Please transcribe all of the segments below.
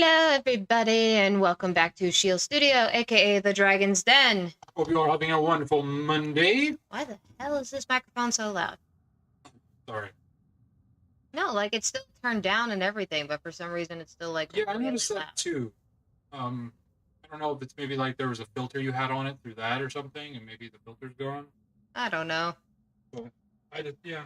Hello, everybody, and welcome back to Shield Studio, aka the Dragon's Den. Hope you are having a wonderful Monday. Why the hell is this microphone so loud? Sorry. No, like it's still turned down and everything, but for some reason it's still like Yeah, I really noticed loud. that too. I don't know if it's maybe like there was a filter you had on it through that or something, and maybe the filter's gone. I don't know. But yeah.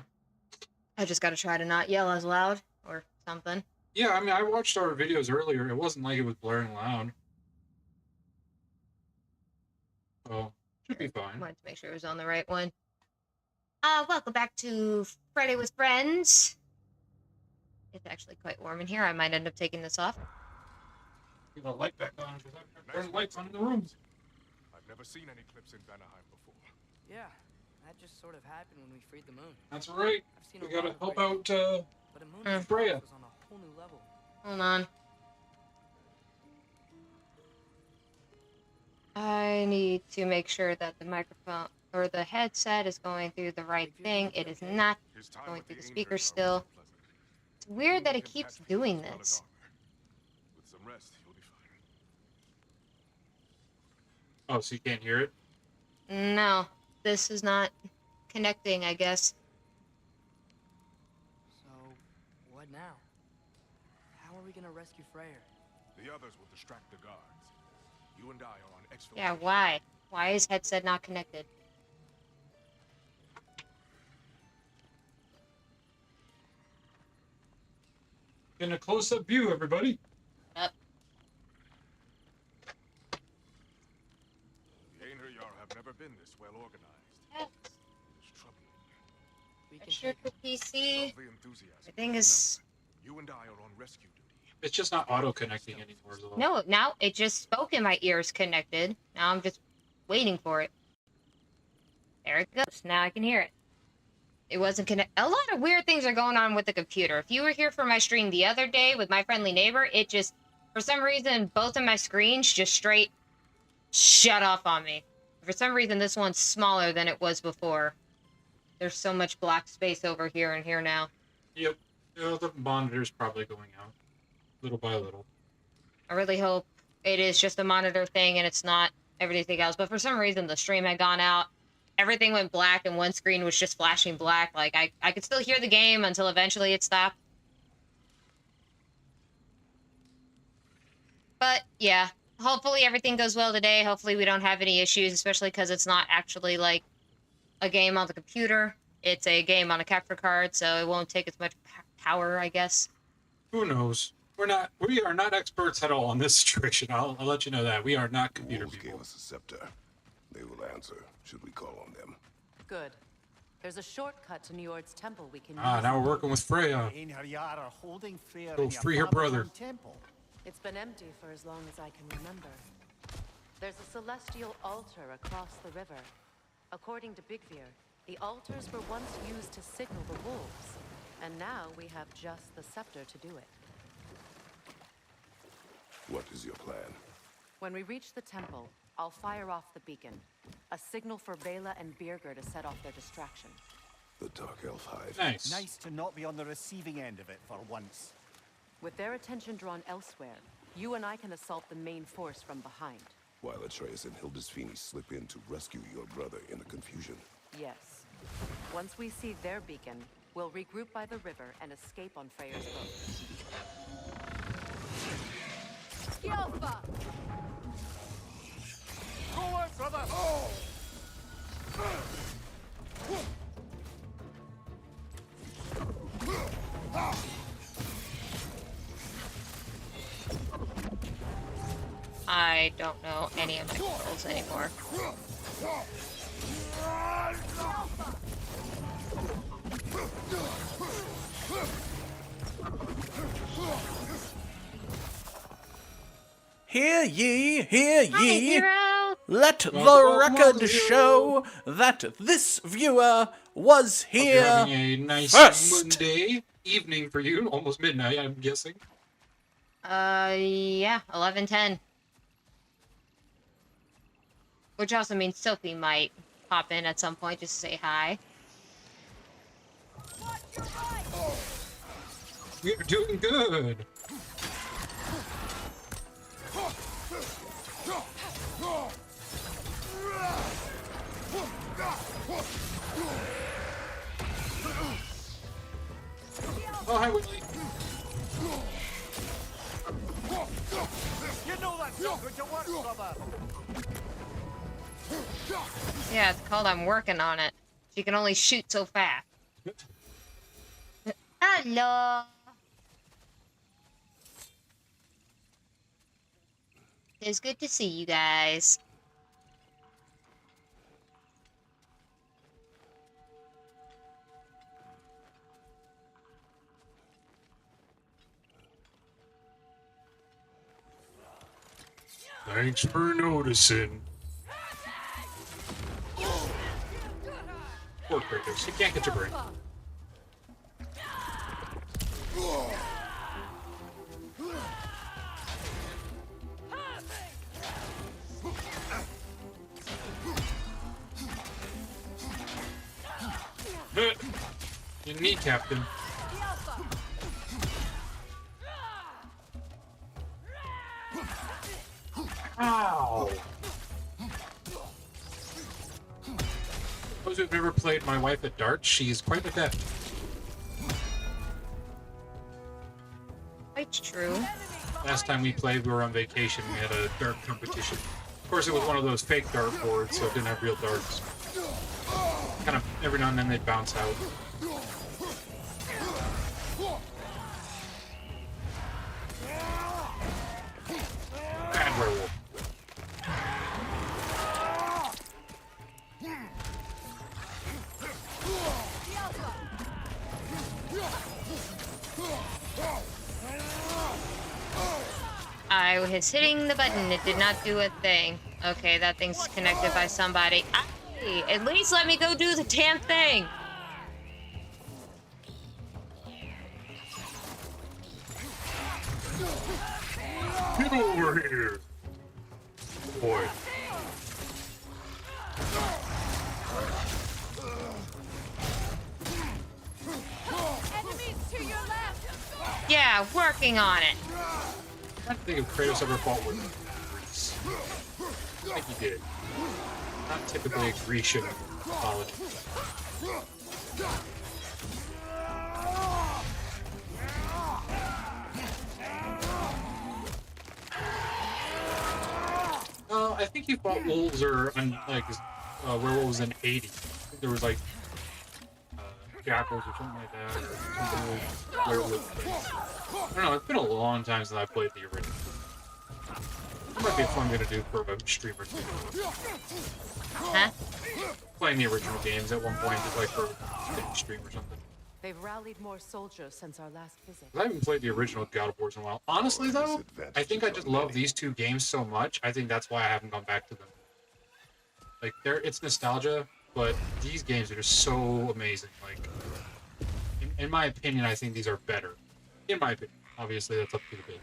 I just gotta try to not yell as loud or something. Yeah, I mean, I watched our videos earlier. It wasn't like it was blaring loud. So, should be fine. Wanted to make sure it was on the right one. Welcome back to Friday with Friends. It's actually quite warm in here. I might end up taking this off. Get the light back on because I've turned lights on in the rooms. I've never seen any clips in Vanaheim before. Yeah, that just sort of happened when we freed the moon. That's right. I've seen We a lot gotta of help great- out But a moon Freya. was on a whole new level. Hold on. I need to make sure that the microphone or the headset is going through the right thing. It is not His time going with through the Angels speakers always still. pleasant. It's weird that You'll it make him keeps happy doing with solid this. armor. With some rest, you'll be fine. Oh, so you can't hear it? No, this is not connecting, I guess. So, what now? How are we gonna rescue Freyr? The others will distract the guards. You and I are on exfiltration. Yeah, why? Why is headset not connected? In a close-up view, everybody. Up. The Einherjar have never been this well organized. Yes. It is troubling. We can Registered take for PC. Love the enthusiasm. I think but it's... remember, you and I are on rescue duty. It's just not auto-connecting anymore as well. No, now it just spoke in my ears connected. Now I'm just waiting for it. There it goes. Now I can hear it. It wasn't connect. A lot of weird things are going on with the computer. If you were here for my stream the other day with my friendly neighbor, it just, for some reason, both of my screens just straight shut off on me. For some reason, this one's smaller than it was before. There's so much black space over here and here now. Yep. The monitor's probably going out. Little by little. I really hope it is just a monitor thing and it's not everything else. But for some reason, the stream had gone out. Everything went black and one screen was just flashing black. Like, I could still hear the game until eventually it stopped. But, yeah. Hopefully everything goes well today. Hopefully we don't have any issues, especially because it's not actually, like, a game on the computer. It's a game on a capture card, so it won't take as much power, I guess. Who knows? We are not experts at all on this situation. I'll let you know that. We are not computer Wolves people. gave us a scepter. They will answer, should we call on them. Good. There's a shortcut to Njord's temple we can use. Now we're working with Freya. Einherjar are holding Freyr Go in your free her father's brother. own temple. It's been empty for as long as I can remember. There's a celestial altar across the river. According to Bigvir, the altars were once used to signal the wolves, and now we have just the scepter to do it. What is your plan? When we reach the temple, I'll fire off the beacon, a signal for Vela and Birger to set off their distraction. The Dark Elf Hive. Nice. Nice to not be on the receiving end of it for once. With their attention drawn elsewhere, you and I can assault the main force from behind. While Atreus and Hildisvini slip in to rescue your brother in the confusion. Yes. Once we see their beacon, we'll regroup by the river and escape on Freyr's boat. Skjolfa! Forward, brother! I don't know any of my controls anymore. Hear ye, hear Hi, ye! hero! Let the Welcome, record hero. show that this viewer was Hope you're here having a nice first. Monday evening for you. Almost midnight, I'm guessing. Yeah, 11:10. Which also means Sophie might pop in at some point just to say hi. We are doing good. Oh, hi, Whitley. You know that's not going to work, brother. Yeah, it's called I'm working on it. She can only shoot so fast. Hello. It's good to see you guys. Thanks for noticing. Poor Kratos. You can't get your break. You need Captain. Ow! Those who've never played my wife at darts, she's quite adept. It's true. Last time we played, we were on vacation. We had a dart competition. Of course, it was one of those fake dart boards, so it didn't have real darts. Kind of every now and then they'd bounce out. Bad werewolf. I was hitting the button. It did not do a thing. Okay, that thing's connected by somebody. Ay, at least let me go do the damn thing. Get over here, boy. Enemies to your left! Yeah, working on it. I don't think if Kratos ever fought with Greece. I think he did. Not typically a Grecian mythology. I think he fought wolves or werewolves in 80. I think there was like jackals or something like that. Or some werewolf things. I don't know. It's been a long time since I played the original. That might be a fun thing to do for a stream or two. Huh? Playing the original games at one point, just like for a stream or something. They've rallied more soldiers since our last visit. I haven't played the original God of War in a while. Honestly, though, I think I just love these two games so much. I think that's why I haven't gone back to them. Like, it's nostalgia, but these games are just so amazing. Like, in my opinion, I think these are better. In my opinion, obviously that's up to the debate.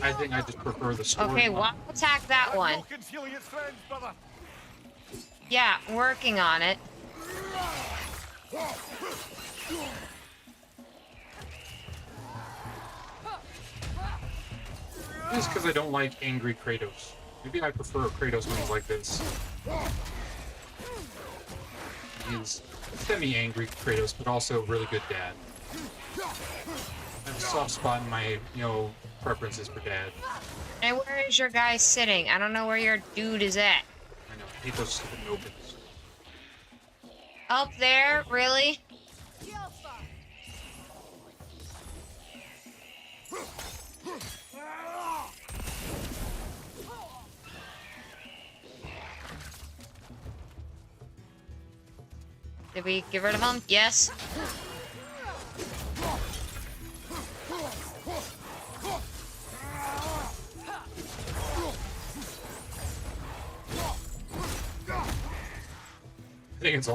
I think I just prefer the story. Okay, well, attack that one. No concealing its friends, brother. Yeah, working on it. Just because I don't like angry Kratos. Maybe I prefer Kratos when he's like this. He's semi-angry Kratos, but also a really good dad. I have a soft spot in my, preferences for dad. And where is your guy sitting? I don't know where your dude is at. I know, I hate those stupid opens. Up there? Really? Did we get rid of him? Yes. I think it's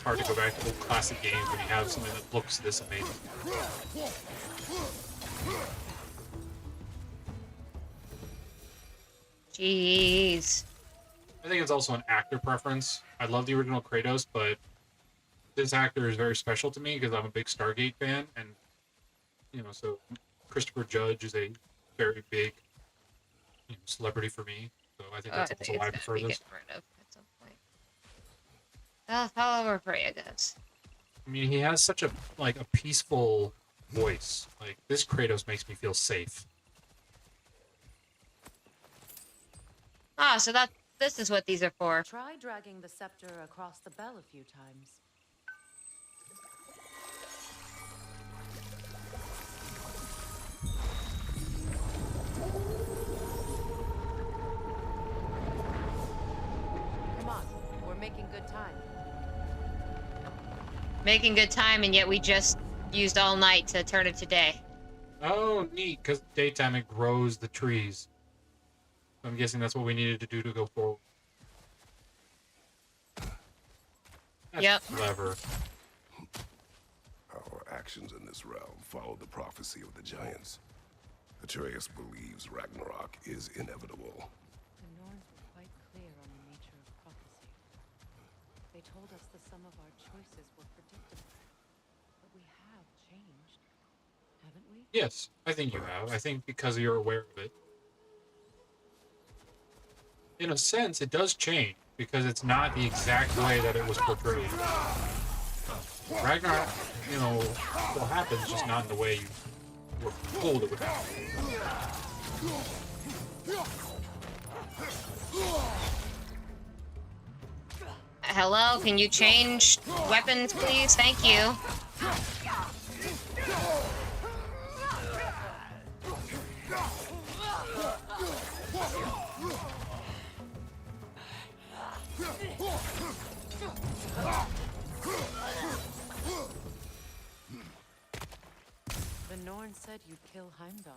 hard to go back to old classic games when you have something that looks this amazing. Jeez. I think it's also an actor preference. I love the original Kratos, but this actor is very special to me because I'm a big Stargate fan, and so Christopher Judge is a very big celebrity for me. So I think that's also why I prefer this. However for you guys. I mean, he has such a peaceful voice. Like, this Kratos makes me feel safe. Ah, so this is what these are for. Try dragging the scepter across the bell a few times. Come on, we're making good time. Making good time, and yet we just used all night to turn it to day. Oh, neat, because daytime it grows the trees. I'm guessing that's what we needed to do to go forward. That's Yep. clever. Our actions in this realm follow the prophecy of the giants. Atreus believes Ragnarok is inevitable. The Norns were quite clear on the nature of prophecy. They told us the sum of our choices were predictable. But we have changed, haven't we? Yes, I think you have. I think because you're aware of it. In a sense, it does change, because it's not the exact way that it was portrayed. Ragnarok, you know, will happen, it's just not in the way you were told it would happen. Hello, can you change weapons, please? Thank you. The Norn said you'd kill Heimdall,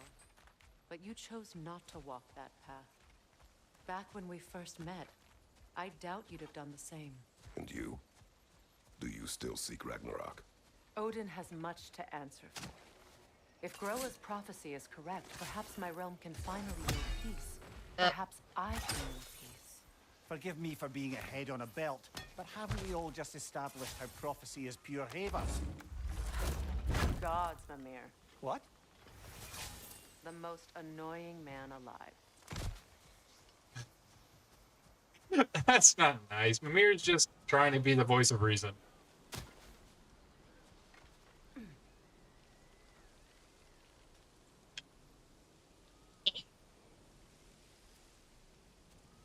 but you chose not to walk that path. Back when we first met, I doubt you'd have done the same. And you? Do you still seek Ragnarok? Odin has much to answer for. If Groa's prophecy is correct, perhaps my realm can finally make peace. Perhaps I can make peace. Forgive me for being a head on a belt, but haven't we all just established how prophecy is pure havers? Gods, Mimir. What? The most annoying man alive. That's not nice. Mimir's just trying to be the voice of reason.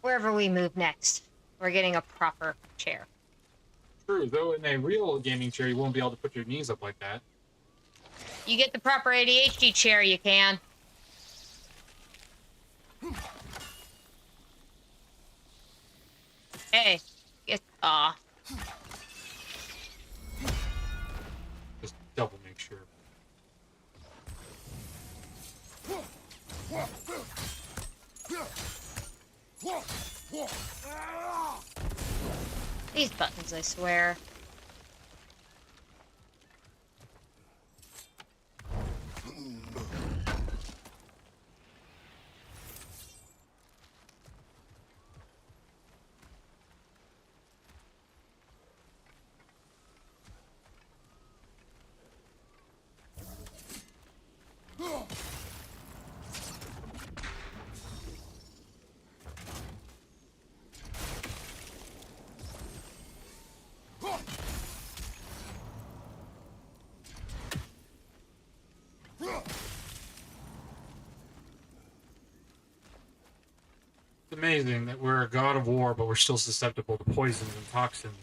Wherever we move next, we're getting a proper chair. True, though in a real gaming chair, you won't be able to put your knees up like that. You get the proper ADHD chair, you can. Hey, get Just double make sure. these buttons, I swear. It's amazing that we're a god of war, but we're still susceptible to poisons and toxins.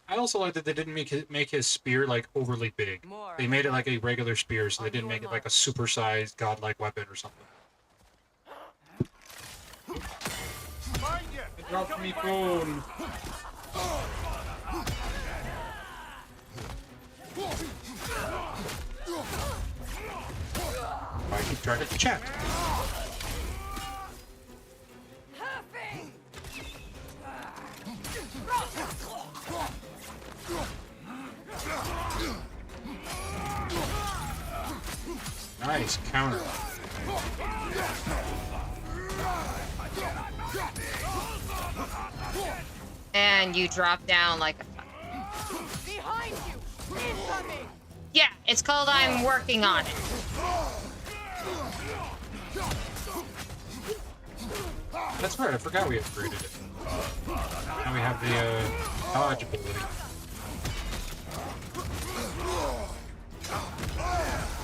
I also like that they didn't make his spear like overly big. They made it like a regular spear, so they didn't make it like a supersized godlike weapon or something. It dropped me phone. I keep track of the chat. Nice counter. And you drop down like a... Yeah, it's called I'm working on it. That's right, I forgot we upgraded it. Now we have the dodge ability.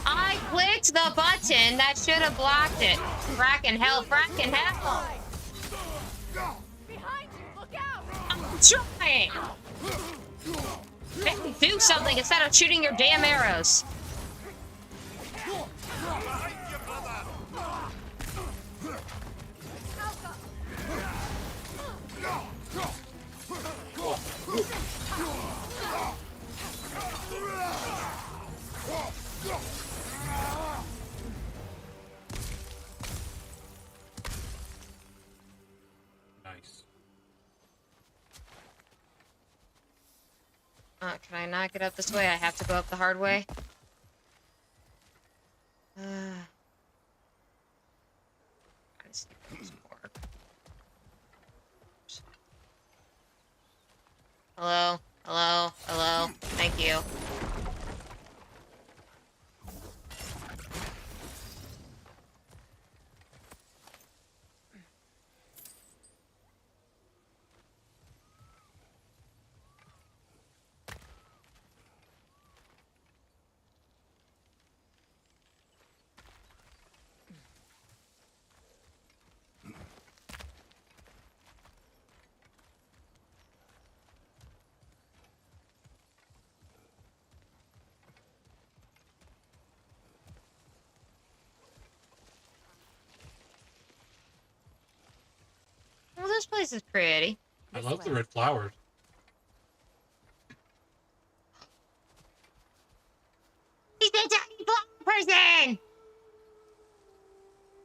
I clicked the button that should have blocked it. Frackin' hell, frackin' hell. Behind you, look out! I'm trying. Do something instead of shooting your damn arrows. Nice. Can I not get up this way? I have to go up the hard way. I just need some more. Hello? Hello? Hello? Thank you. Well, this place is pretty. I love the red flowers. He's a tiny flower person!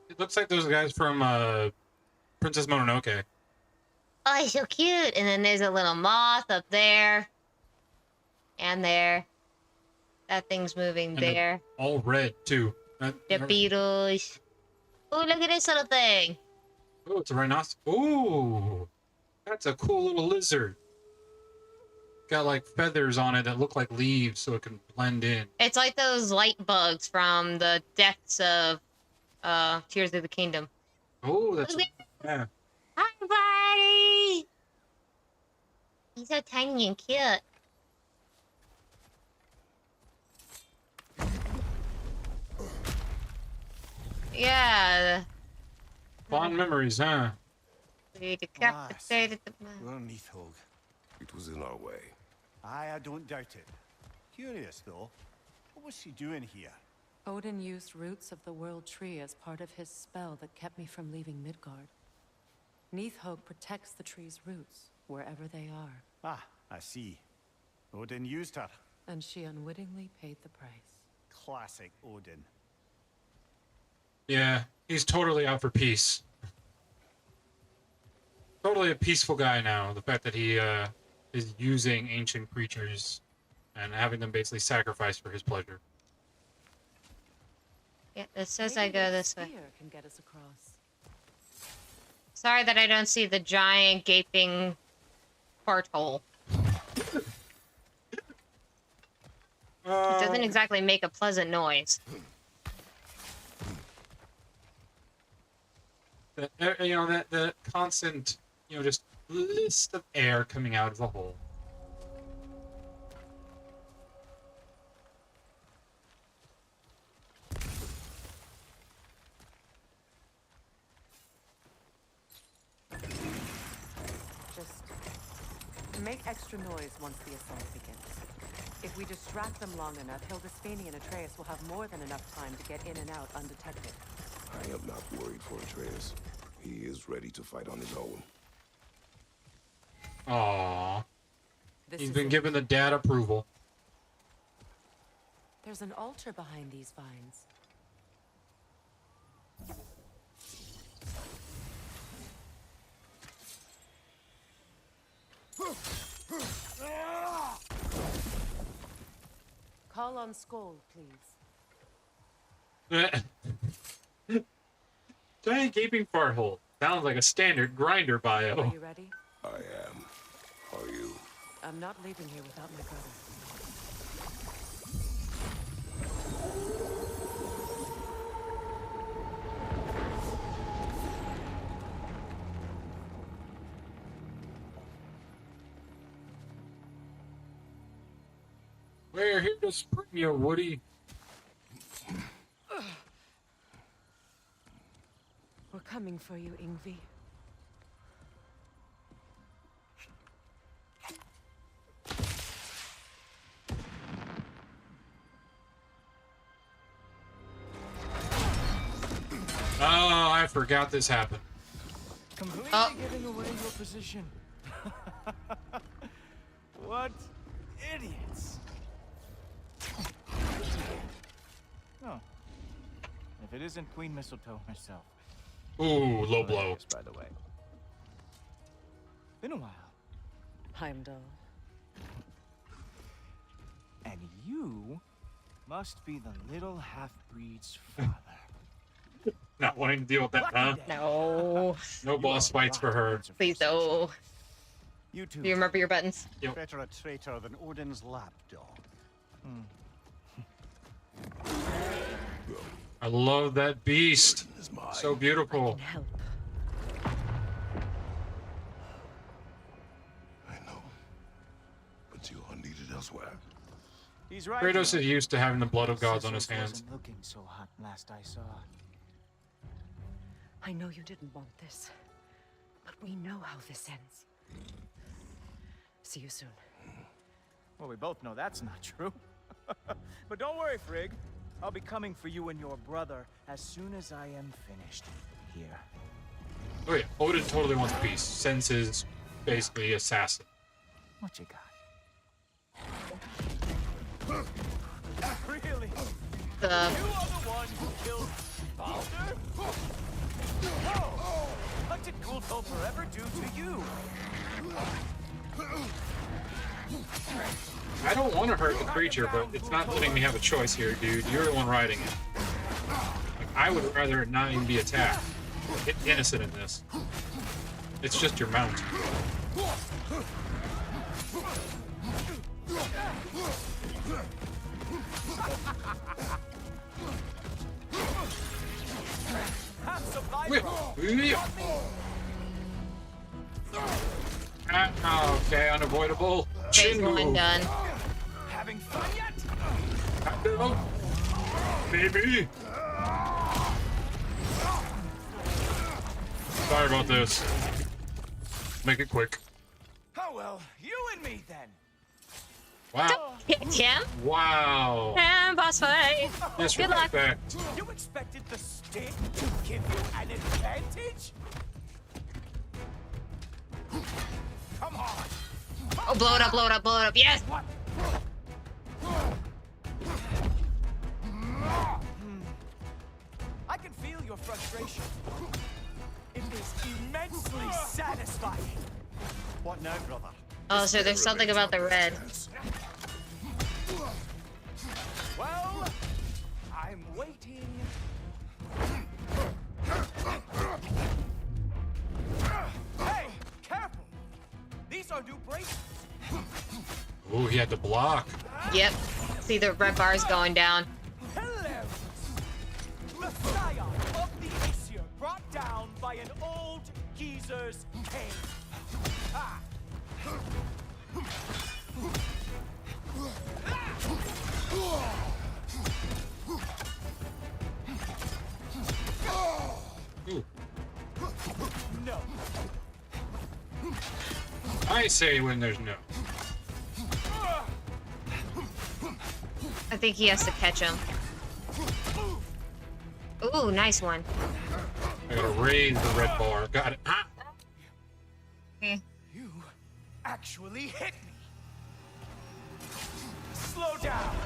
It looks like those guys from Princess Mononoke. Oh, he's so cute. And then there's a little moth up there. And there. That thing's moving And there. all red, too. The beetles. Oh, look at this little thing. Oh, it's a rhinoceros. Ooh, that's a cool little lizard. Got like feathers on it that look like leaves, so it can blend in. It's like those light bugs from the depths of Tears of the Kingdom. Oh, that's yeah. Hi, buddy. He's so tiny and cute. Yeah. Fond memories, huh? We We're Neathhog. It was in our way. Aye, I don't doubt it. Curious, though. What was she doing here? Odin used roots of the World Tree as part of his spell that kept me from leaving Midgard. Neathhog protects the tree's roots, wherever they are. Ah, I see. Odin used her. And she unwittingly paid the price. Classic Odin. Yeah, he's totally out for peace. Totally a peaceful guy now. The fact that he is using ancient creatures and having them basically sacrificed for his pleasure. Yeah, it says Maybe I go this this way. spear can get us across. Sorry that I don't see the giant gaping fart hole. It doesn't exactly make a pleasant noise. That constant, just list of air coming out of the hole. Just make extra noise once the assault begins. If we distract them long enough, Hildisfini and Atreus will have more than enough time to get in and out undetected. I am not worried for Atreus. He is ready to fight on his own. Aww. This He's is been it. given the dad approval. There's an altar behind these vines. Call on Skoll, please. Giant gaping fart hole. Sounds like a standard grinder Are bio. you ready? I am. Are you? I'm not leaving here without my brother. We're here to spring you, Woody. We're coming for you, Ingvi. Oh, I forgot this happened. Completely Oh. giving away your position. What idiots. Oh. If it isn't Queen Mistletoe herself. Ooh, low blow. Hilarious, by the way. Been a while. Heimdall. And you must be the little half-breed's father. Not wanting to deal with that, huh? No. No boss fights for her. Please, no. You too. Do you remember your buttons? Yep. Better a traitor than Odin's lapdog. I love that beast. Is mine. So beautiful. Help. I know. But you are needed elsewhere. He's right. Kratos you is know. used to having the blood of gods on his Sissos hands. wasn't looking so hot last I saw. I know you didn't want this, but we know how this ends. See you soon. Well, we both know that's not true. But don't worry, Frigg. I'll be coming for you and your brother as soon as I am finished here. Oh yeah, Odin totally wants peace, since his basically assassin. What you got? Really? The You are the one who killed Baldur? Oh, what did Gulto forever do to you? I don't want to hurt the creature, but it's not letting me have a choice here, dude. You're the one riding it. Like, I would rather not even be attacked. Get innocent in this. It's just your mount. Okay, unavoidable. phase one done. Having fun yet? Baby. Sorry about this. Make it quick. Oh well, you and me then. Wow. Tim? Wow. And boss fight. Good luck. Disrespect. You expected the stick to give you an advantage? Come on. Oh, blow it up, blow it up, blow it up. Yes! What? I can feel your frustration. It is immensely satisfying. What now, brother? Oh, so there's something about the red. Well, I'm waiting. Hey, careful! These are new bracelets. Ooh, he had to block. Yep. See the red bars going down. Hilarious! The scion of the Aesir brought down by an old geezer's cave. Ah. Ooh. No. I say when there's no. I think he has to catch him. Ooh, nice one. I gotta raise the red bar. Got it. Ah. Okay. You actually hit me. Slow down.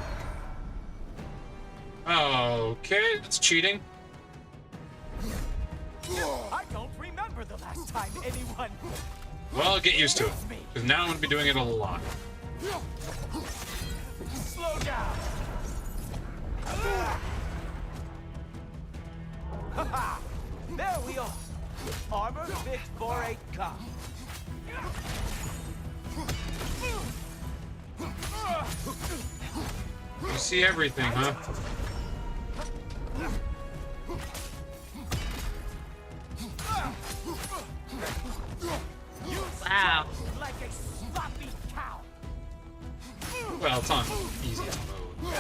Okay, that's cheating. I don't remember the last time anyone. Well, get used to it. Because now I'm gonna be doing it a lot. Slow down. Haha. There we are. Armor fit for a cop. You see everything, huh? Well, it's on easy mode.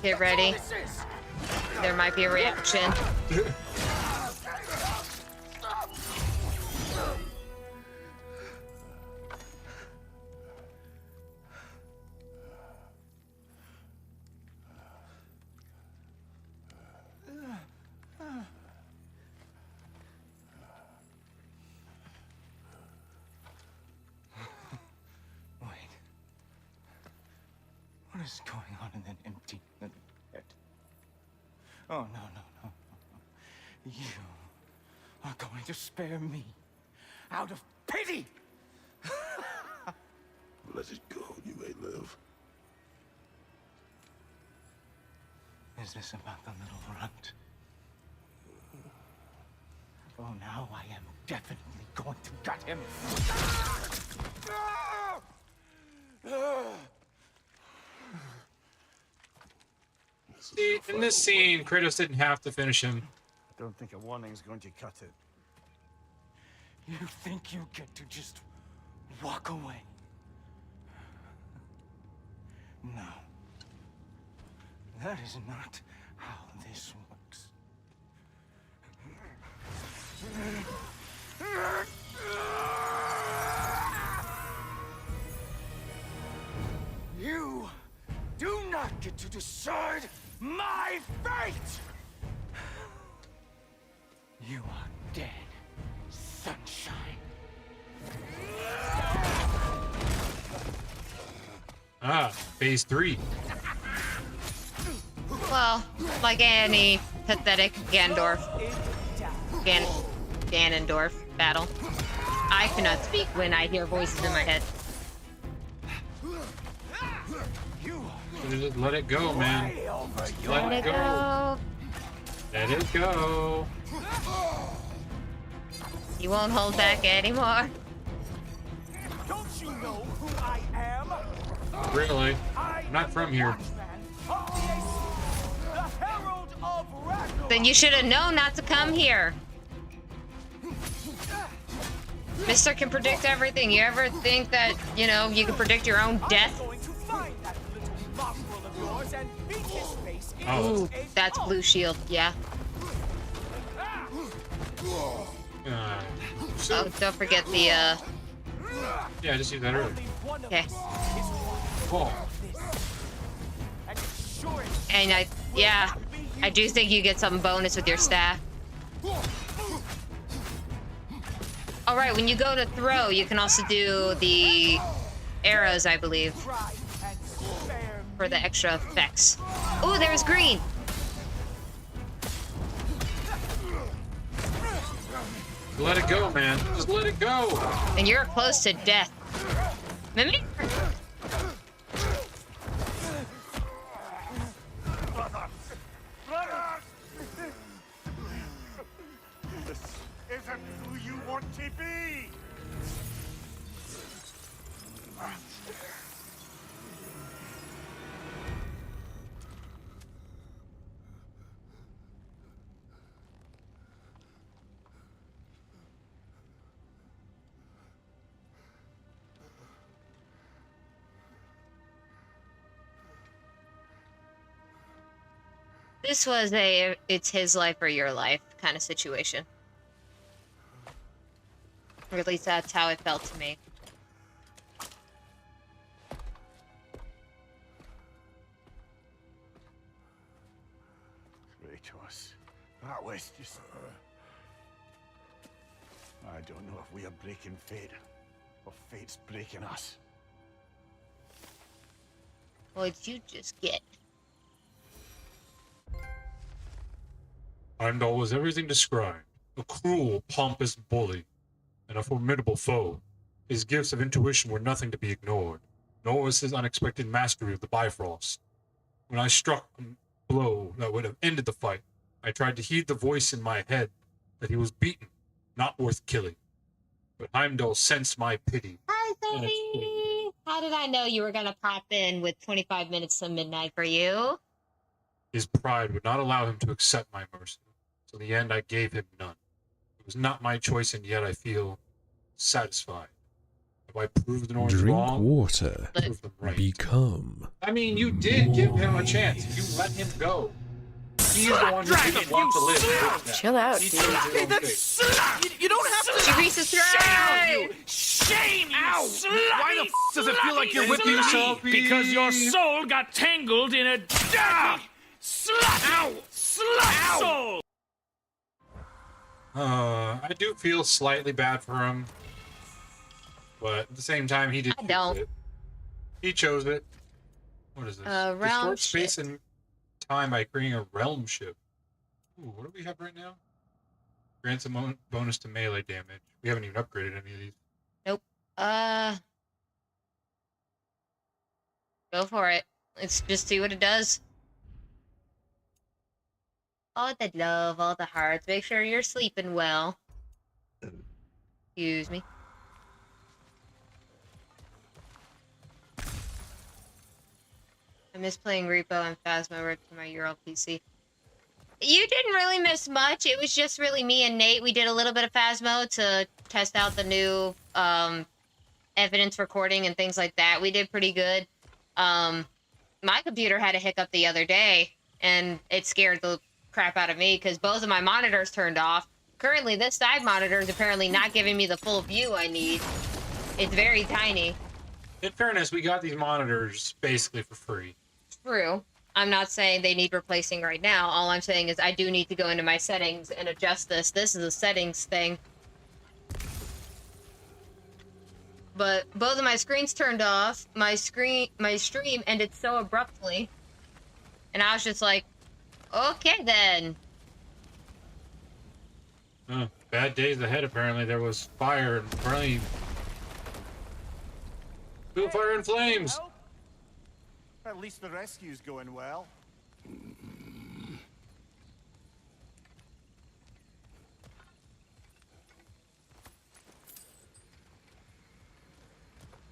Get ready. There might be a reaction. What is going on in that empty little head? Oh, no, no, no, no, no. You are going to spare me out of pity! Let it go, you may live. Is this about the little runt? Oh, now I am definitely going to gut him. See, in this scene, Kratos didn't have to finish him. I don't think a warning's going to cut it. You think you get to just walk away? No. That is not how this works. You do not get to decide my fate! You are dead, sunshine. Ah, phase 3. Well, like any pathetic Ganondorf battle, I cannot speak when I hear voices in my head. Just let it go, man. Just let it go. Let it go. You won't hold back anymore. Don't you know who I am? Really? I'm not from here. Then you should have known not to come here. Mister can predict everything. You ever think that, you know, you can predict your own death? Oh, ooh, that's blue shield, yeah. So, Oh, don't forget the, yeah, I just used that earlier. okay. Oh. And I do think you get some bonus with your staff. Alright, when you go to throw, you can also do the arrows, I believe, for the extra effects. Ooh, there's green! Let it go, man. Just let it go. And you're close to death. Mimic? This isn't who you want to be! This was a it's his life or your life kind of situation. Or at least that's how it felt to me. Kratos, that was just... I don't know if we are breaking fate, or fate's breaking us. What'd you just get? Heimdall was everything described. A cruel, pompous bully, and a formidable foe. His gifts of intuition were nothing to be ignored, nor was his unexpected mastery of the Bifrost. When I struck a blow that would have ended the fight, I tried to heed the voice in my head that he was beaten, not worth killing. But Heimdall sensed my pity. Hi, Sophie! How did I know you were gonna pop in with 25 minutes to midnight for you? His pride would not allow him to accept my mercy. So in the end, I gave him none. It was not my choice, and yet I feel satisfied. Have I proved Norns Drink wrong? water. Prove them right. Become. I mean, you did give him a chance. You let him go. He's the one who didn't want to live. Chill out, He dude. chose his own fate. You don't have to. She reaches through. Shame! Ow! Why the f does it feel like you're whipping me? Because your soul got tangled in a dirty, slut soul! I do feel slightly bad for him. But at the same time, he did I choose don't. it. He chose it. What is this? Realm Distort space ship. and time by creating a realm ship. Ooh, what do we have right now? Grants a bonus to melee damage. We haven't even upgraded any of these. Nope. Go for it. Let's just see what it does. All the love, all the hearts. Make sure you're sleeping well. Excuse me. I miss playing Repo and Phasma over to my Euro PC. You didn't really miss much. It was just really me and Nate. We did a little bit of Phasmo to test out the new evidence recording and things like that. We did pretty good. My computer had a hiccup the other day, and it scared the crap out of me because both of my monitors turned off. Currently, this side monitor is apparently not giving me the full view I need. It's very tiny. In fairness, we got these monitors basically for free. True. I'm not saying they need replacing right now. All I'm saying is I do need to go into my settings and adjust this. This is a settings thing. But both of my screens turned off. My stream ended so abruptly. And I was just like, okay then. Bad days ahead, apparently. There was fire and apparently... fire and flames! Well, at least the rescue's going well.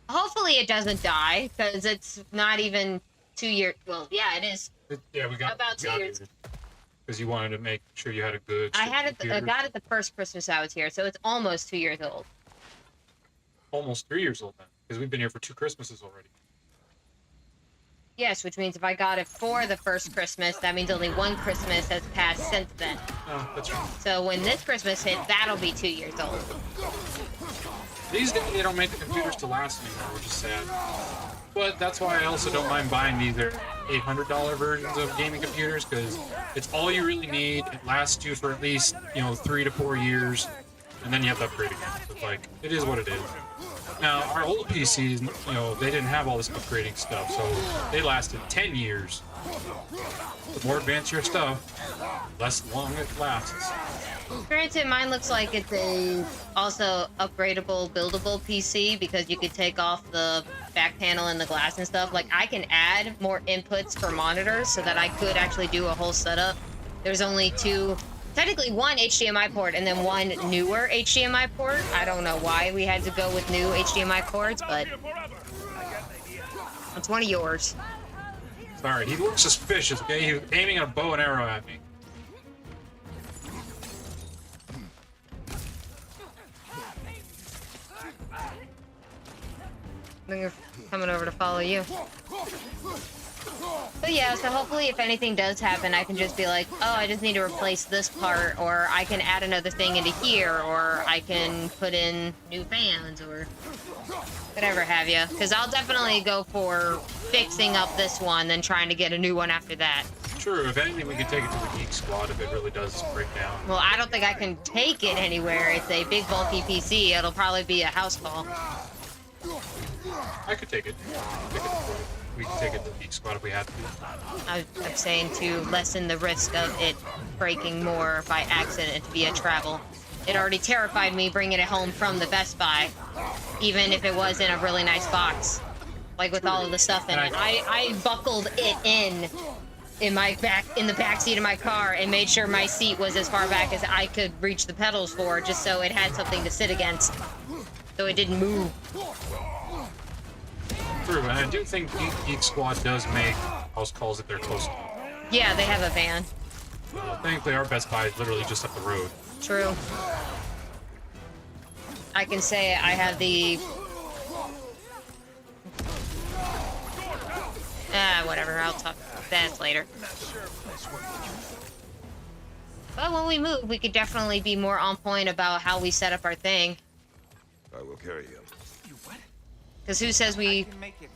Hopefully it doesn't die, because it's not even 2 years. Well, yeah, it is. Yeah, we got About 2 years. Because you wanted to make sure you had a good... I computer. got it the first Christmas I was here, so it's almost 2 years old. Almost 3 years old then. Because we've been here for 2 Christmases already. Yes, which means if I got it for the first Christmas, that means only 1 Christmas has passed since then. Oh, that's right. So when this Christmas hits, that'll be 2 years old. These days, they don't make the computers to last anymore, which is sad. But that's why I also don't mind buying these $800 versions of gaming computers, because it's all you really need. It lasts you for at least, 3 to 4 years, and then you have to upgrade again. But, it is what it is. Now, our old PCs, they didn't have all this upgrading stuff, so they lasted 10 years. The more advanced your stuff, less long it lasts. Granted, mine looks like it's a also upgradable, buildable PC because you could take off the back panel and the glass and stuff. Like, I can add more inputs for monitors so that I could actually do a whole setup. There's only technically one HDMI port and then one newer HDMI port. I don't know why we had to go with new HDMI ports, but it's one of yours. Sorry, he looked suspicious, okay? He was aiming a bow and arrow at me. I think we're coming over to follow you. But yeah, so hopefully if anything does happen, I can just be like, oh, I just need to replace this part, or I can add another thing into here, or I can put in new fans, or whatever have you. Because I'll definitely go for fixing up this one, then trying to get a new one after that. True, if anything, we can take it to the Geek Squad if it really does break down. Well, I don't think I can take it anywhere. It's a big, bulky PC. It'll probably be a house call. I could take it. We can take it to the Geek Squad if we had to. I'm saying to lessen the risk of it breaking more by accident via travel. It already terrified me bringing it home from the Best Buy, even if it was in a really nice box, like with all of the stuff in it. I buckled it in the back seat of my car and made sure my seat was as far back as I could reach the pedals for, just so it had something to sit against, so it didn't move. True, and I do think Geek Squad does make house calls if they're close to. Yeah, they have a van. Thankfully, our Best Buy is literally just up the road. True. I can say I have the... whatever, I'll talk about that later. But when we move, we could definitely be more on point about how we set up our thing. I will carry him. Because who says we,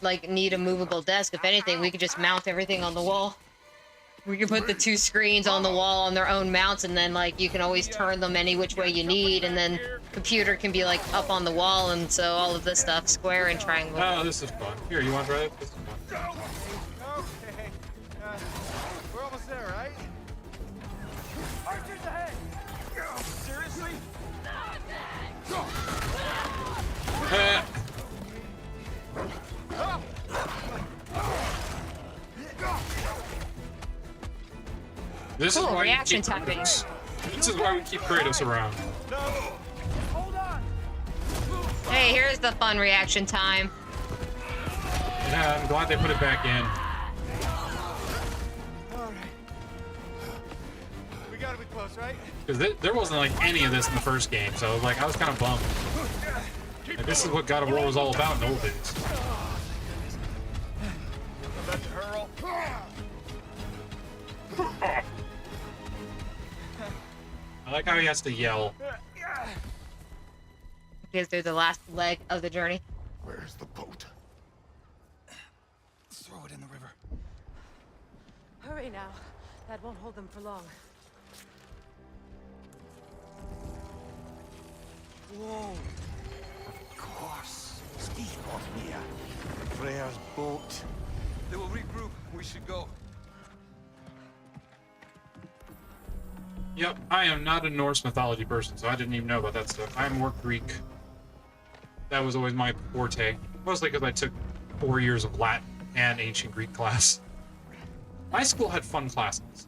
like, need a movable desk? If anything, we could just mount everything on the wall. We could put the 2 screens on the wall on their own mounts, and then, like, you can always turn them any which way you need, and then computer can be, like, up on the wall, and so all of this stuff, square and triangle. Oh, this is fun. Here, you want to try it? This is fun. Okay. We're almost there, right? Archers ahead! Seriously? This is Cool, why reaction you keep timing. Kratos. This is why we keep Kratos around. No! Hold on! Hey, here's the fun reaction time. Yeah, I'm glad they put it back in. Alright. We gotta be close, right? Because there wasn't like any of this in the first game, so like I was kind of bummed. Like, this is what God of War was all about in the old days. I'm about to hurl. I like how he has to yell. Because they're the last leg of the journey. Where's the boat? Throw it in the river. Hurry now. That won't hold them for long. Whoa. Of course. Speak of Mia. Freya's boat. They will regroup. We should go. Yep, I am not a Norse mythology person, so I didn't even know about that stuff. I am more Greek. That was always my forte. Mostly because I took 4 years of Latin and ancient Greek class. My school had fun classes.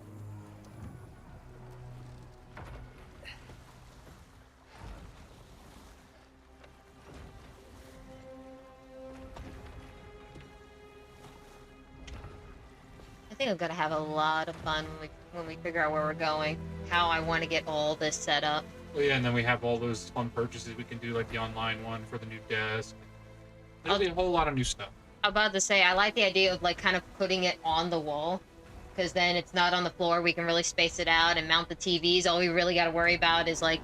I think I'm gonna have a lot of fun when we figure out where we're going. How I want to get all this set up. Well, yeah, and then we have all those fun purchases we can do, like the online one for the new desk. There'll be a whole lot of new stuff. I'm about to say, I like the idea of, like, kind of putting it on the wall. Because then it's not on the floor, we can really space it out and mount the TVs. All we really gotta worry about is, like,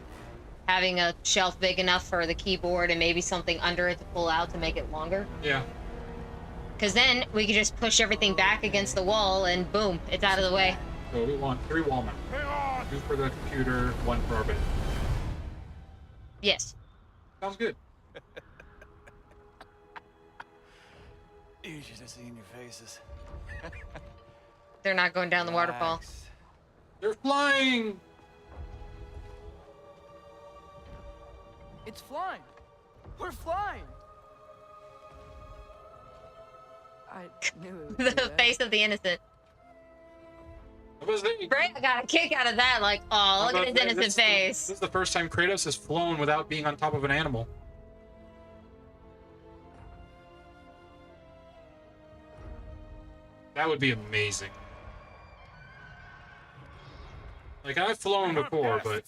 having a shelf big enough for the keyboard and maybe something under it to pull out to make it longer. Yeah. Because then we can just push everything back against the wall and boom, it's out of the way. So we want 3 wall mounts. 2 for the computer, 1 for our bed. Yes. Sounds good. You should have seen your faces. They're not going down the waterfall. Relax. They're flying! It's flying. We're flying. I knew it would do The that. face of the innocent. What was that? Right? I got a kick out of that, like, oh, look at his innocent face. This is the first time Kratos has flown without being on top of an animal. That would be amazing. Like, I've flown before, but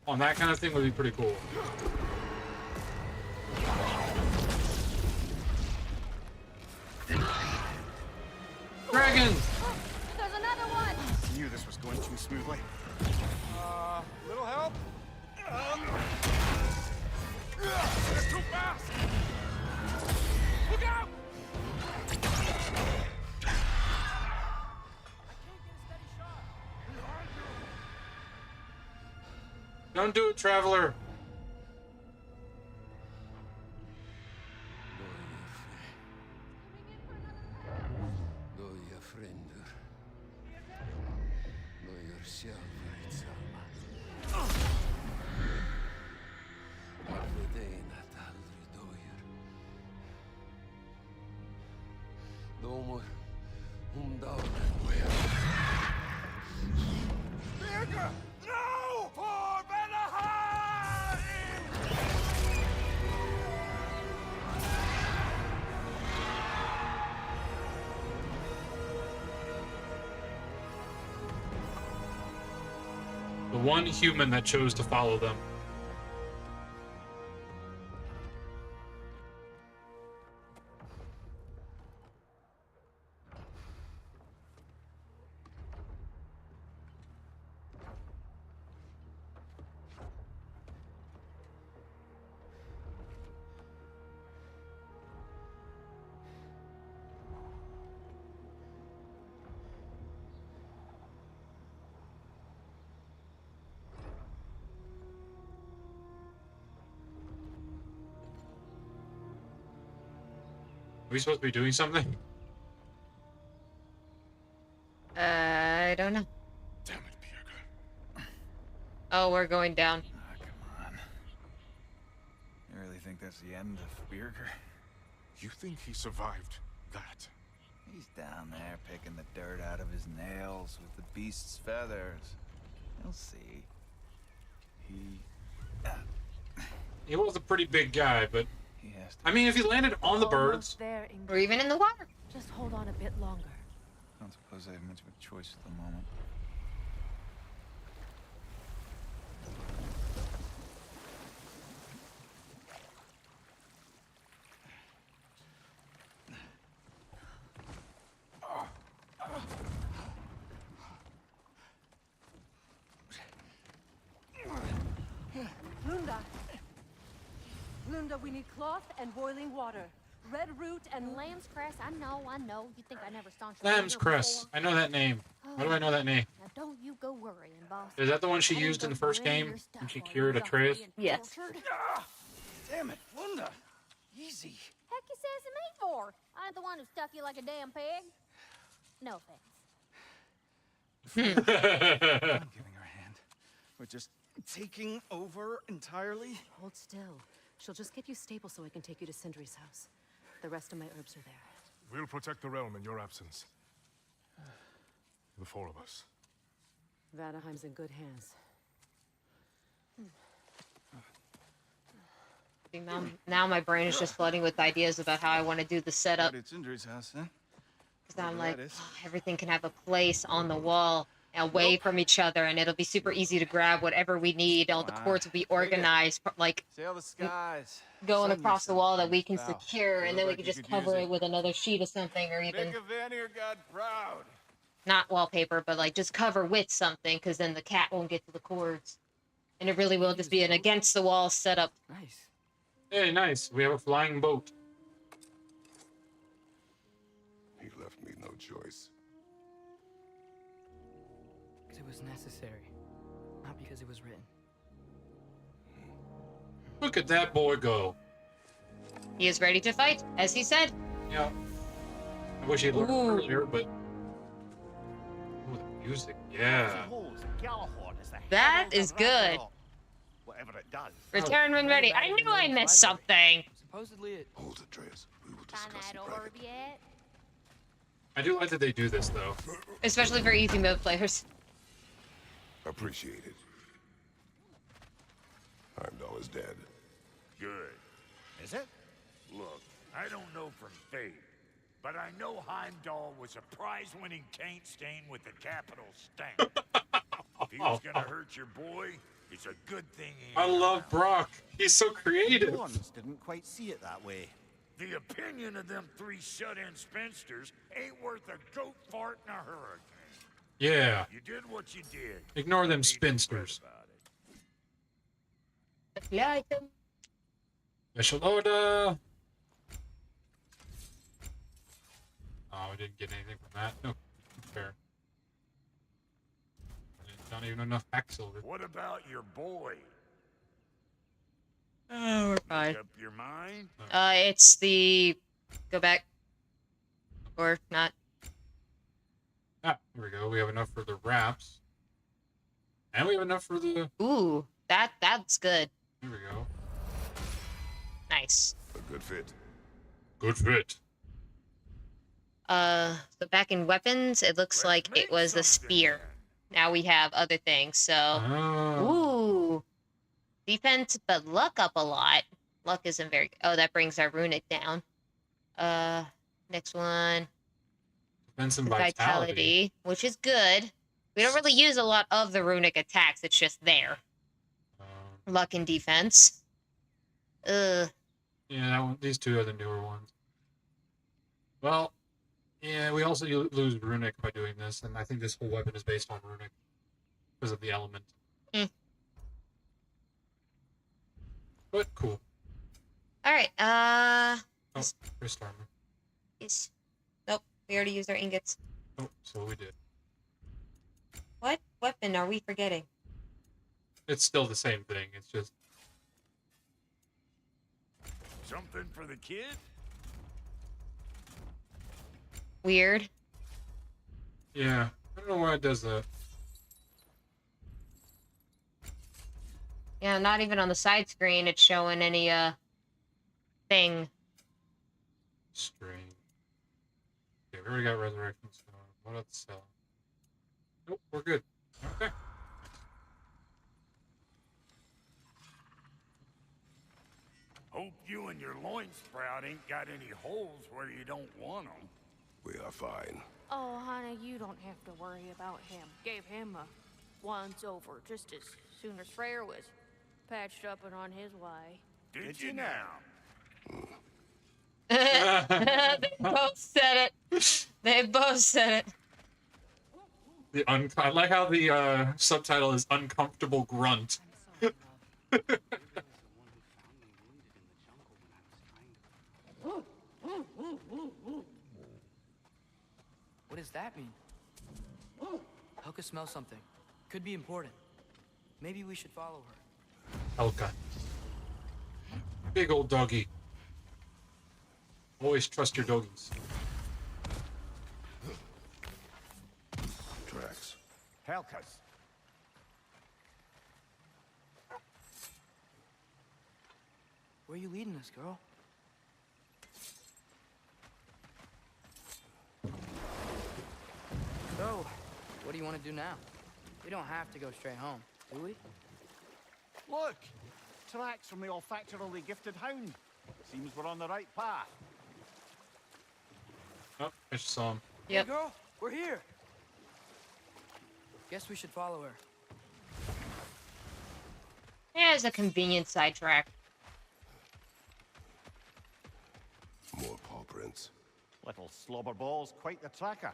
on that kind of thing would be pretty cool. Dragon! There's another one! I knew this was going too smoothly. Little help? It's too fast! Look out! Don't do it, traveler! No! For Vanaheim! The one human that chose to follow them. we supposed to be doing something? I don't know. Damn it, Pierre. Oh, we're going down. Ah, come on. You really think that's the end of Birger? You think he survived that? He's down there picking the dirt out of his nails with the beast's feathers. You'll see. He was a pretty big guy, but He has to. I mean, if he landed on the birds, Almost there, Or even in the water. Just hold on a bit longer. I don't suppose I have much of a choice at the moment. Lunda! Lunda, we need cloth and boiling water. Red root and Lamb's cress, I know. You think I never staunched Lamb's cress. I know that name. Why do I know that name? Now don't you go worrying, boss. Is that the one she used in the first game when she cured Atreus? Yes. Damn it, Lunda! Easy. Heck you sassing me for? I ain't the one who stuck you like a damn pig. No offense. I'm giving her a hand. We're just taking over entirely. Hold still. She'll just get you stable so I can take you to Sindri's house. The rest of my herbs are there. We'll protect the realm in your absence. The four of us. Vanaheim's in good hands. Now my brain is just flooding with ideas about how I want to do the setup. It's Sindri's house, huh? Because I'm Whatever like, that is. everything can have a place on the wall away from each other, and it'll be super easy to grab whatever we need. All the cords will be organized, like Sail the skies. going Sun across the yourself wall that in we can bow. secure, and then we Look can like just you could cover use it with another sheet of something, or even Make a Vanir god proud. not wallpaper, but like just cover with something, because then the cat won't get to the cords. And it really will just be an against the wall setup. Nice. Hey, nice. We have a flying boat. He left me no choice. Because it was necessary. Not because it was written. Look at that boy go. He is ready to fight, as he said. Yeah. I wish he'd learned Ooh. earlier, but. Ooh, the music. Yeah. That is good. Whatever it does. Return when ready. I knew I missed something. Supposedly it... Hold it, Atreus. We will Find discuss that in orb private. yet? I do like that they do this, though. Especially for easy mode players. Appreciate it. Heimdall is dead. Good. Is it? Look, I don't know from fate, but I know Heimdall was a prize-winning taint stain with the capital stamp. If he was gonna hurt your boy, it's a good thing he I ain't love around. Brock. He's so creative. Ones didn't quite see it that way. The opinion of them three shut-in spinsters ain't worth a goat fart in a hurricane. Yeah. You did what you did. Ignore them Need to spinsters. fret about it. Yeah, I can. Special order. Oh, we didn't get anything from that. No, fair. Not even enough pack silver. What about your boy? Oh, we're fine. Make up your mind? It's the... Go back. Or not. Ah, here we go. We have enough for the wraps. And we have enough for the... Ooh, that's good. Here we go. Nice. A good fit. Good fit. So back in weapons, it looks like it was a spear. Now we have other things, so... Oh. Ooh. Defense, but luck up a lot. Luck isn't very... Oh, that brings our runic down. Next one. Defense and vitality. Which is good. We don't really use a lot of the runic attacks. It's just there. Luck and defense. Yeah, that one, these two are the newer ones. Well, yeah, we also lose runic by doing this, and I think this whole weapon is based on runic because of the element. But cool. All right. Oh, wrist armor. Nope. We already used our ingots. Oh, so we did. What weapon are we forgetting? It's still the same thing. It's just Something for the kid? weird. Yeah, I don't know why it does that. Yeah, not even on the side screen it's showing any thing. Strange. Okay, we already got Resurrection Stone. What else to sell? Nope, we're good. Okay. Hope you and your loin sprout ain't got any holes where you don't want them. We are fine. Oh, honey, you don't have to worry about him. Gave him a once over just as soon as Freyr was patched up and on his way. Did you now? They both said it. They both said it. I like how the subtitle is uncomfortable grunt. What does that mean? Helka smells something. Could be important. Maybe we should follow her. Helka. Big old doggy. Always trust your doggies. Tracks. Helkas. Where are you leading us, girl? So, what do you want to do now? We don't have to go straight home, do we? Look! Tracks from the olfactorily gifted hound. Seems we're on the right path. Oh, I just saw him. Yep. Hey, girl, we're here. Guess we should follow her. Yeah, it's a convenient sidetrack. More paw prints. Little slobberball's quite the tracker.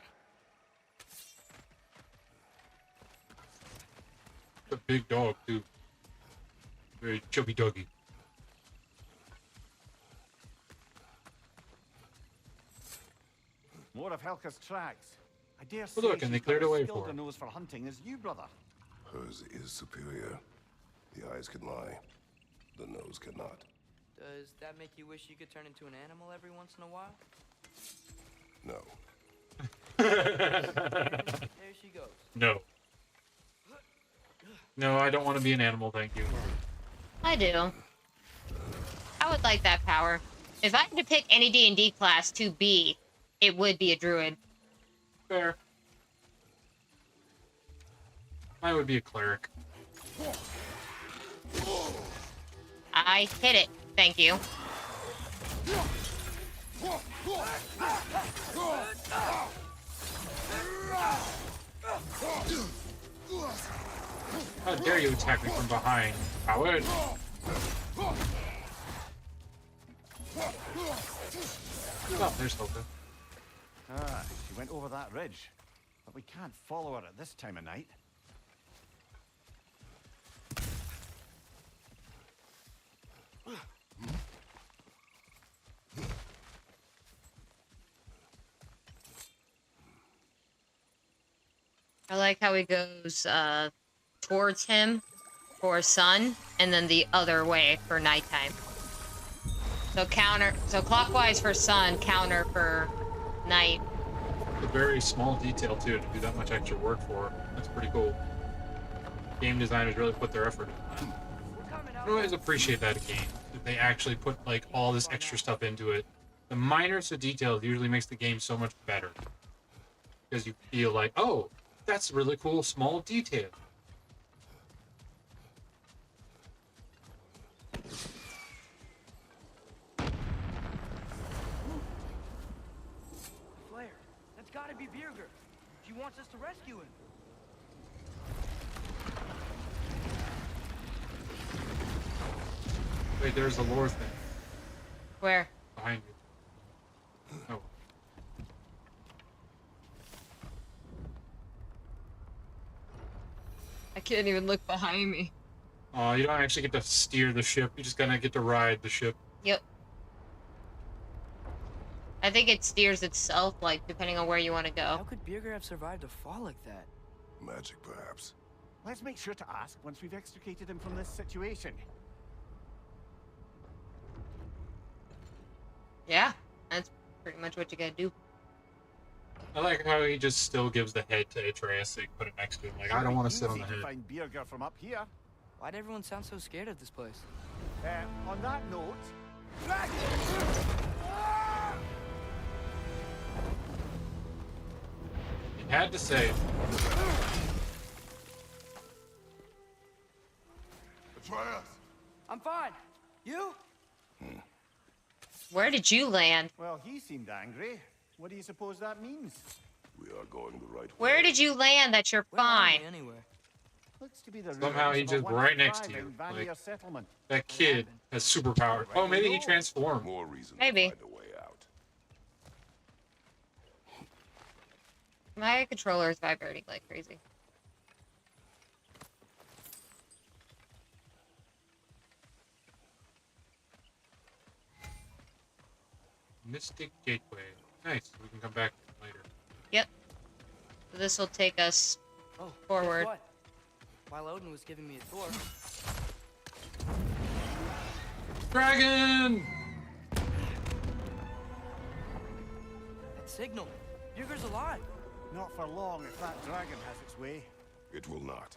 It's a big dog, too. Very chubby doggy. More of Helka's tracks. I dare say Well, look, and they she's cleared got a way as skilled for a it. nose for hunting as you, brother. Hers is superior. The eyes can lie. The nose cannot. Does that make you wish you could turn into an animal every once in a while? No. There she goes. No. No, I don't want to be an animal, thank you. I do. I would like that power. If I had to pick any D&D class to be, it would be a druid. Fair. I would be a cleric. I hit it. Thank you. How dare you attack me from behind, coward? Oh, there's Helka. Ah, she went over that ridge. But we can't follow her at this time of night. I like how he goes towards him for sun, and then the other way for nighttime. So clockwise for sun, counter for night. A very small detail too to do that much extra work for. That's pretty cool. Game designers really put their effort in. I always appreciate that in games. That they actually put like all this extra stuff into it. The minors of details usually makes the game so much better. Because you feel like, oh, that's a really cool small detail. Flare, that's gotta be Birger. She wants us to rescue him. Wait, there's a lore thing Where? behind you. Oh. I can't even look behind me. Oh, you don't actually get to steer the ship. You just gonna get to ride the ship. Yep. I think it steers itself, like, depending on where you want to How go. could Birger have survived a fall like that? Magic, perhaps. Let's make sure to ask once we've extricated him from this situation. Yeah, that's pretty much what you gotta do. I like how he just still gives the head to Atreus so he can put it next to him. Like, I don't want to sit on the Easy to head. find beer gear from up here. Why'd everyone sound so scared of this place? On that note, He had to say it. Atreus! I'm fine. You? Where did you land? well, he seemed angry. What do you suppose that means? We are going the right way. Where did you land that you're Where are fine? we anyway? Looks to be the Somehow ruins he of a just once right next to thriving you, Vanir like- settlement. That kid has superpowers. Oh, maybe he transformed. More reason Maybe. to find a way out. My controller is vibrating like crazy. Mystic Gateway. Nice. We can come back later. Yep. So this will take us Oh, forward. What? While Odin was giving me a tour, Dragon! that signal. Bugger's alive. Not for long if that dragon has its way. It will not.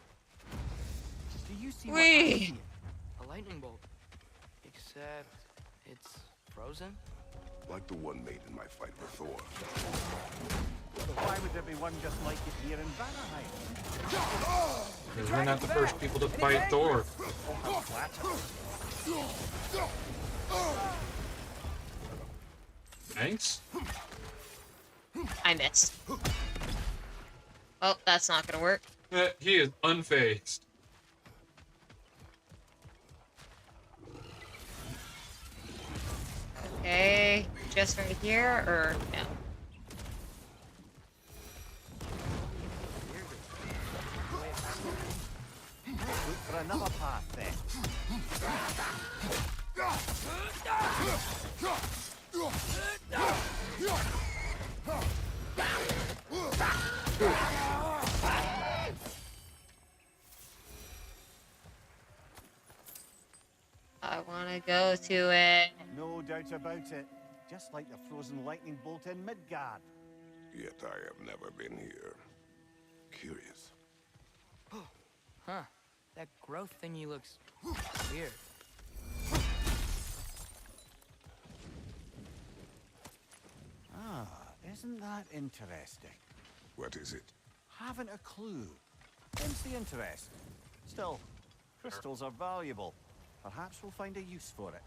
Do you see Whee! what I see? A lightning bolt. Except it's frozen. Like the one made in my fight with Thor. So why would there be one just like it here in Vanaheim? Because we're not the first people to fight Thor. Thanks. I missed. Oh, that's not gonna work. He is unfazed. Okay, just right here, or no? Look for another path then. I want to go to it. No doubt about it. Just like the frozen lightning bolt in Midgard. Yet I have never been here. Curious. Huh. That growth thingy looks weird. Ah, isn't that interesting? What is it? Haven't a clue. Hence the interest. Still, crystals are valuable. Perhaps we'll find a use for it.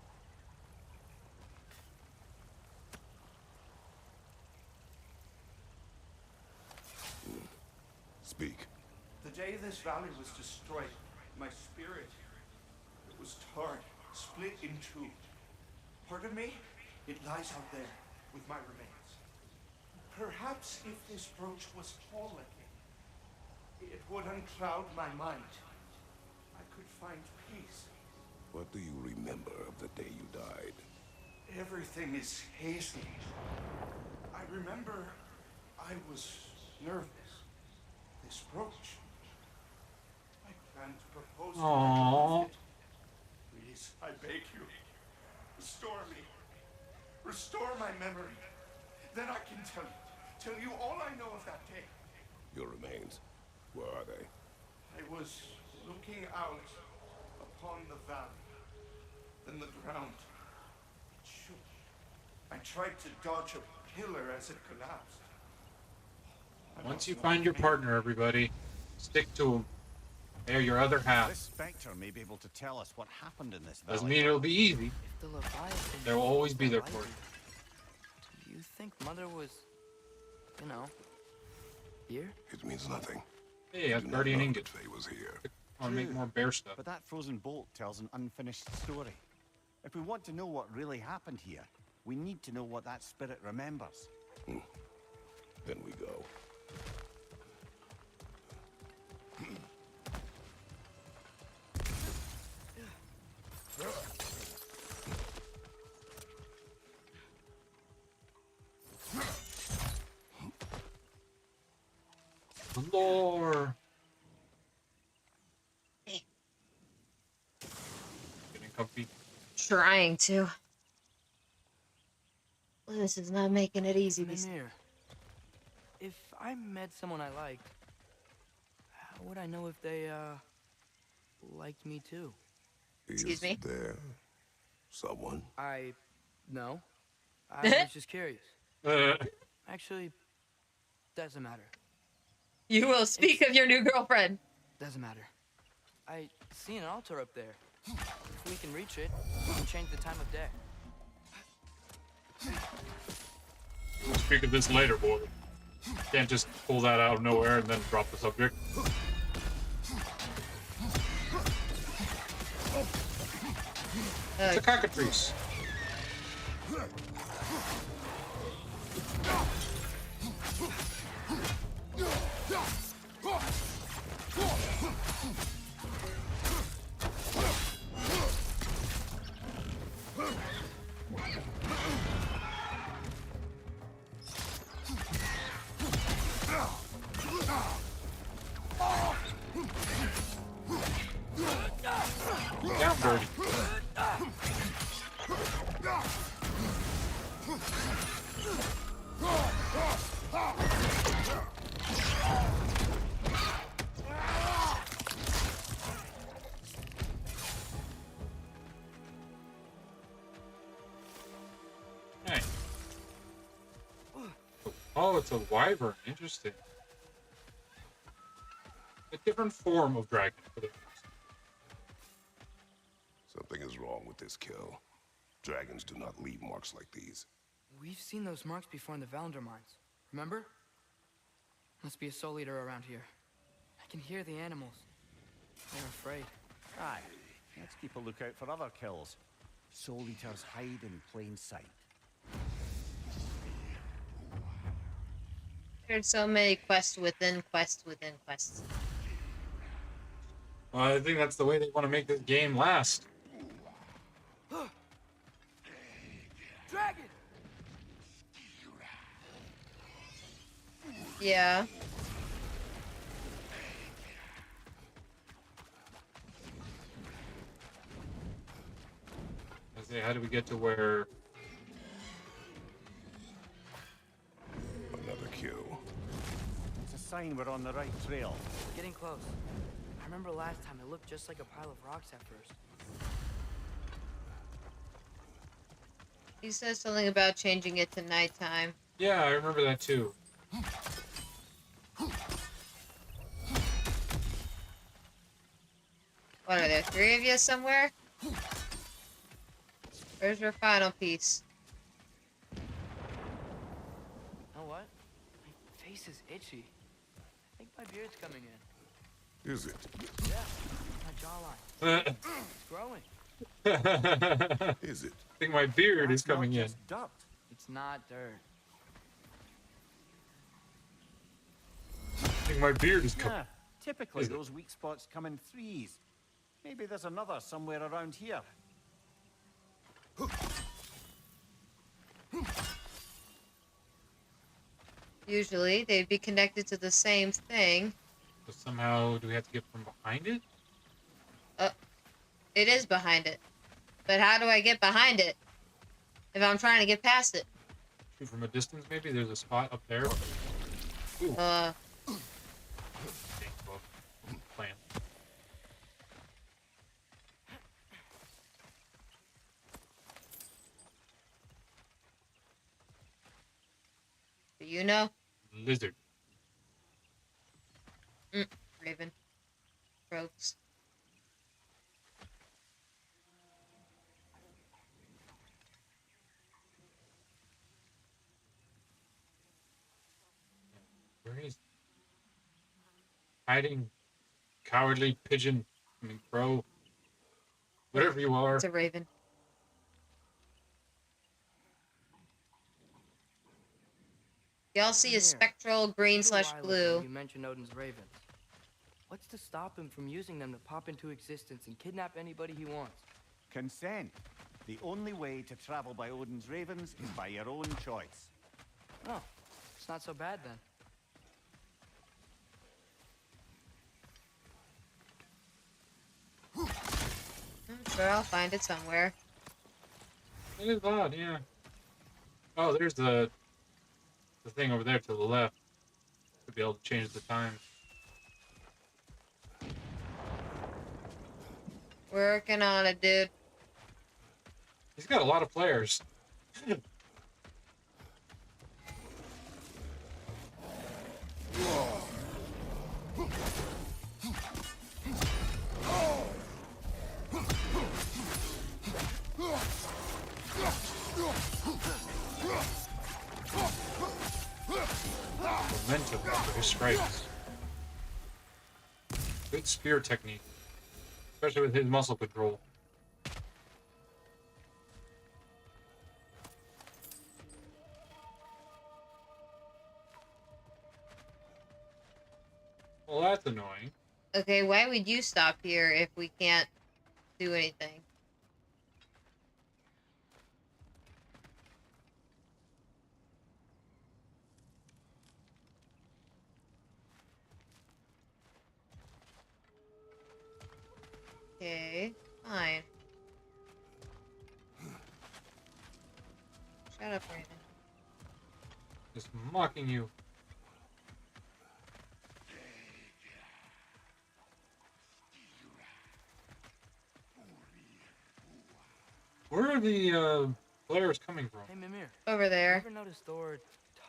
Speak. The day this valley was destroyed, my spirit, it was torn, split in two. Part of me, it lies out there with my remains. Perhaps if this brooch was whole again, it would uncloud my mind. I could find peace. What do you remember of the day you died? Everything is hazy. I remember I was nervous. This brooch. I plan to propose to my Aww. beloved. Please, I beg you, restore me. Restore my memory. Then I can tell you all I know of that day. Your remains. Where are they? I was looking out upon the valley. Then the ground. It shook. I tried to dodge a pillar as it collapsed. Once you find your partner, everybody, stick to him. They're your other This half. spectre may be able to tell us what happened in this Doesn't valley. mean it'll be easy. If the Leviathan They'll always be is there alive, for you. Do you think Mother was, you know, here? It means nothing. Hey, I do not Guardian know Ingot. that Faye was here. I want to make more bear stuff. But that frozen bolt tells an unfinished story. If we want to know what really happened here, we need to know what that spirit remembers. Then we go. Lore. Getting comfy. Trying to. This is not making it easy. Mimir, if I met someone I liked, how would I know if they, liked me too? Excuse me? There someone? No. I was just curious. Uh, Actually, doesn't matter. You will speak of your new girlfriend. Doesn't matter. I see an altar up there. If we can reach it, we can change the time of day. we'll speak of this later, boy. Can't just pull that out of nowhere and then drop the subject. It's a cockatrice. Down, Birdie. Hey. Oh, it's a wyvern. Interesting. A different form of dragon. Something is wrong with this kill. Dragons do not leave marks like these. We've seen those marks before in the Valendar mines. Remember? Must be a soul eater around here. I can hear the animals. They're afraid. Aye. Let's keep a lookout for other kills. Soul eaters hide in plain sight. There's so many quests within quests within quests. Well, I think that's the way they want to make this game last. Dragon! Yeah. I say, how do we get to where? Another kill. It's a sign we're on the right trail. Getting close. I remember last time it looked just like a pile of rocks at first. He says something about changing it to nighttime. Yeah, I remember that too. What are there, 3 of you somewhere? Where's your final piece? Know what? My face is itchy. I think my beard's coming in. Is it? Yeah, my jawline. It's growing. Is it? I think my beard is coming in. Dirt. It's not dirt. I think my beard is coming. Yeah, typically Is it? those weak spots come in threes. Maybe there's another somewhere around here. Usually, they'd be connected to the same thing. But somehow, do we have to get from behind it? It is behind it. But how do I get behind it? If I'm trying to get past it? Shoot from a distance, maybe? There's a spot up there. Ooh. Uh, Plan. do you know? Lizard. Raven. Rogues. Where is hiding? Cowardly pigeon. I mean, crow. Whatever you are. It's a raven. Y'all see a spectral green / blue. You mentioned Odin's ravens. What's to stop him from using them to pop into existence and kidnap anybody he wants? Consent. The only way to travel by Odin's ravens is by your own choice. Oh, it's not so bad then. I'm sure I'll find it somewhere. It is odd, yeah. Oh, there's the thing over there to the left. to be able to change the time. Working on it, dude. He's got a lot of players. Momentum after his strikes. Good spear technique, especially with his muscle control. Well, that's annoying. Okay, why would you stop here if we can't do anything? Okay, fine. Shut up, Brandon. Just mocking you. Where are the players coming from? Hey, Mimir. Over there. You ever notice Thor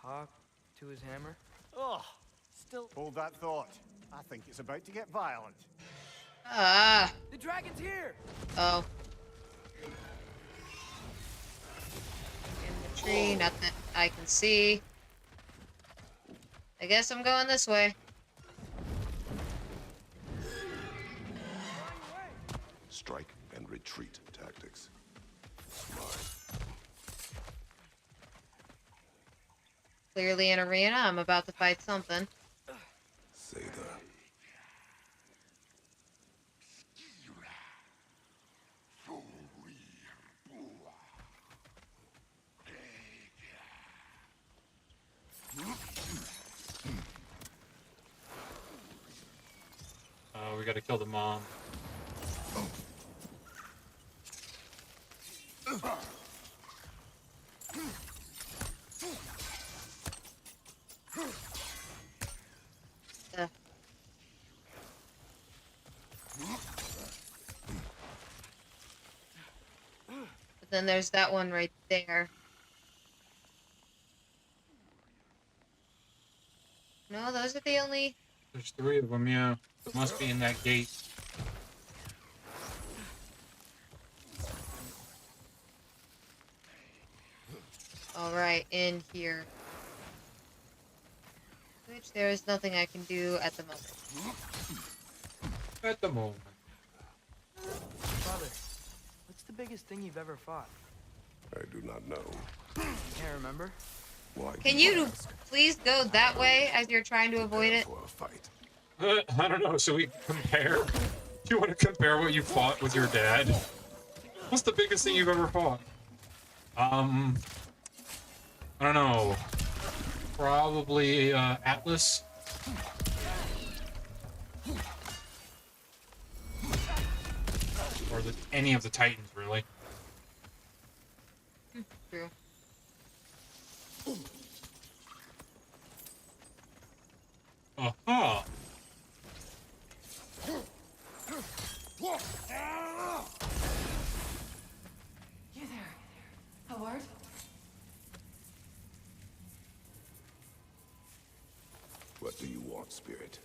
talk to his hammer? Oh, still hold that thought. I think it's about to get violent. Ah. The dragon's here. Oh. In the tree, nothing I can see. I guess I'm going this way. Strike and retreat tactics. Smart. Clearly an arena. I'm about to fight something. Say the. We gotta kill the mom. But then there's that one right there. No, those are the only... There's 3 of them, yeah. Must be in that gate. Alright, in here. Which there is nothing I can do at the moment. At the moment. Father, what's the biggest thing you've ever fought? I do not know. Can't remember? Why? Can you please go that way as you're trying to avoid it? For a fight. I don't know, so we compare? Do you want to compare what you fought with your dad? What's the biggest thing you've ever fought? I don't know. Probably, Atlas? Or any of the Titans, really. True. Aha! You there, Howard? What do you want, Spirit?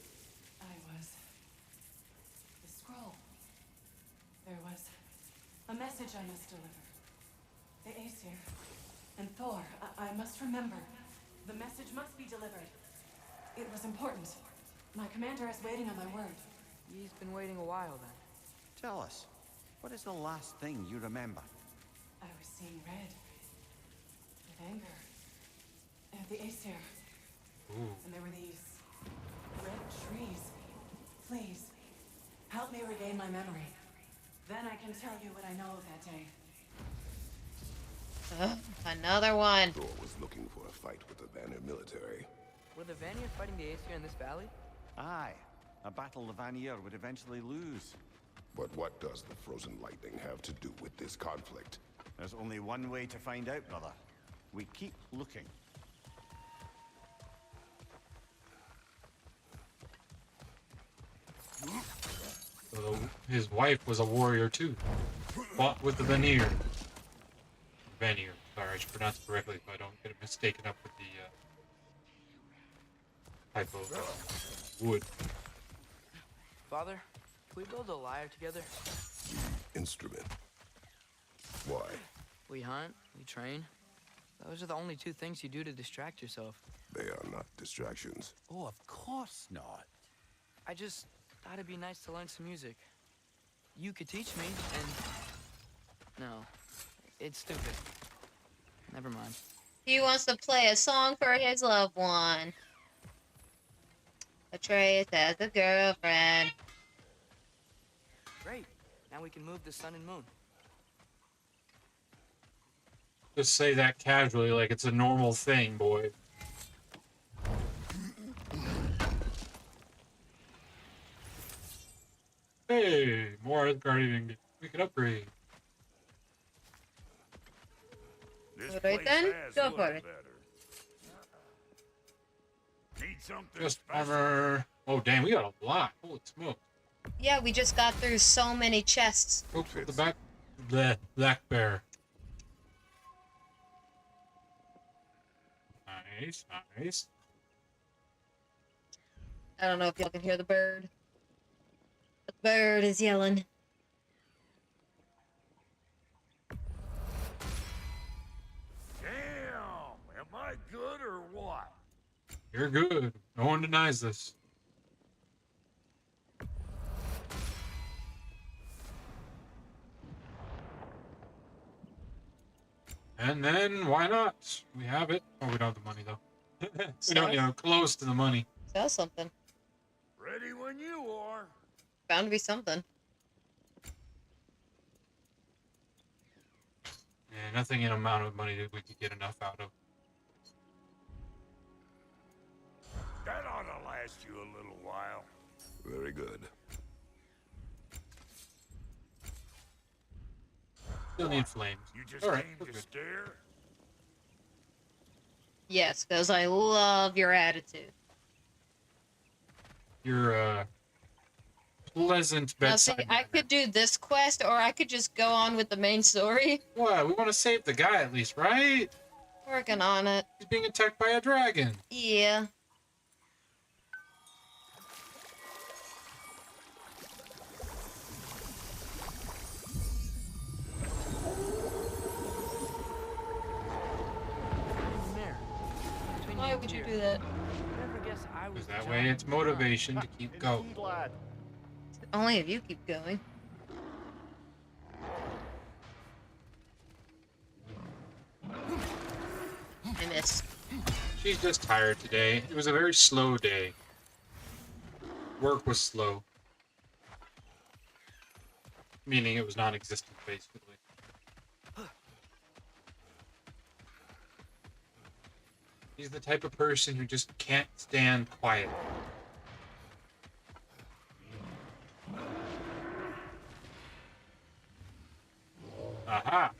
I was... the scroll. There was a message I must deliver. The Aesir and Thor, I must remember. The message must be delivered. It was important. My commander is waiting on my word. He's been waiting a while then. Tell us, what is the last thing you remember? I was seeing red. With anger. And the Aesir. Ooh. And there were these red trees. Please, help me regain my memory. Then I can tell you what I know of that day. Another one. Thor was looking for a fight with the Vanir military. Were the Vanir fighting the Aesir in this valley? Aye, a battle the Vanir would eventually lose. But what does the frozen lightning have to do with this conflict? There's only one way to find out, brother. We keep looking. Well, his wife was a warrior too. Fought with the veneer. Veneer. Sorry, I should pronounce it correctly so I don't get it mistaken up with the type of wood. Father, can we build a lyre together? Instrument. Why? We hunt, we train. Those are the only two things you do to distract yourself. They are not distractions. Oh, of course not. I just thought it'd be nice to learn some music. You could teach me, and... No, it's stupid. Never mind. He wants to play a song for his loved one. Atreus has a girlfriend. Great. Now we can move the sun and moon. Just say that casually like it's a normal thing, boy. Hey, more Asgardian. We can upgrade. This Right place then, has go looked for it. better. Need something Just special? armor. Oh, damn, we got a lot. Holy smoke. Yeah, we just got through so many chests. Oh, the back. The black bear. Nice, nice. I don't know if y'all can hear the bird. The bird is yelling. Damn! Am I good or what? You're good. No one denies this. And then, why not? We have it. Oh, we don't have the money, though. We don't even close to the money. Sell something. Ready when you are. Bound to be something. Yeah, nothing in amount of money that we could get enough out of. That ought to last you a little while. Very good. Still need flames. You just All right, came we're to good. stare? Yes, because I love your attitude. Your pleasant Now, see, bedside I manner. could do this quest, or I could just go on with the main story. What? We want to save the guy at least, right? Working on it. He's being attacked by a dragon. Yeah. Why would you do that? Never guess I was Because the that way giant. it's motivation to keep going. Indeed, lad. Only if you keep going. I missed. She's just tired today. It was a very slow day. Work was slow. Meaning it was non-existent, basically. He's the type of person who just can't stand quiet. Aha!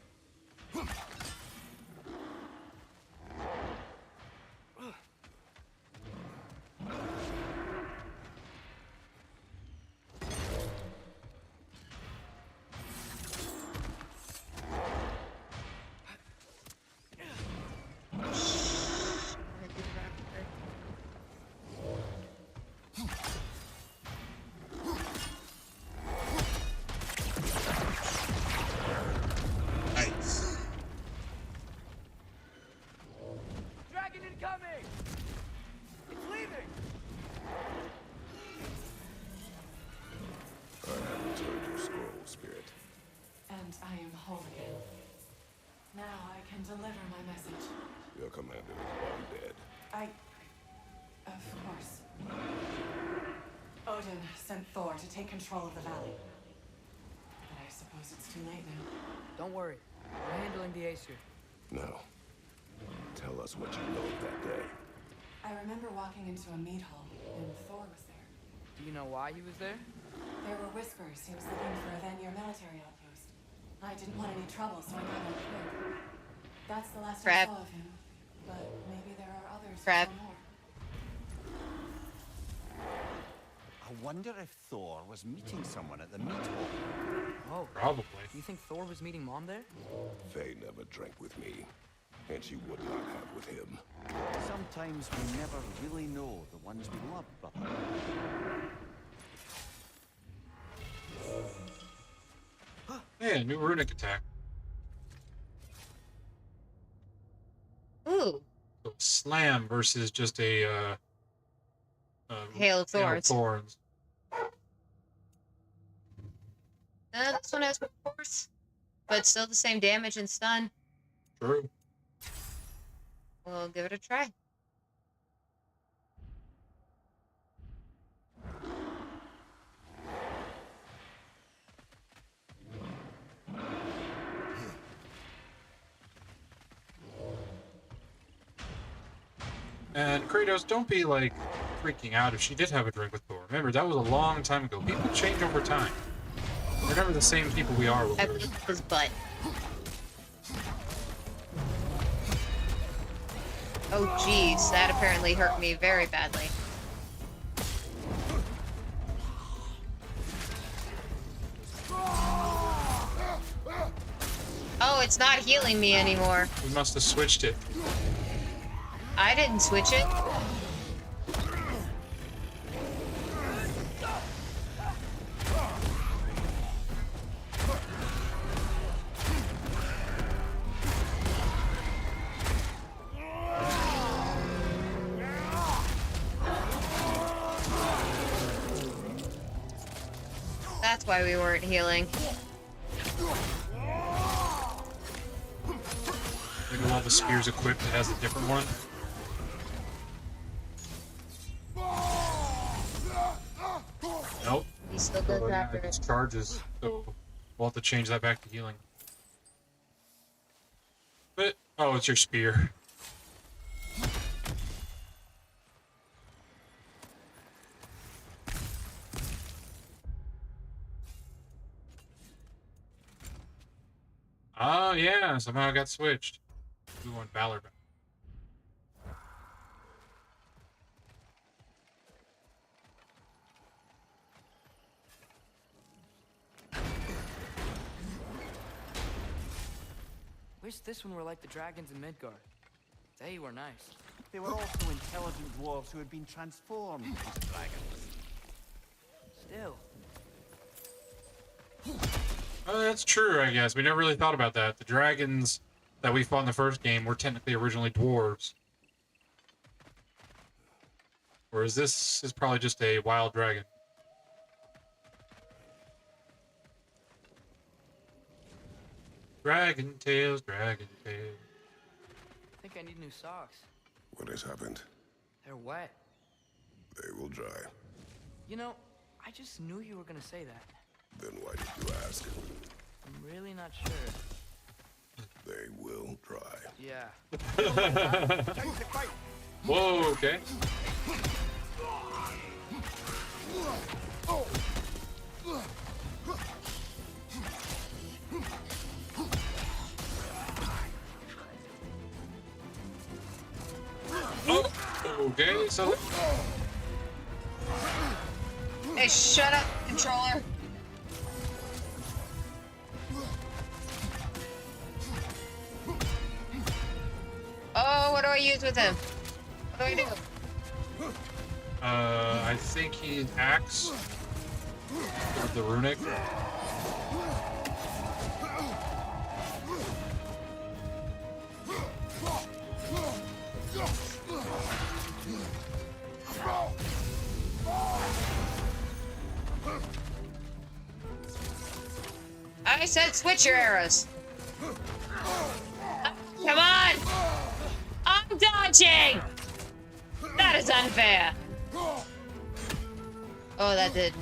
Nice. Dragon incoming! It's leaving! I have returned your scroll, Spirit. And I am whole again. Now I can deliver my message. Your commander is long dead. Of course. Odin sent Thor to take control of the valley. But I suppose it's too late now. Don't worry. We're handling the Aesir. Now, tell us what you know of that day. I remember walking into a mead hall, and Thor was there. Do you know why he was there? There were whispers he was looking for a Vanir military outpost. I didn't want any trouble, so I got out quick. That's the last I Crap. saw of him. But maybe there are others who Crap. know more. I wonder if Thor was meeting someone at the meat hall. Oh. Probably. You think Thor was meeting Mom there? Faye never drank with me, and she would not have with him. Sometimes we never really know the ones we love, brother. Yeah, new runic attack. Ooh. So slam versus just a Hail of Thorns. Hail of Thorns. This one has more force, but still the same damage and stun. True. We'll give it a try. And Kratos, don't be like freaking out if she did have a drink with Thor. Remember, that was a long time ago. People change over time. We're never the same people we are. I blew his butt. Oh jeez, that apparently hurt me very badly. Oh, it's not healing me anymore. We must have switched it. I didn't switch it. That's why we weren't healing. Maybe while the spear's equipped, it has a different one. Nope. He still goes Oh, yeah, after it's it. charges. So we'll have to change that back to healing. But oh, it's your spear. Oh yeah, somehow it got switched. We want Valor back. Wish this one were like the dragons in Midgard. They were nice. They were also intelligent dwarves who had been transformed into dragons. Still. Oh, that's true, I guess. We never really thought about that. The dragons that we fought in the first game were technically originally dwarves. Whereas this is probably just a wild dragon. Dragon tails, dragon tails. I think I need new socks. What has happened? They're wet. They will dry. You know, I just knew you were gonna say that. Then why did you ask? I'm really not sure. They will dry. Yeah. Whoa, okay. Oh, okay, so... Hey, shut up, controller. Oh, what do I use with him? What do I do? I think he axe with the runic. I said switch your arrows. Come on! I'm dodging! That is unfair. Oh, that did.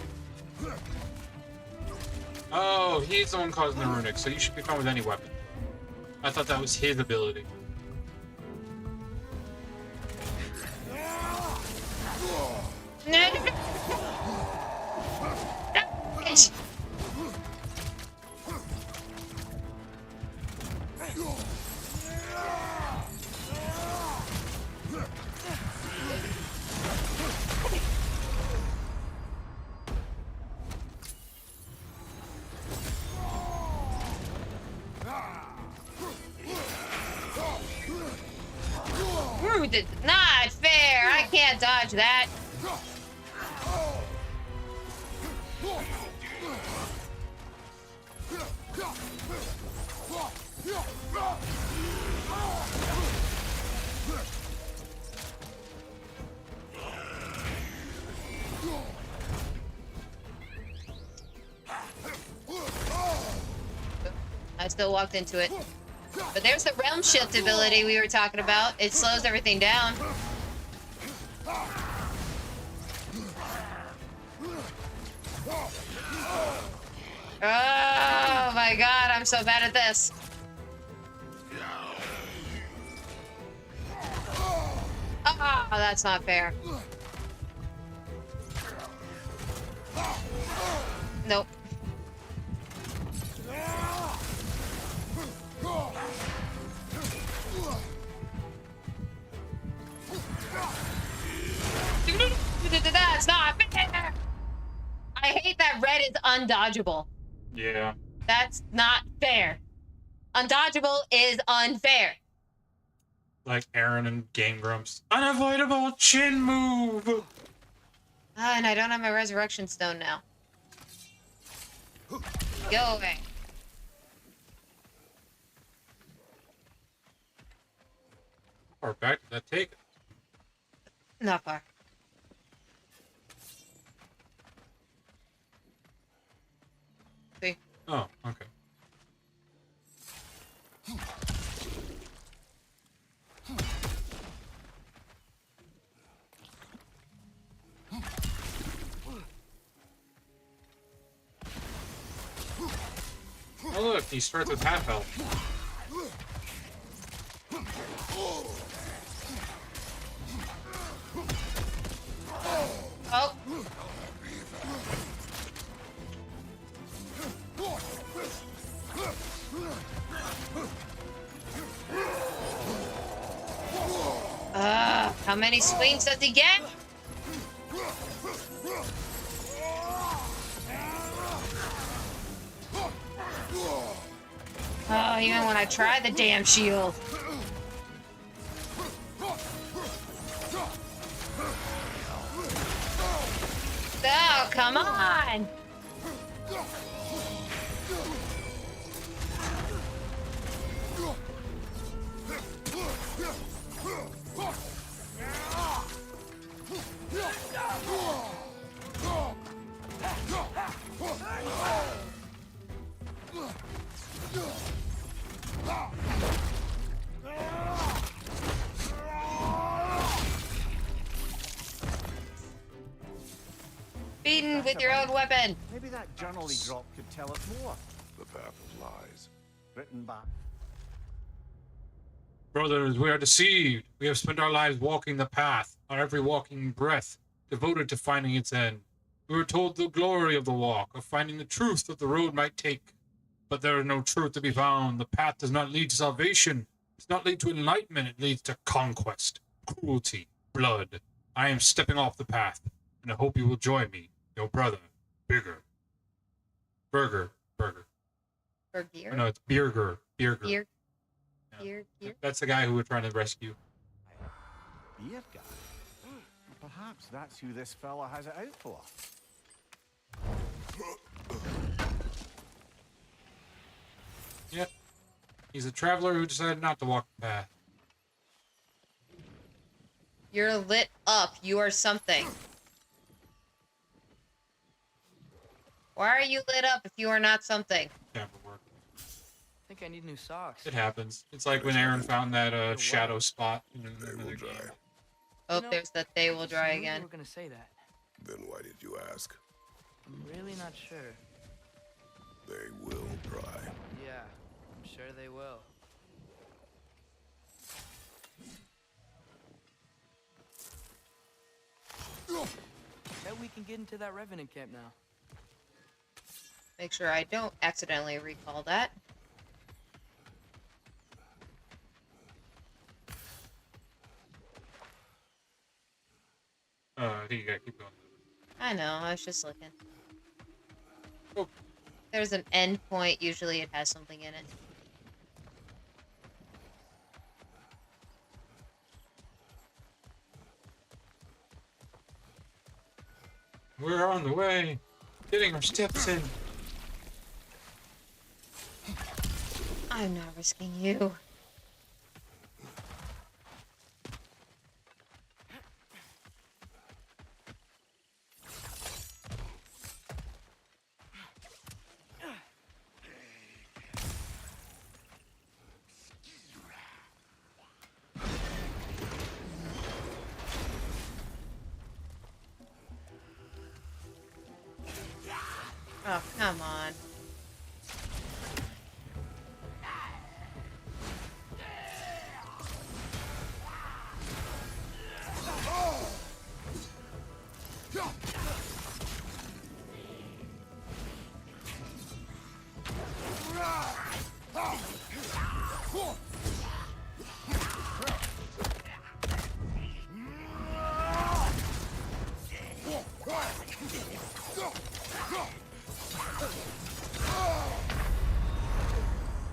Oh, he's the one causing the runic, so you should be fine with any weapon. I thought that was his ability. Not fair! I can't dodge that! I still walked into it. But there's the realm shift ability we were talking about. It slows everything down. Oh my god, I'm so bad at this. Oh, that's not fair. Nope. That's not fair! I hate that red is undodgeable. Yeah. That's not fair. Undodgeable is unfair. Like Aaron and Game Grumps. Unavoidable chin move! And I don't have my resurrection stone now. Go away. Or back did that take? Not far. See? Oh, okay. Oh look, he starts with half health. Oh. How many swings does he get? Oh, even when I try the damn shield. Oh, come on! Beaten with your own weapon. Maybe that journal he dropped could tell us more. The path of lies. Written by... Brothers, we are deceived. We have spent our lives walking the path, our every walking breath, devoted to finding its end. We were told the glory of the walk, of finding the truth that the road might take. But there is no truth to be found. The path does not lead to salvation. It does not lead to enlightenment. It leads to conquest, cruelty, blood. I am stepping off the path, and I hope you will join me, your brother, Burger. Burger. Oh, no, it's Birger. Beer. That's the guy who we're trying to rescue. Beer guy? Perhaps that's who this fella has it out for. Yep. He's a traveler who decided not to walk the path. You're lit up. You are something. Why are you lit up if you are not something? Camera work. I think I need new socks. It happens. It's like when Aaron found that shadow spot in another game. Oh, there's that they will dry again. You were gonna say that. Then why did you ask? I'm really not sure. They will dry. Yeah, I'm sure they will. Bet we can get into that Revenant camp now. Make sure I don't accidentally recall that. I think you gotta keep going. I know, I was just looking. Oh. There's an end point, usually it has something in it. We're on the way. Getting our steps in. I'm not risking you. Oh, come on.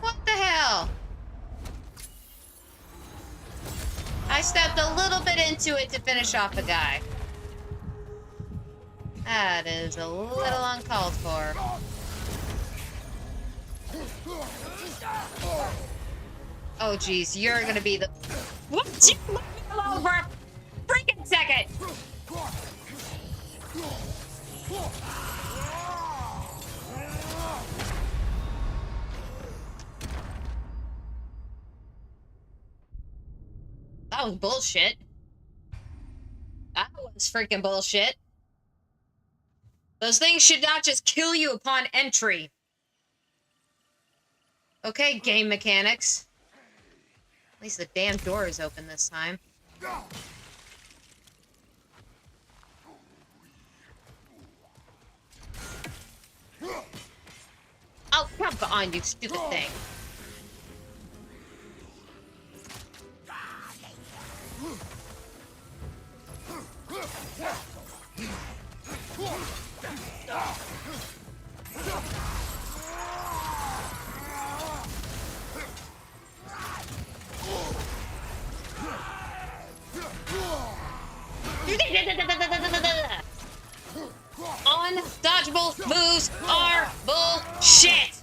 What the hell? I stepped a little bit into it to finish off a guy. That is a little uncalled for. Oh geez, you're gonna be the... What? You leave me alone for a freaking second! That was bullshit. That was freaking bullshit. Those things should not just kill you upon entry. Okay, game mechanics. At least the damn door is open this time. Oh, come on, you stupid thing. Undodgeable moves are bullshit!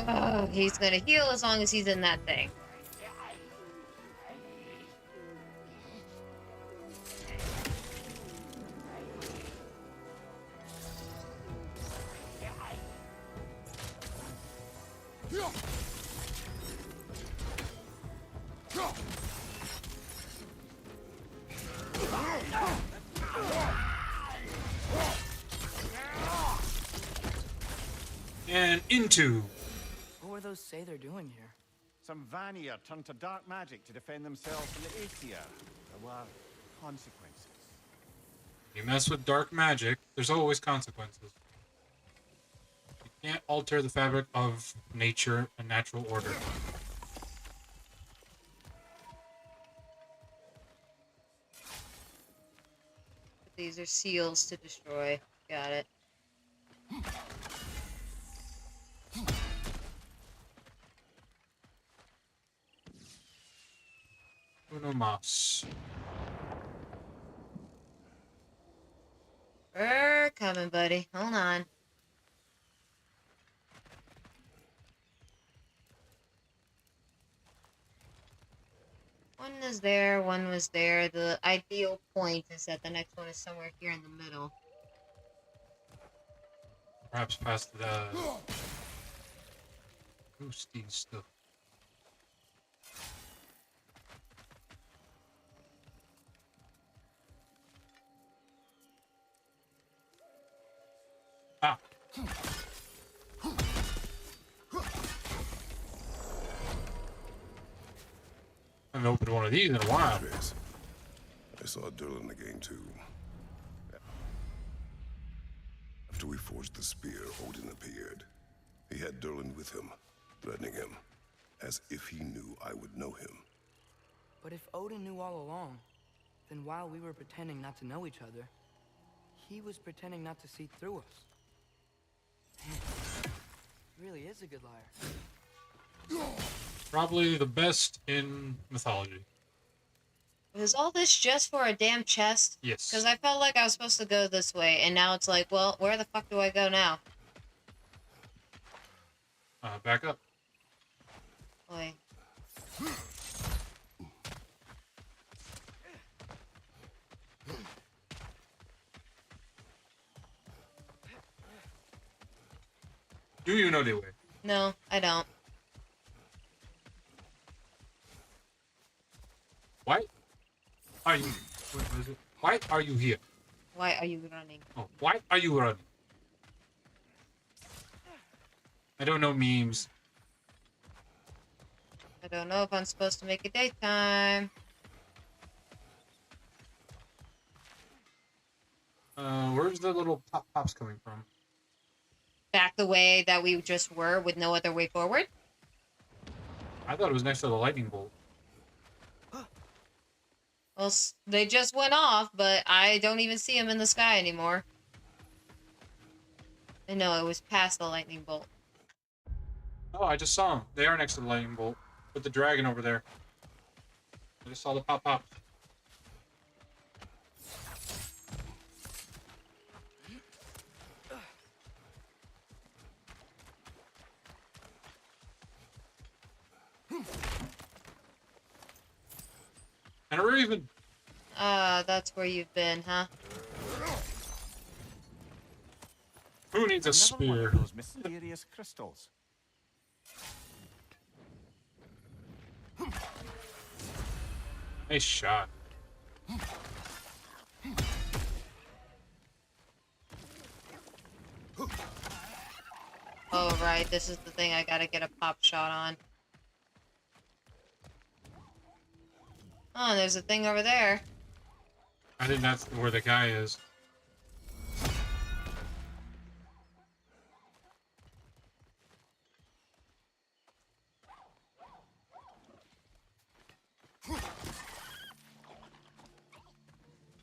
Oh, he's gonna heal as long as he's in that thing. And into. What were those say they're doing here? Some Vanir turned to dark magic to defend themselves from the Aesir. There were consequences. You mess with dark magic, there's always consequences. You can't alter the fabric of nature and natural order. These are seals to destroy. Got it. Uno mas. We're coming, buddy. Hold on. One is there, one was there. The ideal point is that the next one is somewhere here in the middle. Perhaps past the boosty stuff. Ah. I haven't opened one of these in a while. I saw Durlin again too. After we forged the spear, Odin appeared. He had Durlin with him, threatening him, as if he knew I would know him. But if Odin knew all along, then while we were pretending not to know each other, he was pretending not to see through us. Man, he really is a good liar. Probably the best in mythology. Was all this just for a damn chest? Yes. Because I felt like I was supposed to go this way, and now it's like, well, where the fuck do I go now? Back up. Boy. Do you know the way? No, I don't. Why are you? What is it? Why are you here? Why are you running? Oh, why are you running? I don't know memes. I don't know if I'm supposed to make it daytime. Where's the little pops coming from? Back the way that we just were with no other way forward? I thought it was next to the lightning bolt. Well, they just went off, but I don't even see them in the sky anymore. I know, it was past the lightning bolt. Oh, I just saw them. They are next to the lightning bolt. With the dragon over there. I just saw the pop. And we're even. That's where you've been, huh? Who needs a Another one spear? of those mysterious crystals. Nice shot. Oh, right, this is the thing I gotta get a pop shot on. Oh, there's a thing over there. I think that's where the guy is.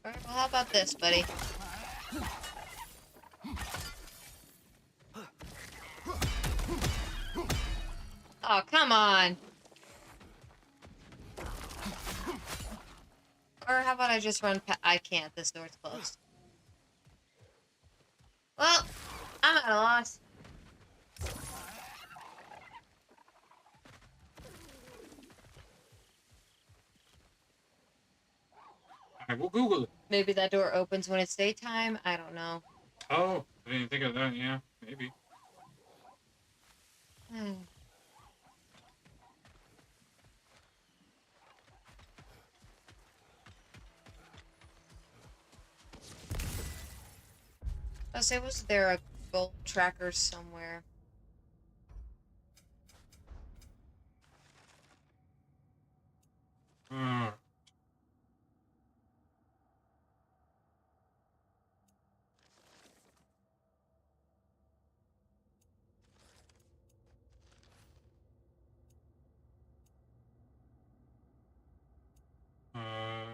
Alright, well, how about this, buddy? Oh, come on! Or how about I just run I can't, this door's closed. Well, I'm at a loss. I will Google it. Maybe that door opens when it's daytime? I don't know. Oh, I didn't think of that. Yeah, maybe. I was say, was there a gold tracker somewhere?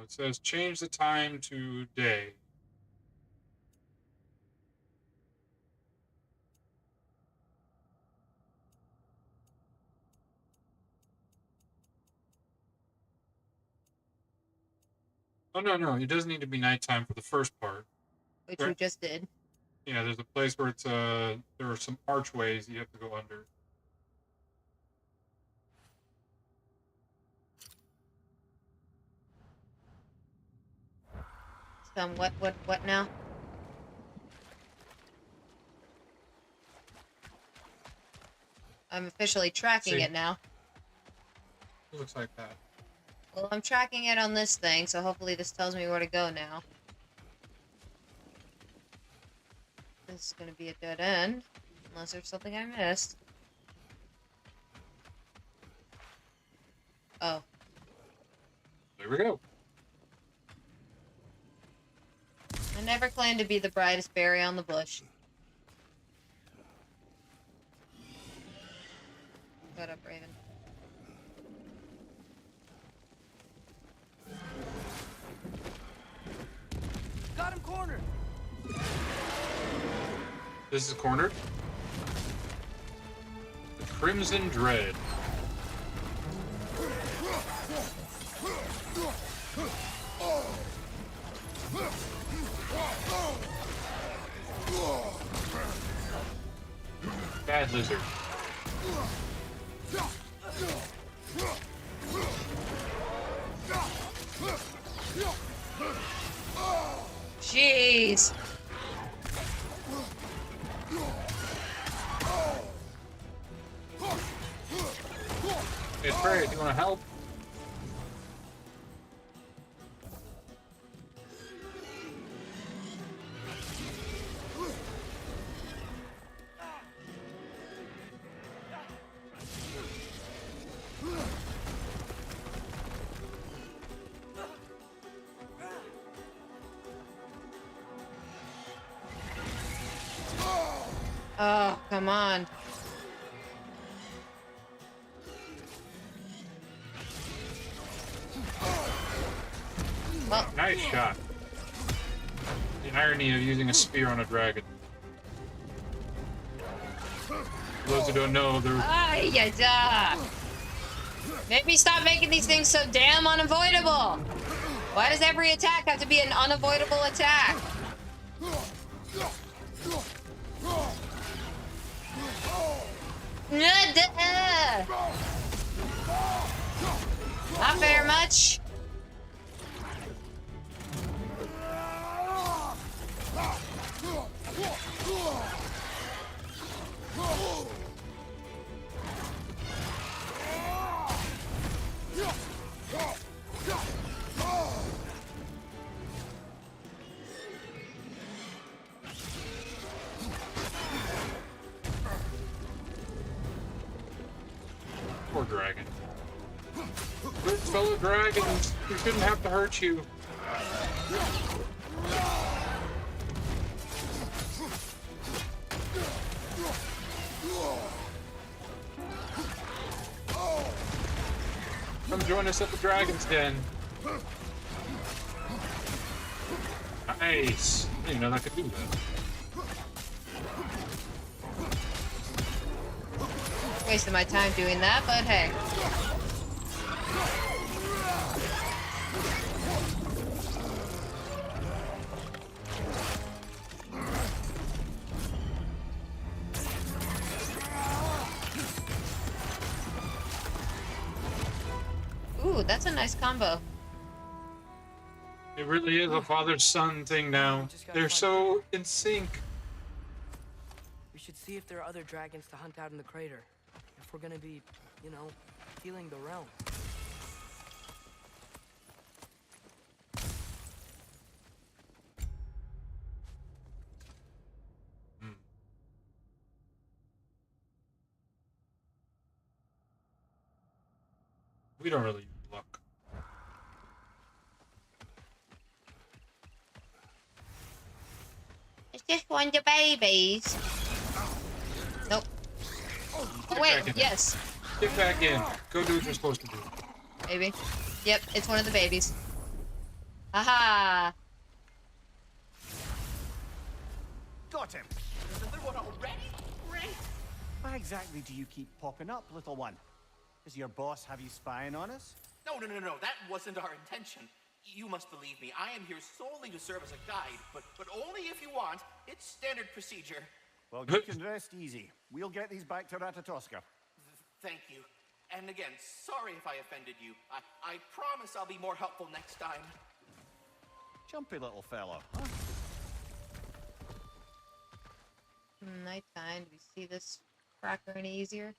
It says change the time to day. Oh, no. It doesn't need to be nighttime for the first part. Which you just did. Yeah, there's a place where it's, there are some archways you have to go under. Some what now? I'm officially tracking it now. It looks like that. Well, I'm tracking it on this thing, so hopefully this tells me where to go now. This is gonna be a dead end, unless there's something I missed. Oh. There we go. I never claimed to be the brightest berry on the bush. Shut up, Raven. This is cornered. The Crimson Dread. Bad lizard. Jeez. It's great. You want to help? Oh, come on. Well, Nice shot. The irony of using a spear on a dragon. For those who don't know, there. yeah. Maybe stop making these things so damn unavoidable. Why does every attack have to be an unavoidable attack? Not very much. Poor dragon. Good fellow dragons, we shouldn't have to hurt you. Come join us at the Dragon's Den. Nice. I didn't know that could do that. Wasted my time doing that, but hey. Ooh, that's a nice combo. It really is a father-son thing now. They're so in sync. We should see if there are other dragons to hunt out in the crater. If we're gonna be, you know, healing the realm. We don't really look. It's just one of the babies. Nope. Oh wait, yes. Get back in. Go do what you're supposed to do. Maybe. Yep, it's one of the babies. Aha! Got him! There's another one already? Great! Why exactly do you keep popping up, little one? Does your boss have you spying on us? No, that wasn't our intention. You must believe me, I am here solely to serve as a guide, but only if you want. It's standard procedure. Well, you can rest easy. We'll get these back to Ratatoska. Thank you. And again, sorry if I offended you. I promise I'll be more helpful next time. Jumpy little fella, huh? Nighttime. Do we see this cracker any easier?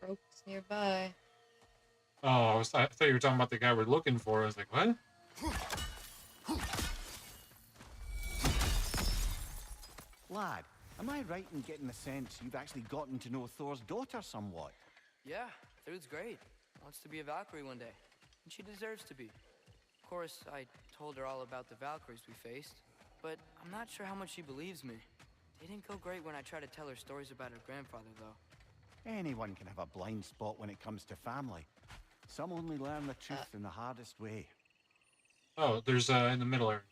Ropes nearby. Oh, I thought you were talking about the guy we're looking for. I was like, what? Lad, am I right in getting the sense you've actually gotten to know Thor's daughter somewhat? Yeah, Thrude's great. Wants to be a Valkyrie one day. And she deserves to be. Of course, I told her all about the Valkyries we faced, but I'm not sure how much she believes me. They didn't go great when I tried to tell her stories about her grandfather, though. Anyone can have a blind spot when it comes to family. Some only learn the truth in the hardest way. Oh, there's in the middle area.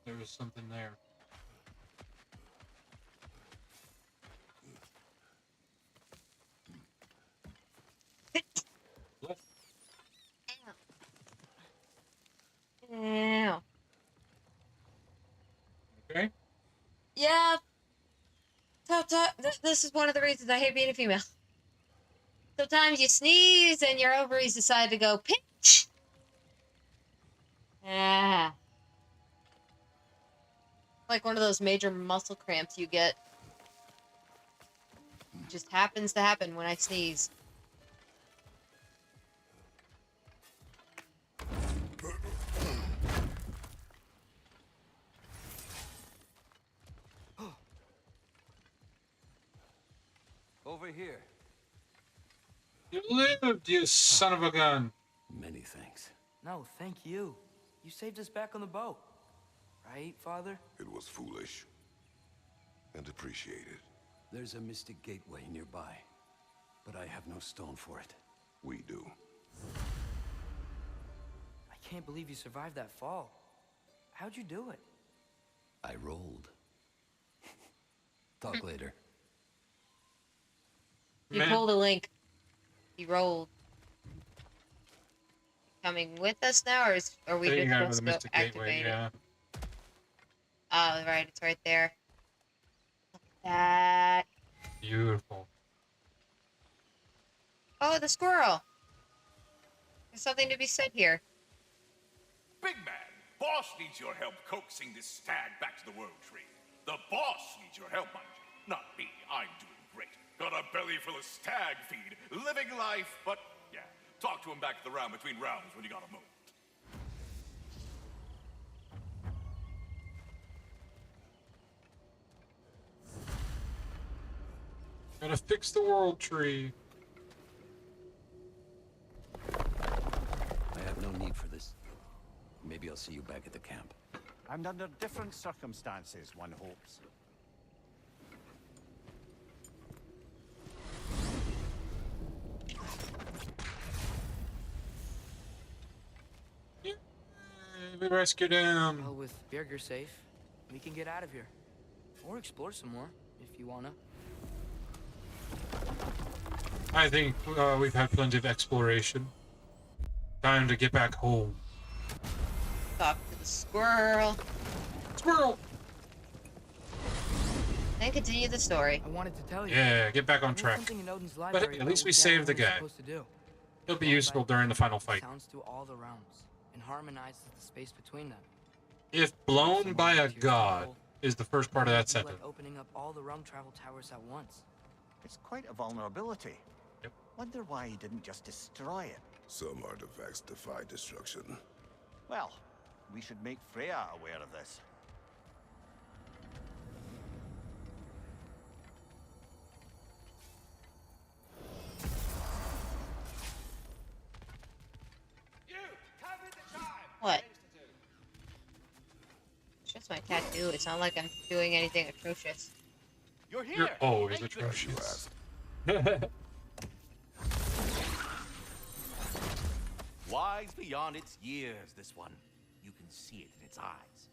there was something there. Ow. Okay. Yeah. This is one of the reasons I hate being a female. Sometimes you sneeze and your ovaries decide to go pinch. Ah. Like one of those major muscle cramps you get. It just happens to happen when I sneeze. Over here. You lived, you son of a gun. Many thanks. No, thank you. You saved us back on the boat. Right, Father? It was foolish. And appreciated. There's a mystic gateway nearby, but I have no stone for it. We do. I can't believe you survived that fall. How'd you do it? I rolled. Talk later. You pulled a link. He rolled. Coming with us now, or are we just supposed to go activate it? Yeah. Oh, right, it's right there. Look at that. Beautiful. Oh, the squirrel. There's something to be said here. Big man, boss needs your help coaxing this stag back to the world tree. The boss needs your help, mind you. Not me, I'm doing great. Got a belly full of stag feed, living life, but yeah, talk to him back at the round between rounds when you got a moment. Gotta fix the world tree. I have no need for this. Maybe I'll see you back at the camp. And under different circumstances, one hopes. We rescued him. Well, with Birger safe, we can get out of here. Or explore some more, if you wanna. I think we've had plenty of exploration. Time to get back home. Talk to the squirrel. Squirrel! And continue the story. I wanted to tell you. Yeah, get back on track. But hey, at least we saved the guy. He'll be useful during the final fight. Sounds to all the realms and harmonizes the space between them. If blown by a god is the first part of that sentence. Like opening up all the realm travel towers at once. It's quite a vulnerability. Yep. Wonder why he didn't just destroy it. Some artifacts defy destruction. Well, we should make Freya aware of this. What? It's just my tattoo. It's not like I'm doing anything atrocious. You're here. You're always atrocious. Wise beyond its years, this one. You can see it in its eyes.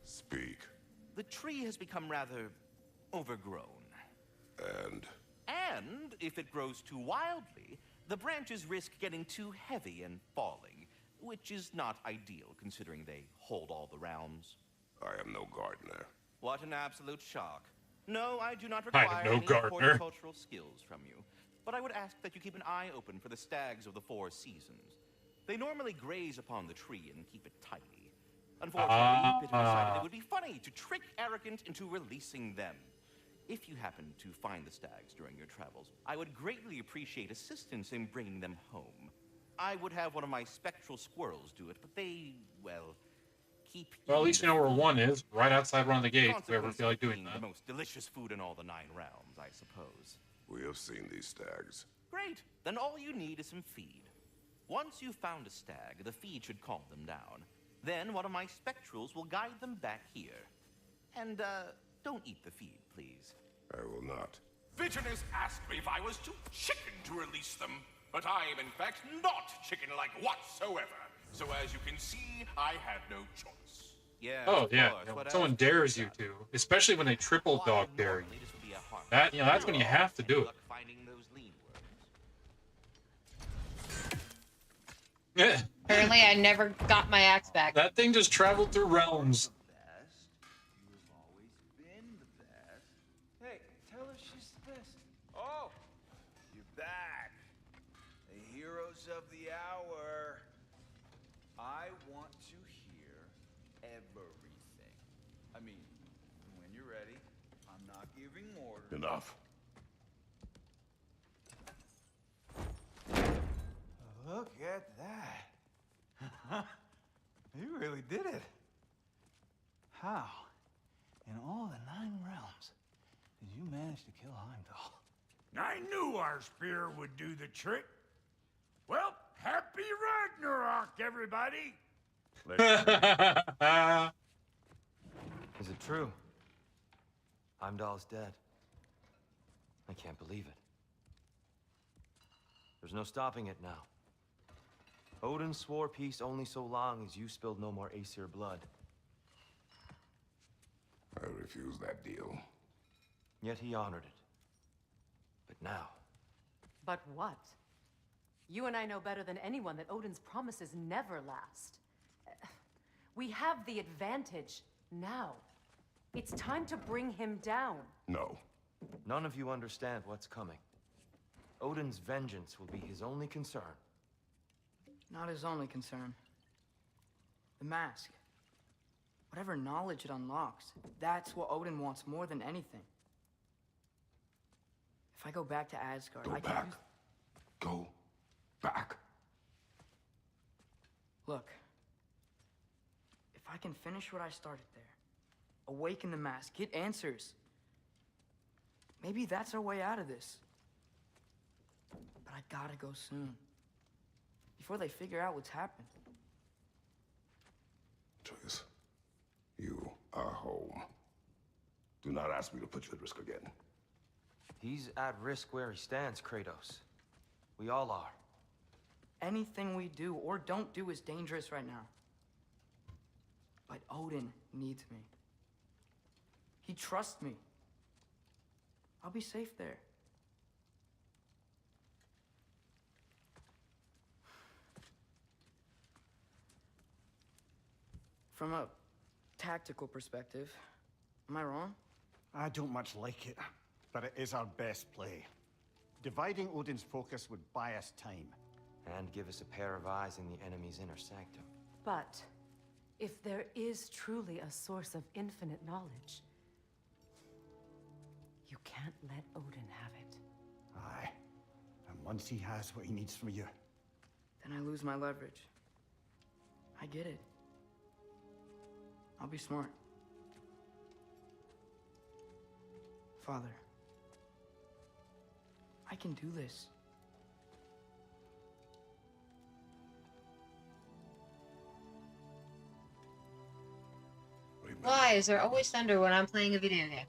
Speak. The tree has become rather overgrown. And if it grows too wildly, the branches risk getting too heavy and falling, which is not ideal considering they hold all the realms. I am no gardener. What an absolute shock. No, I do not require no any gardener. horticultural skills from you, but I would ask that you keep an eye open for the stags of the four seasons. They normally graze upon the tree and keep it tidy. Unfortunately, Bitter decided it would be funny to trick Arrogant into releasing them. If you happen to find the stags during your travels, I would greatly appreciate assistance in bringing them home. I would have one of my spectral squirrels do it, but they, well, keep... Well, at least you know where one is, right outside one of the gates, if you ever feel like doing that. The most delicious food in all the 9 realms, I suppose. We have seen these stags. Great. Then all you need is some feed. Once you've found a stag, the feed should calm them down. Then one of my spectrals will guide them back here. And, don't eat the feed, please. I will not. Bitterness asked me if I was too chicken to release them, but I am in fact not chicken-like whatsoever. So as you can see, I had no choice. Yes, Oh of yeah, course. when What someone else? dares you to, especially when they triple dog dare you. That that's when you have to do it. Finding those lean words. Yeah. Apparently, I never got my axe back. That thing just traveled through realms. Hey, tell her she's the best. Oh, You're back. The heroes of the hour. I want to hear everything. I mean, when you're ready, I'm not giving orders. Enough. look at that. You really did it. How, in all the 9 realms, did you manage to kill Heimdall? I knew our spear would do the trick. Well, happy Ragnarok, everybody! Is it true? Heimdall's dead. I can't believe it. There's no stopping it now. Odin swore peace only so long as you spilled no more Aesir blood. I refuse that deal. Yet he honored it. But now... But what? You and I know better than anyone that Odin's promises never last. We have the advantage now. It's time to bring him down. No. None of you understand what's coming. Odin's vengeance will be his only concern. Not his only concern. The mask. Whatever knowledge it unlocks, that's what Odin wants more than anything. If I go back to Asgard, I can use... Go back. Look. If I can finish what I started there, awaken the mask, get answers, maybe that's our way out of this. But I gotta go soon. Before they figure out what's happened. Atreus, you are home. Do not ask me to put you at risk again. He's at risk where he stands, Kratos. We all are. Anything we do or don't do is dangerous right now. But Odin needs me. He trusts me. I'll be safe there. From a tactical perspective, am I wrong? I don't much like it, but it is our best play. Dividing Odin's focus would buy us time. And give us a pair of eyes in the enemy's inner sanctum. But if there is truly a source of infinite knowledge, you can't let Odin have it. Aye. And once he has what he needs from you... Then I lose my leverage. I get it. I'll be smart. Father, I can do this. Why is there always thunder when I'm playing a video game?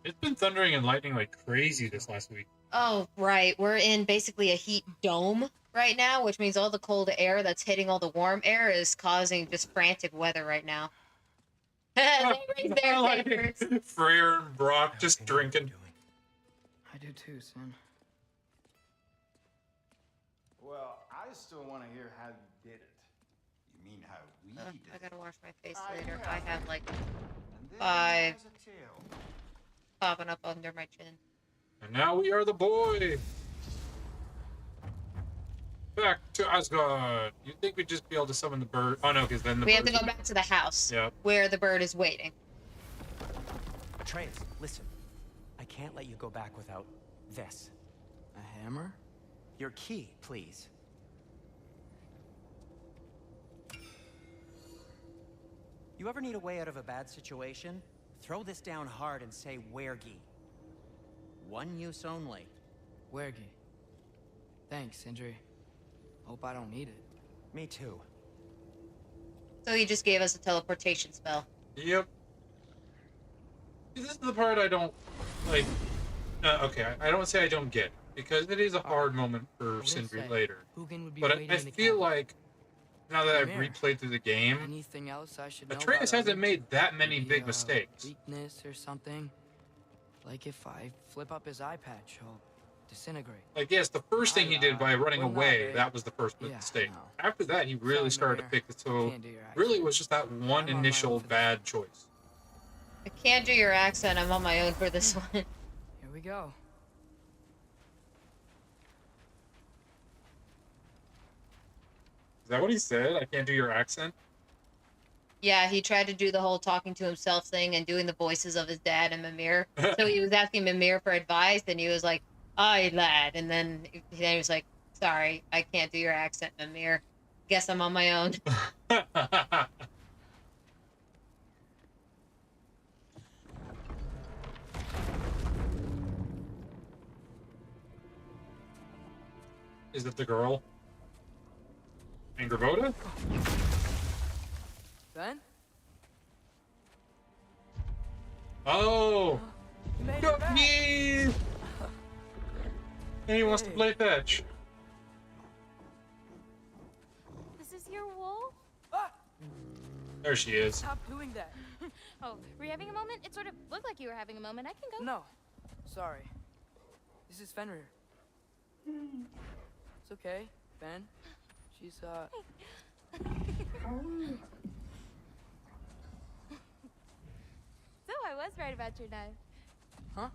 It's been thundering and lightning like crazy this last week. Oh, right. We're in basically a heat dome right now, which means all the cold air that's hitting all the warm air is causing just frantic weather right now. They raise their papers. Freyr and Brock just drinking. I do too, Sin. Well, I still want to hear how you did it. You mean how we did it? I gotta wash my face later. I have like 5 popping up under my chin. And now we are the boy. Back to Asgard. You'd think we'd just be able to summon the bird. Oh no, because then We have to go back to the house. Yep. Where the bird is waiting. Atreus, listen. I can't let you go back without this. A hammer? Your key, please. You ever need a way out of a bad situation? Throw this down hard and say Wergi. One use only. Wergi. Thanks, Sindri. Hope I don't need it. Me too. So he just gave us a teleportation spell. Yep. This is the part I don't like. Okay, I don't say I don't get, because it is a hard moment for Sindri later. Hugin would be But waiting I in the feel camp. like now that I've Mimir, replayed through the game, anything else I should know Atreus about hasn't Odin? made that many Maybe big a mistakes. weakness or something? Like if I flip up his eye patch, he'll disintegrate. Like, yes, the first thing he did by running Well, not away, big. that was the first Yeah, mistake. no. After that, he really Sorry, started to Mimir. pick it. So, Can't do your really, it accent. was just that one I'm on my initial own for this bad choice. I can't do your accent. I'm on my own for this one. Here we go. Is that what he said? I can't do your accent? Yeah, he tried to do the whole talking to himself thing and doing the voices of his dad and Mimir. So he was asking Mimir for advice, and he was like, "Aye, lad," and then he was like, "Sorry, I can't do your accent, Mimir. Guess I'm on my own." Is it the girl? Angrboda? Ben? Oh! You made it Got back. me! And he wants to play fetch. This is your wolf? There she is. Stop doing that. Oh, were you having a moment? It sort of looked like you were having a moment. I can go. No. Sorry. This is Fenrir. It's okay, Ben. She's, So I was right about your knife. Huh?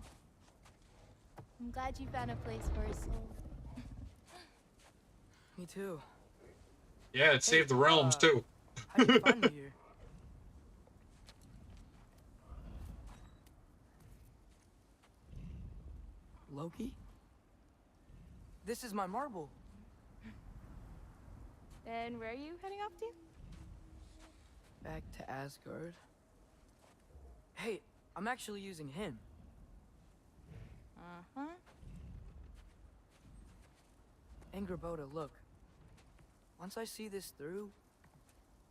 I'm glad you found a place for a soul. Me too. Yeah, it saved the realms, too. How'd you find me here? Loki? This is my marble. Then where are you heading off to? Back to Asgard. Hey, I'm actually using him. Uh-huh. Angrboda, look. Once I see this through,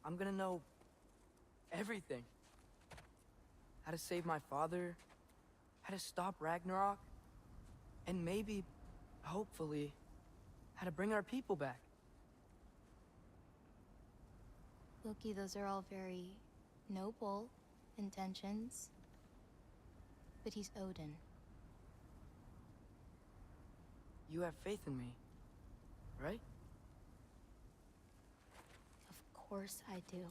I'm gonna know everything. How to save my father, how to stop Ragnarok, and maybe, hopefully, how to bring our people back. Loki, those are all very noble intentions. But he's Odin. You have faith in me, right? Of course I do.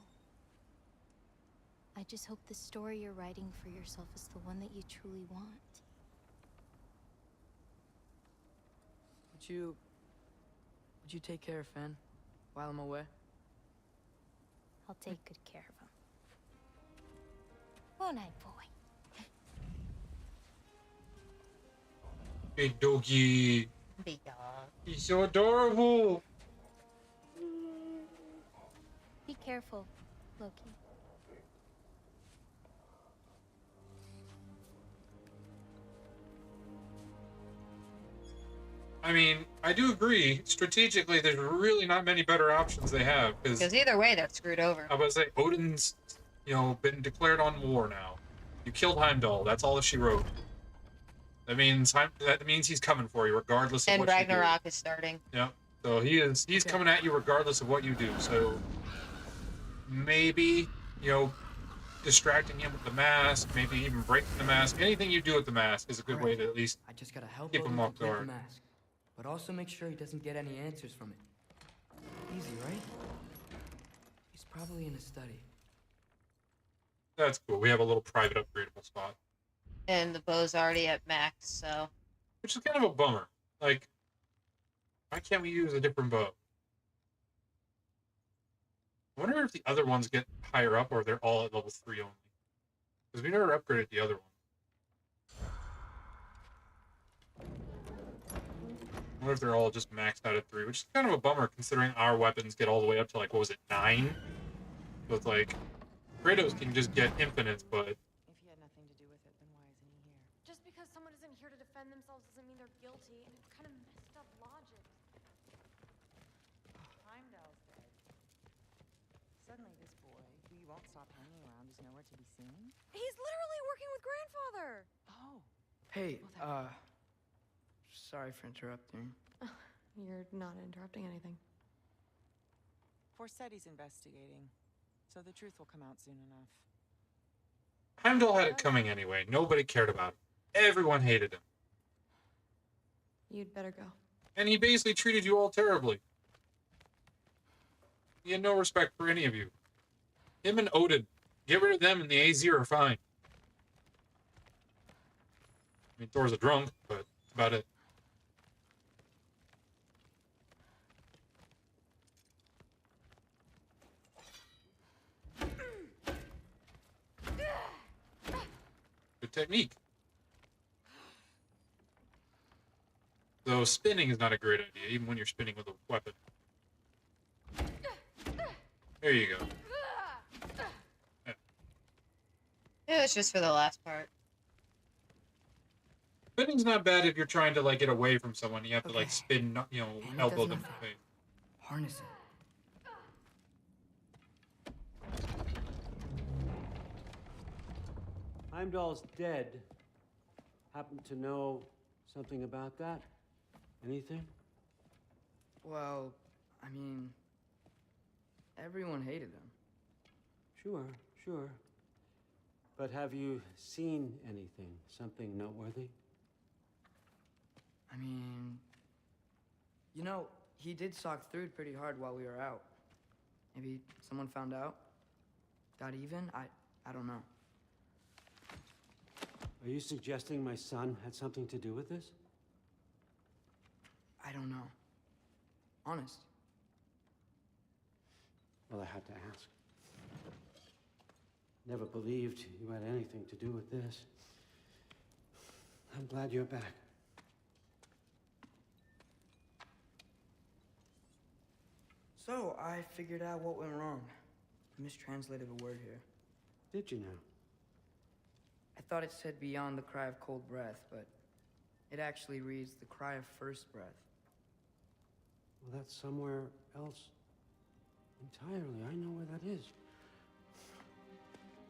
I just hope the story you're writing for yourself is the one that you truly want. Would you take care of Fen while I'm away? I'll take good care of him. Won't I, boy? Big doggy. Big dog. He's so adorable. Be careful, Loki. I mean, I do agree. Strategically, there's really not many better options they have. Because either way, they're screwed over. I was say Odin's, been declared on war now. You killed Heimdall. That's all that she wrote. That means he's coming for you, regardless of And what you do. Ragnarok is starting. Yeah. So he's coming at you regardless of what you do. So maybe, distracting him with the mask, maybe even breaking the mask. Anything you do with the mask is a good way to at least I just gotta help keep Odin him off complete the guard. mask, but also make sure he doesn't get any answers from it. Easy, right? He's probably in a study. That's cool. We have a little private upgradable spot. And the bow's already at max, so... Which is kind of a bummer. Like, why can't we use a different bow? I wonder if the other ones get higher up or they're all at level 3 only. Because we never upgraded the other one. I wonder if they're all just maxed out at 3, which is kind of a bummer considering our weapons get all the way up to, like, what was it, 9? So it's like, Kratos can just get infinites, but... If he had nothing to do with it, then why isn't he here? Just because someone isn't here to defend themselves doesn't mean they're guilty, and it's kind of messed up logic. Heimdall's dead. Suddenly this boy, who you won't stop hanging around, is nowhere to be seen? He's literally working with grandfather! Oh. Hey, sorry for interrupting. You're not interrupting anything. Forseti's investigating, so the truth will come out soon enough. Heimdall had it coming anyway. Nobody cared about him. Everyone hated him. You'd better go. And he basically treated you all terribly. He had no respect for any of you. Him and Odin. Get rid of them and the Aesir are fine. I mean, Thor's a drunk, but that's about it. Good technique. Though spinning is not a great idea, even when you're spinning with a weapon. There you go. It was just for the last part. Spinning's not bad if you're trying to like get away from someone. You have to like spin, you know, elbow them. Harness it. Heimdall's dead. Happen to know something about that? Anything? Well, I mean, everyone hated him. Sure, sure. But have you seen anything? Something noteworthy? I mean, you know, he did sock through pretty hard while we were out. Maybe someone found out? Got even? I don't know. Are you suggesting my son had something to do with this? I don't know. Honest. Well, I had to ask. Never believed you had anything to do with this. I'm glad you're back. So, I figured out what went wrong. I mistranslated a word here. Did you now? I thought it said beyond the cry of cold breath, but it actually reads the cry of first breath. Well, that's somewhere else entirely. I know where that is.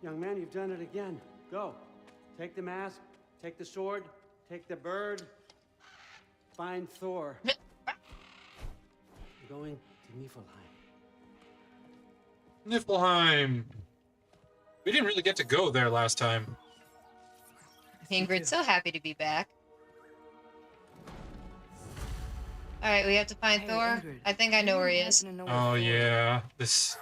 Young man, you've done it again. Go. Take the mask, take the sword, take the bird. Find Thor. We're going to Niflheim. Niflheim. We didn't really get to go there last time. Ingrid's so happy to be back. Alright, we have to find Thor. Ingrid, I think I know where he is. Oh yeah, this.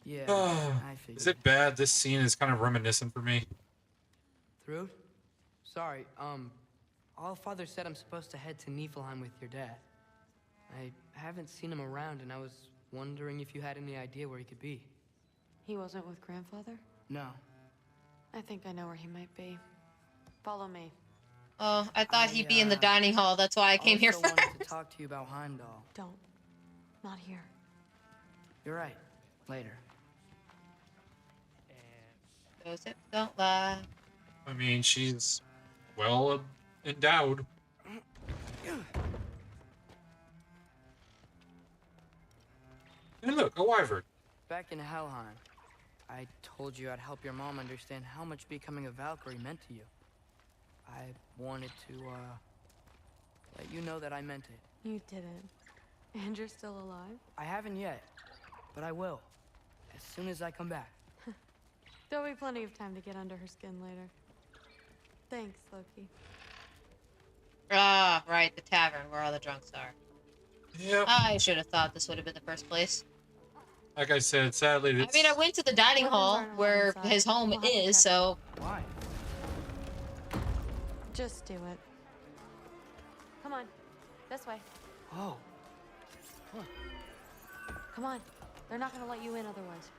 Yeah, I figured. Is it bad? This scene is kind of reminiscent for me. Through? Sorry, Allfather said I'm supposed to head to Niflheim with your dad. I haven't seen him around, and I was wondering if you had any idea where he could be. He wasn't with Grandfather? No. I think I know where he might be. Follow me. Oh, I thought he'd be in the dining hall. That's why I came here first. I wanted to talk to you about Heimdall. Don't. Not here. You're right. Later. Joseph, don't lie. I mean, she's well endowed. And look, a wyvern. Back in Helheim, I told you I'd help your mom understand how much becoming a Valkyrie meant to you. I wanted to, let you know that I meant it. You didn't. And you're still alive? I haven't yet, but I will. As soon as I come back. There'll be plenty of time to get under her skin later. Thanks, Loki. Ah, right, the tavern where all the drunks are. Yep. I should have thought this would have been the first place. Like I said, sadly, I mean, I went to the dining hall where his home is, so... Why? Just do it. Come on. This way. Oh. Come on. They're not gonna let you in otherwise.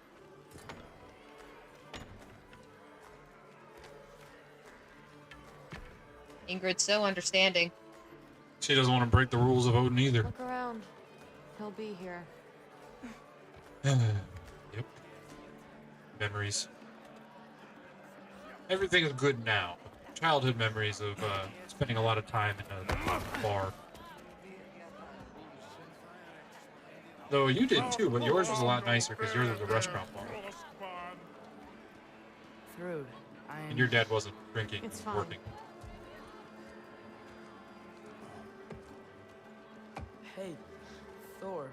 Ingrid's so understanding. She doesn't want to break the rules of Odin either. Look around. He'll be here. Yep. Memories. Everything is good now. Childhood memories of spending a lot of time in a bar. Though you did too, but yours was a lot nicer because yours was a restaurant bar. Through. And your dad wasn't drinking It's and fine. working. Hey, Thor.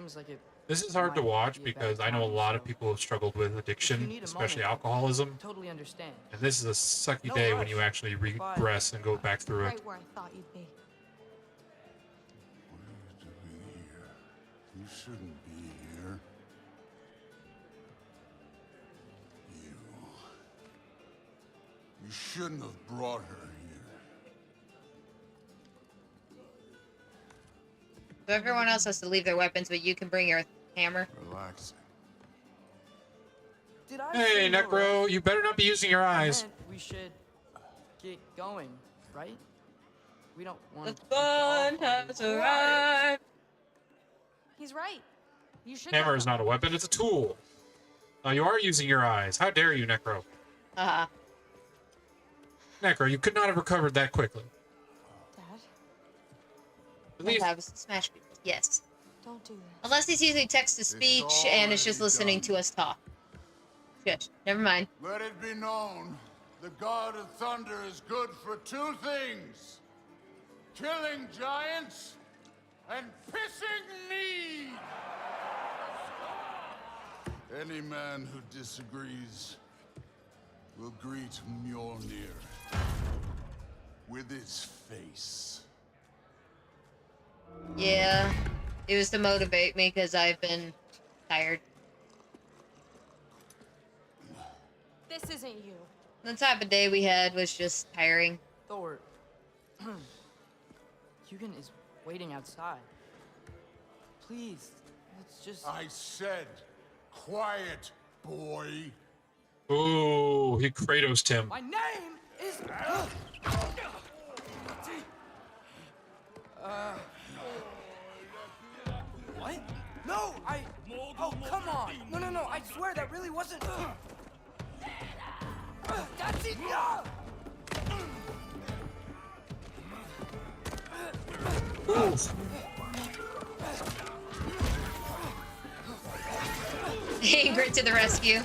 Seems like it. This is hard to might watch be a bad because I know a time, lot of so people have struggled with if you addiction, need a especially moment, alcoholism. Totally understand. And this is a sucky No day when rush, you actually but regress and go back through it. Right where I thought you'd be. What are you doing here? You shouldn't be here. You shouldn't have brought her here. So everyone else has to leave their weapons, but you can bring your hammer. Relaxing. Did I Hey, say no Necro, rush? you better not be using your I eyes. meant we should get going, right? We don't want The fun has arrived. He's right. You should. Hammer is not a weapon, it's a tool. You are using your eyes. How dare you, Necro? Necro, you could not have recovered that quickly. Dad, At least, That was smash people. Yes. don't do that. Unless he's using text to speech and is just listening to us talk. Good. Never mind. Let it be known, the God of Thunder is good for two things. Killing giants and pissing me! Any man who disagrees will greet Mjolnir with its face. Yeah. It was to motivate me because I've been tired. This isn't you. The type of day we had was just tiring. Thor. Hugin is waiting outside. Please, let's just. I said, quiet, boy. ooh, he Kratos Tim. My name is. What? No, I. Oh, come on. No. I swear that really wasn't. That's enough. Oof. Ingrid to the rescue.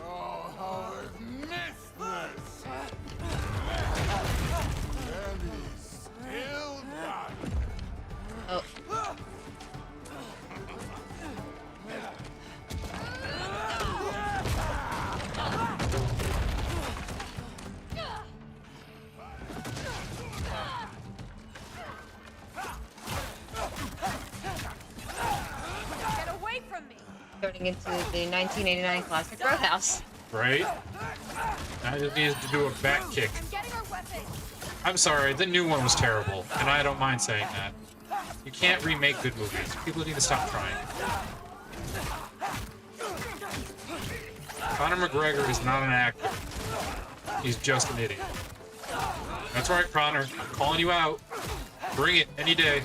Oh, how I've missed this! And he's still got it. Oh. Get away from me. Turning into the 1989 classic Roadhouse. Right? I just needed to do a back kick. I'm getting our weapons. I'm sorry, the new one was terrible, and I don't mind saying that. You can't remake good movies. People need to stop trying. Conor McGregor is not an actor. He's just an idiot. That's right, Connor. I'm calling you out. Bring it any day.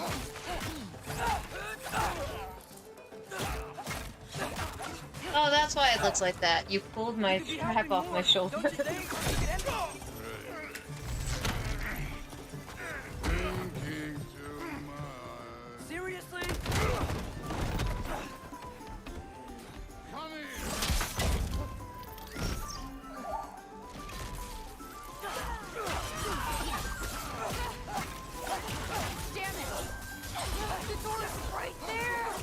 Oh, that's why it looks like that. You pulled my strap off my shoulder. Seriously? Damn it. The door is right there.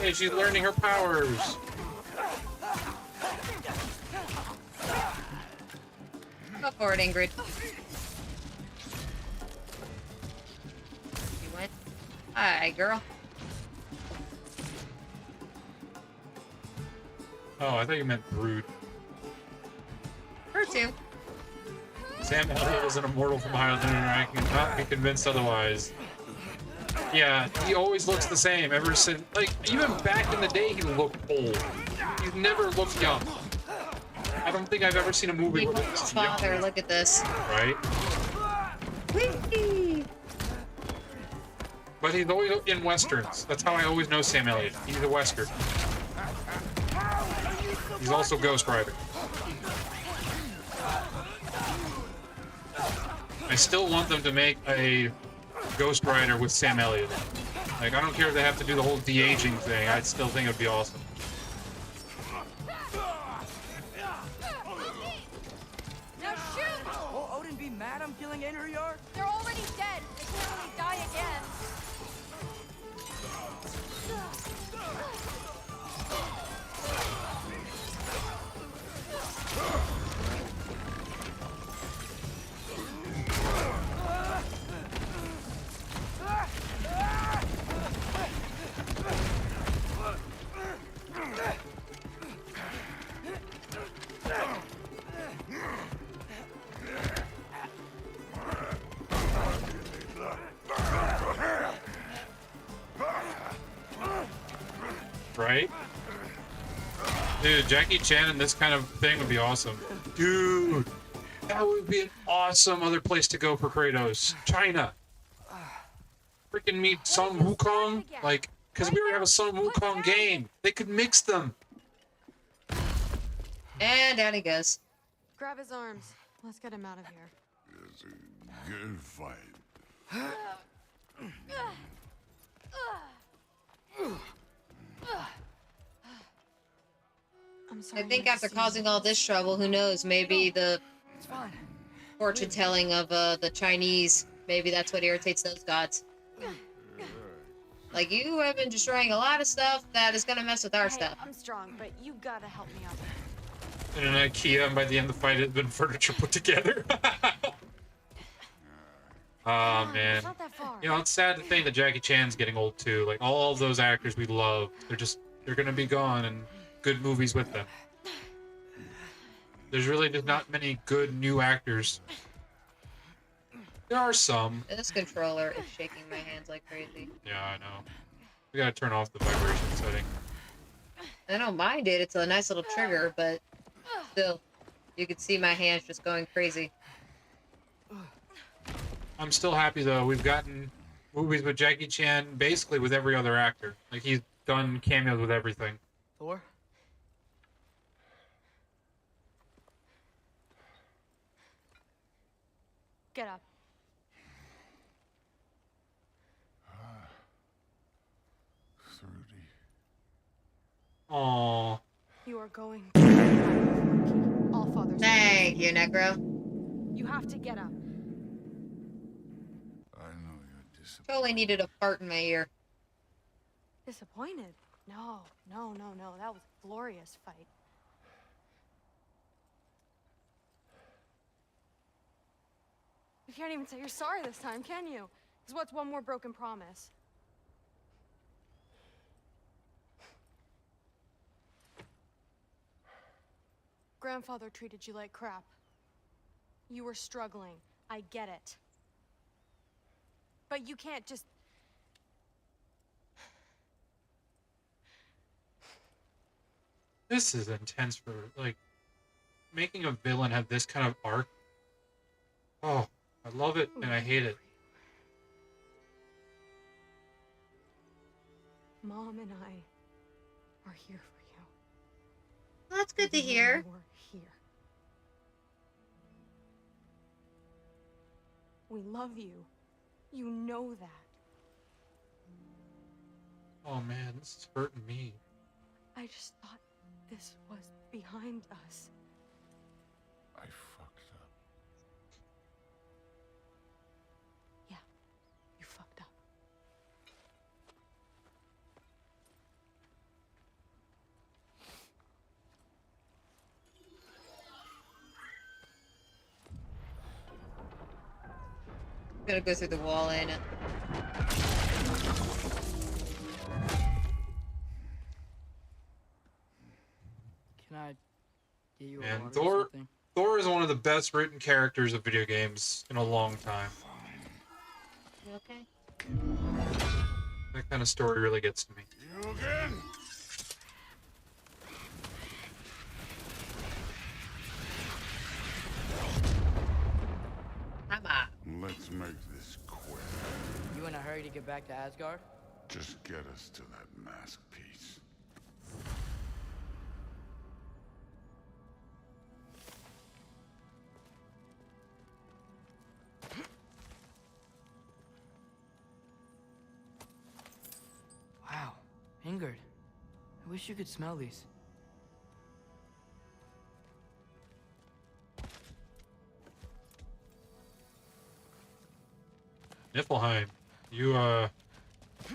Hey, she's learning her powers. Go for it, Ingrid. You went. Hi, girl. Oh, I thought you meant Brood. Her too. Sam Elliott is an immortal from Highlander, and I cannot be convinced otherwise. Yeah, he always looks the same ever since. Like, even back in the day, he looked old. He's never looked young. I don't think I've ever seen a movie where he's young. Father, look at this. Right? Whee! But he's always in westerns. That's how I always know Sam Elliott. He's a western. He's also Ghost Rider. I still want them to make a Ghost Rider with Sam Elliott. Like, I don't care if they have to do the whole de-aging thing. I still think it would be awesome. Now shoot. mad I'm killing Einherjar? They're already dead. They can't really die again. Right? Dude, Jackie Chan in this kind of thing would be awesome. Dude, that would be an awesome other place to go for Kratos. China. Freaking meet Sun Wukong. Like, because we already have a Sun Wukong game. They could mix them. And down he goes. Grab his arms. Let's get him out of here. It's a good fight. I'm sorry. I think after causing all this trouble, who knows? Maybe the fortune telling of the Chinese, maybe that's what irritates those gods. Like, you have been destroying a lot of stuff that is gonna mess with our stuff. I'm strong, but you gotta help me out. In an IKEA, and by the end of the fight, it had been furniture put together. Oh, man. It's not that far. You know, it's sad to think that Jackie Chan's getting old, too. Like, all of those actors we love, they're gonna be gone, and good movies with them. There's really just not many good new actors. There are some. This controller is shaking my hands like crazy. Yeah, I know. We gotta turn off the vibration setting. I don't mind it. It's a nice little trigger, but still, you can see my hands just going crazy. I'm still happy, though. We've gotten movies with Jackie Chan basically with every other actor. Like, he's done cameos with everything. Thor? Get up. Aww. You are going. All fathers. Thank you, Necro. You have to get up. Totally needed a fart in my ear. Disappointed? No. That was a glorious fight. You can't even say you're sorry this time, can you? Because what's one more broken promise? Grandfather treated you like crap. You were struggling. I get it. But you can't just... This is intense for, like, making a villain have this kind of arc. Oh, I love it and I hate it. Mom and I are here for you. Well, that's good to hear. We're here. We love you. You know that. Oh man, this is hurting me. I just thought this was behind us. I fucked up. Yeah, you fucked up. I'm gonna go through the wall, ain't it? Can I get you a Man, water or something? Thor is one of the best written characters of video games in a long time. You okay? That kind of story really gets to me. You again? Let's make this quick. You in a hurry to get back to Asgard? Just get us to that mask piece. Wow, Ingrid. I wish you could smell these. Niflheim, you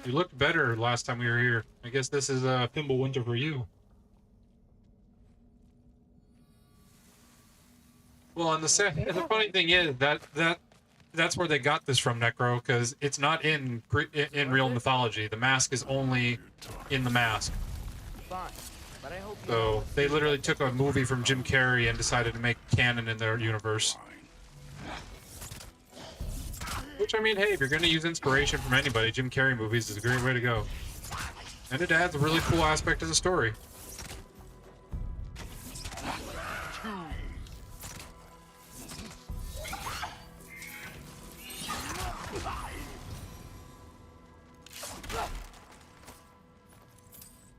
looked better last time we were here. I guess this is Fimbulwinter for you. Well, and the funny thing is that's where they got this from, Necro, because it's not in real mythology. The mask is only in the mask. So they literally took a movie from Jim Carrey and decided to make canon in their universe. Which, I mean, hey, if you're going to use inspiration from anybody, Jim Carrey movies is a great way to go. And it adds a really cool aspect to the story.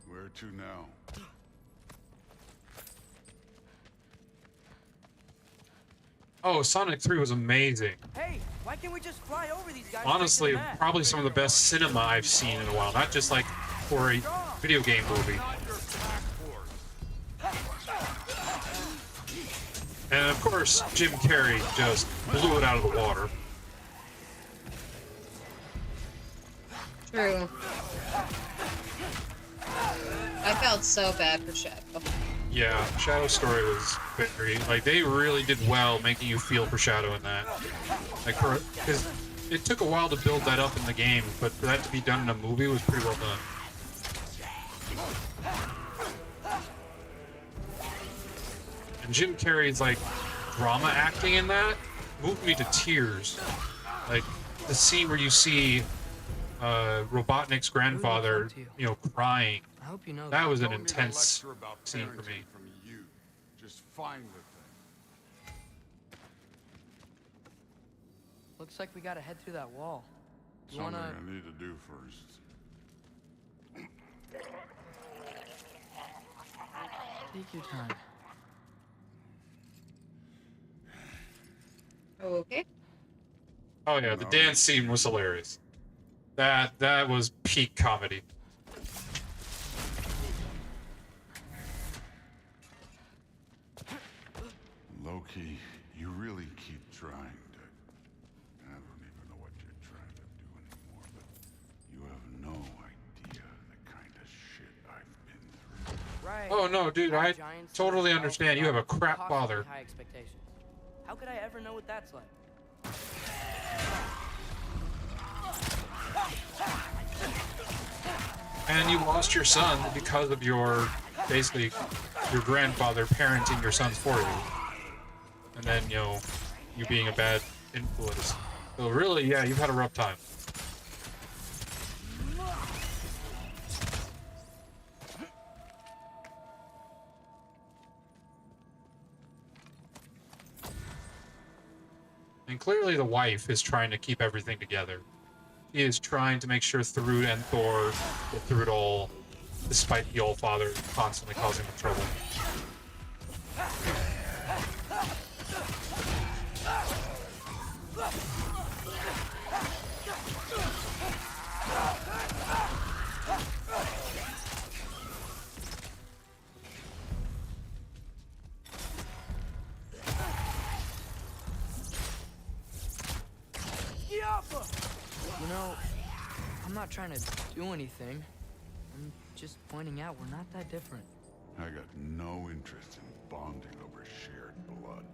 Where to now? Oh, Sonic 3 was amazing. Hey, why can't we just fly over these guys? Honestly, probably some of the best cinema I've seen in a while. Not just like for a video game movie. And of course, Jim Carrey just blew it out of the water. True. I felt so bad for Shadow. Yeah, Shadow's story was very, like, they really did well making you feel for Shadow in that. Like, because it took a while to build that up in the game, but for that to be done in a movie was pretty well done. And Jim Carrey's, like, drama acting in that moved me to tears. Like, the scene where you see Robotnik's grandfather, you know, crying. That was an intense scene for me. From you. Just find the thing. Looks like we gotta head through that wall. You Something wanna... I need to do first. Take your time. Okay. Oh yeah, the dance scene was hilarious. That was peak comedy. Loki, you really keep trying to... I don't even know what you're trying to do anymore, but you have no idea the kind of shit I've been through. Right. Oh no, dude, I totally understand. You have a crap father. High expectations. How could I ever know what that's like? And you lost your son because of your, basically, your grandfather parenting your sons for you. And then, you know, you being a bad influence. So really, yeah, you've had a rough time. And clearly the wife is trying to keep everything together. She is trying to make sure Thrud and Thor get through it all, despite the old father constantly causing them trouble. You know, I'm not trying to do anything. I'm just pointing out we're not that different. I got no interest in bonding over shared blood.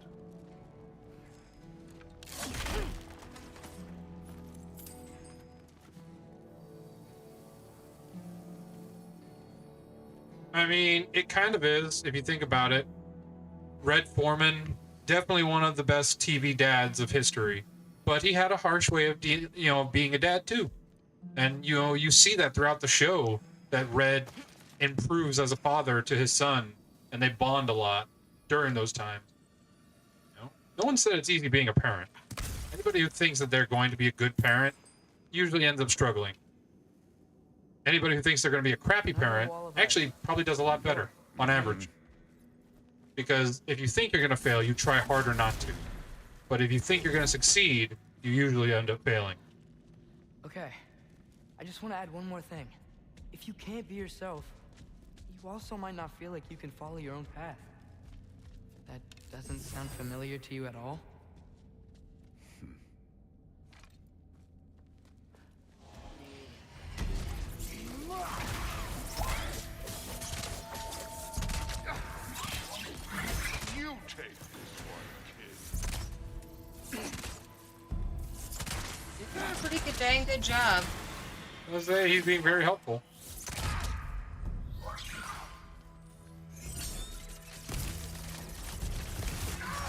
I mean, it kind of is, if you think about it. Red Foreman, definitely one of the best TV dads of history. But he had a harsh way of, being a dad, too. And, you see that throughout the show, that Red improves as a father to his son, and they bond a lot during those times. No one said it's easy being a parent. Anybody who thinks that they're going to be a good parent usually ends up struggling. Anybody who thinks they're going to be a crappy parent actually probably does a lot better, on average. Because if you think you're going to fail, you try harder not to. But if you think you're going to succeed, you usually end up failing. Okay, I just want to add one more thing. If you can't be yourself, you also might not feel like you can follow your own path. That doesn't sound familiar to you at all? did a dang good job. I was say he's being very helpful.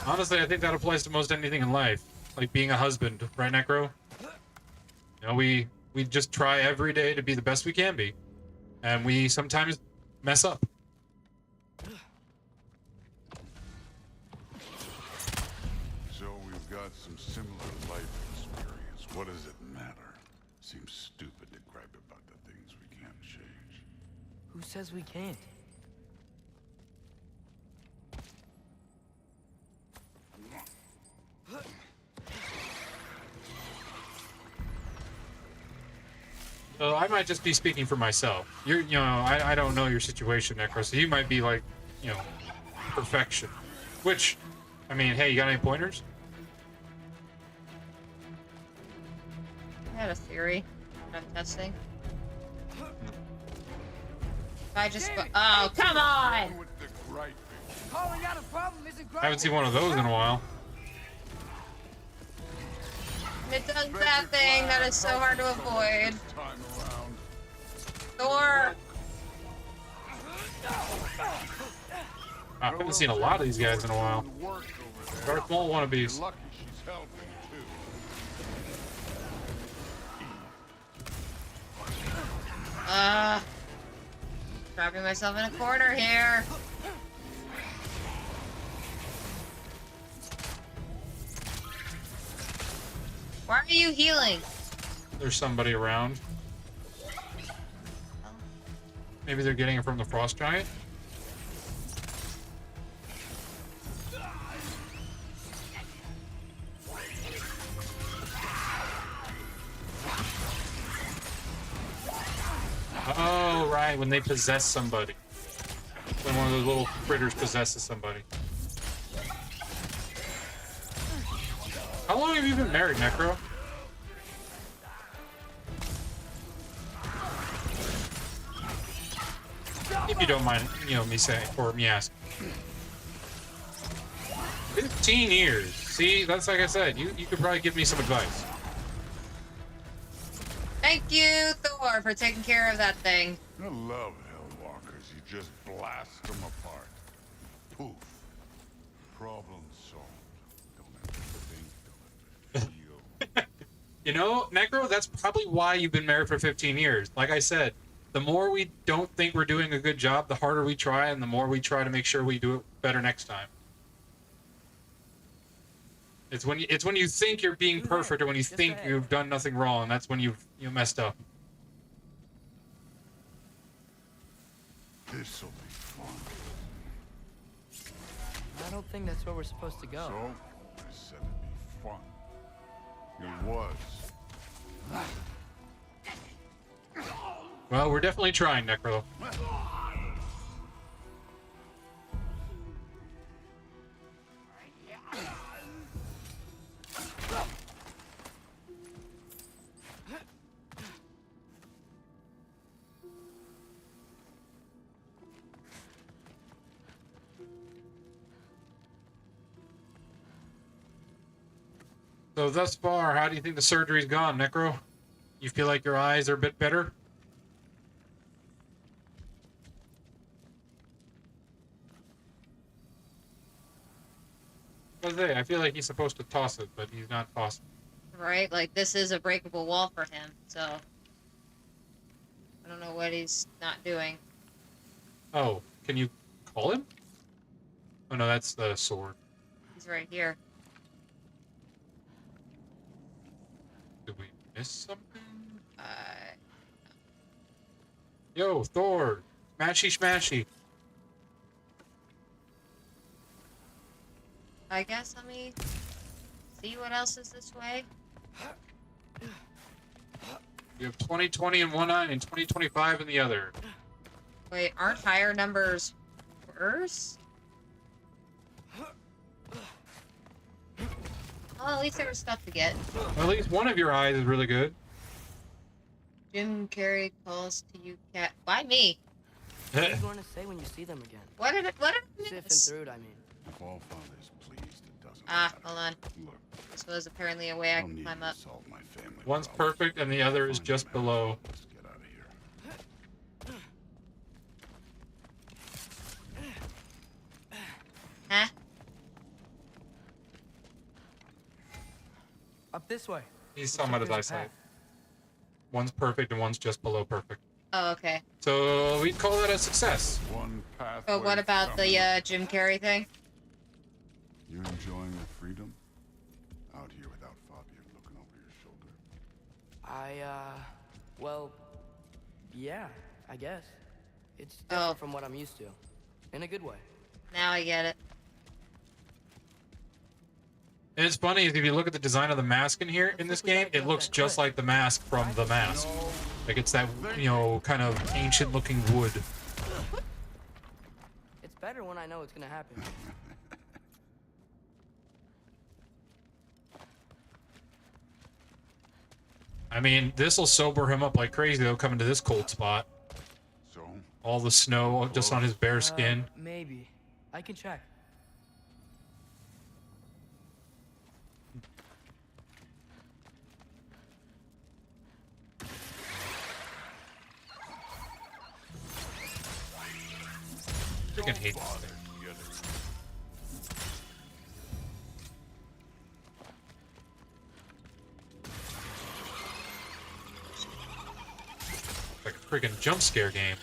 Honestly, I think that applies to most anything in life, like being a husband, right, Necro? You know, we just try every day to be the best we can be, and we sometimes mess up. So we've got some similar life experience. What does it matter? Seems stupid to gripe about the things we can't change. Who says we can't? So I might just be speaking for myself. You know, I don't know your situation, Necro, so you might be like, you know, perfection. Which, I mean, hey, you got any pointers? I had a theory that I'm testing. If I just oh, come on! Calling out a problem isn't I haven't seen one of those in a while. It does that thing that is so hard to avoid. Thor! I haven't seen a lot of these guys in a while. Darth Maul wannabes. Trapping myself in a corner here. Why are you healing? There's somebody around. Maybe they're getting it from the Frost Giant? Oh, right, when they possess somebody. When one of those little critters possesses somebody. How long have you been married, Necro? If you don't mind, you know, me saying, or me asking. 15 years. See, that's like I said, you could probably give me some advice. Thank you, Thor, for taking care of that thing. I love Hellwalkers. You just blast them apart. Poof. Problem solved. Don't have to think, don't have to feel. You know, Necro, that's probably why you've been married for 15 years. Like I said, the more we don't think we're doing a good job, the harder we try, and the more we try to make sure we do it better next time. It's when you think you're being perfect, or when you think you've done nothing wrong, that's when you messed up. This'll be fun. I don't think that's where we're supposed to go. So, I said it'd be fun. It was. Well, we're definitely trying, Necro. So thus far, how do you think the surgery's gone, Necro? You feel like your eyes are a bit better? I feel like he's supposed to toss it, but he's not tossing. Right? Like, this is a breakable wall for him, so... I don't know what he's not doing. Oh, can you call him? Oh no, that's the sword. He's right here. Did we miss something? Yo, Thor! Smashy smashy. I guess let me see what else is this way. You have 2020 in one eye and 2025 in the other. Wait, aren't higher numbers worse? Well, at least there was stuff to get. Well, at least one of your eyes is really good. Jim Carrey calls to you, cat. Why me? What are you going to say when you see them again? What did it? Sif and Thrud, I mean. If all father's pleased, it doesn't Ah, hold on. This was apparently a way I can climb up. One's perfect and the other is just below. Huh? Up this way. He's talking about his eyesight. One's perfect and one's just below perfect. Oh, okay. So we'd call that a success. But what about the Jim Carrey thing? You enjoying the freedom? Out here without Fabian looking over your shoulder. Well, yeah, I guess. It's different from what I'm used to. In a good way. Now I get it. And it's funny, if you look at the design of the mask in here, in this game, it looks just like the mask from The Mask. Like, it's that, you know, kind of ancient-looking wood. It's better when I know it's gonna happen. I mean, this'll sober him up like crazy, though, coming to this cold spot. All the snow just on his bare skin. Maybe. I can check. Freaking hate this thing. Like a freaking jump scare game.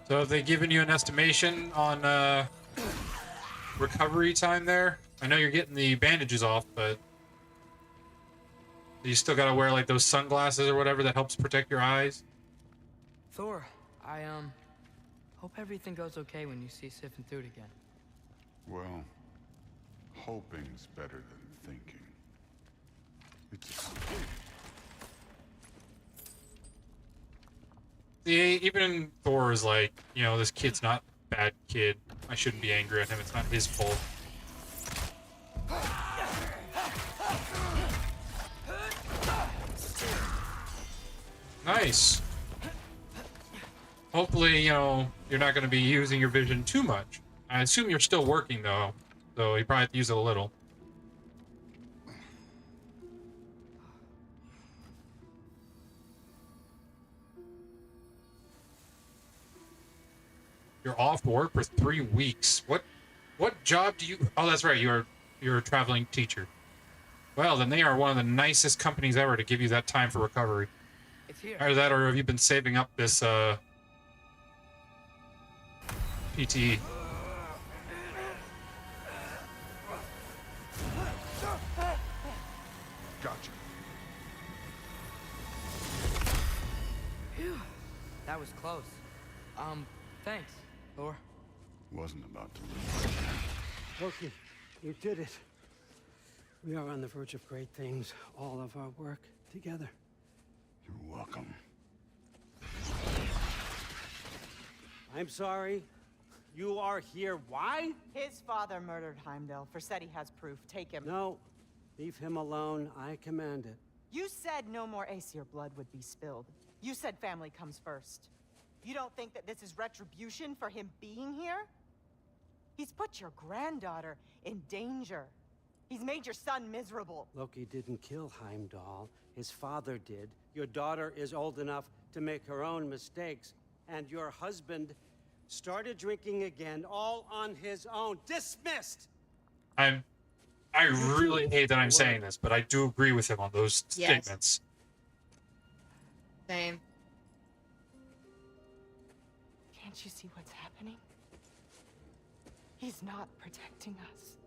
So have they given you an estimation on recovery time there? I know you're getting the bandages off, but you still gotta wear like those sunglasses or whatever that helps protect your eyes. Thor, I hope everything goes okay when you see Sif and Thud again. Well, hoping's better than thinking. See, even Thor is like, you know, this kid's not a bad kid. I shouldn't be angry at him. It's not his fault. Nice. Hopefully, you know, you're not going to be using your vision too much. I assume you're still working, though. So you probably have to use it a little. You're off work for 3 weeks. What job do you... Oh, that's right. You're a traveling teacher. Well, then they are one of the nicest companies ever to give you that time for recovery. It's here. Either that, or have you been saving up this PTE? Gotcha. Phew. That was close. Thanks, Thor. Wasn't about to lose. Loki, you did it. We are on the verge of great things. All of our work together. You're welcome. I'm sorry. You are here. Why? His father murdered Heimdall. Forseti has proof. Take him. No. Leave him alone. I command it. You said no more Aesir blood would be spilled. You said family comes first. You don't think that this is retribution for him being here? He's put your granddaughter in danger. He's made your son miserable. Loki didn't kill Heimdall. His father did. Your daughter is old enough to make her own mistakes. And your husband started drinking again, all on his own. Dismissed! I really hate that I'm saying this, but I do agree with him on those statements. Same. Can't you see what's happening? He's not protecting us.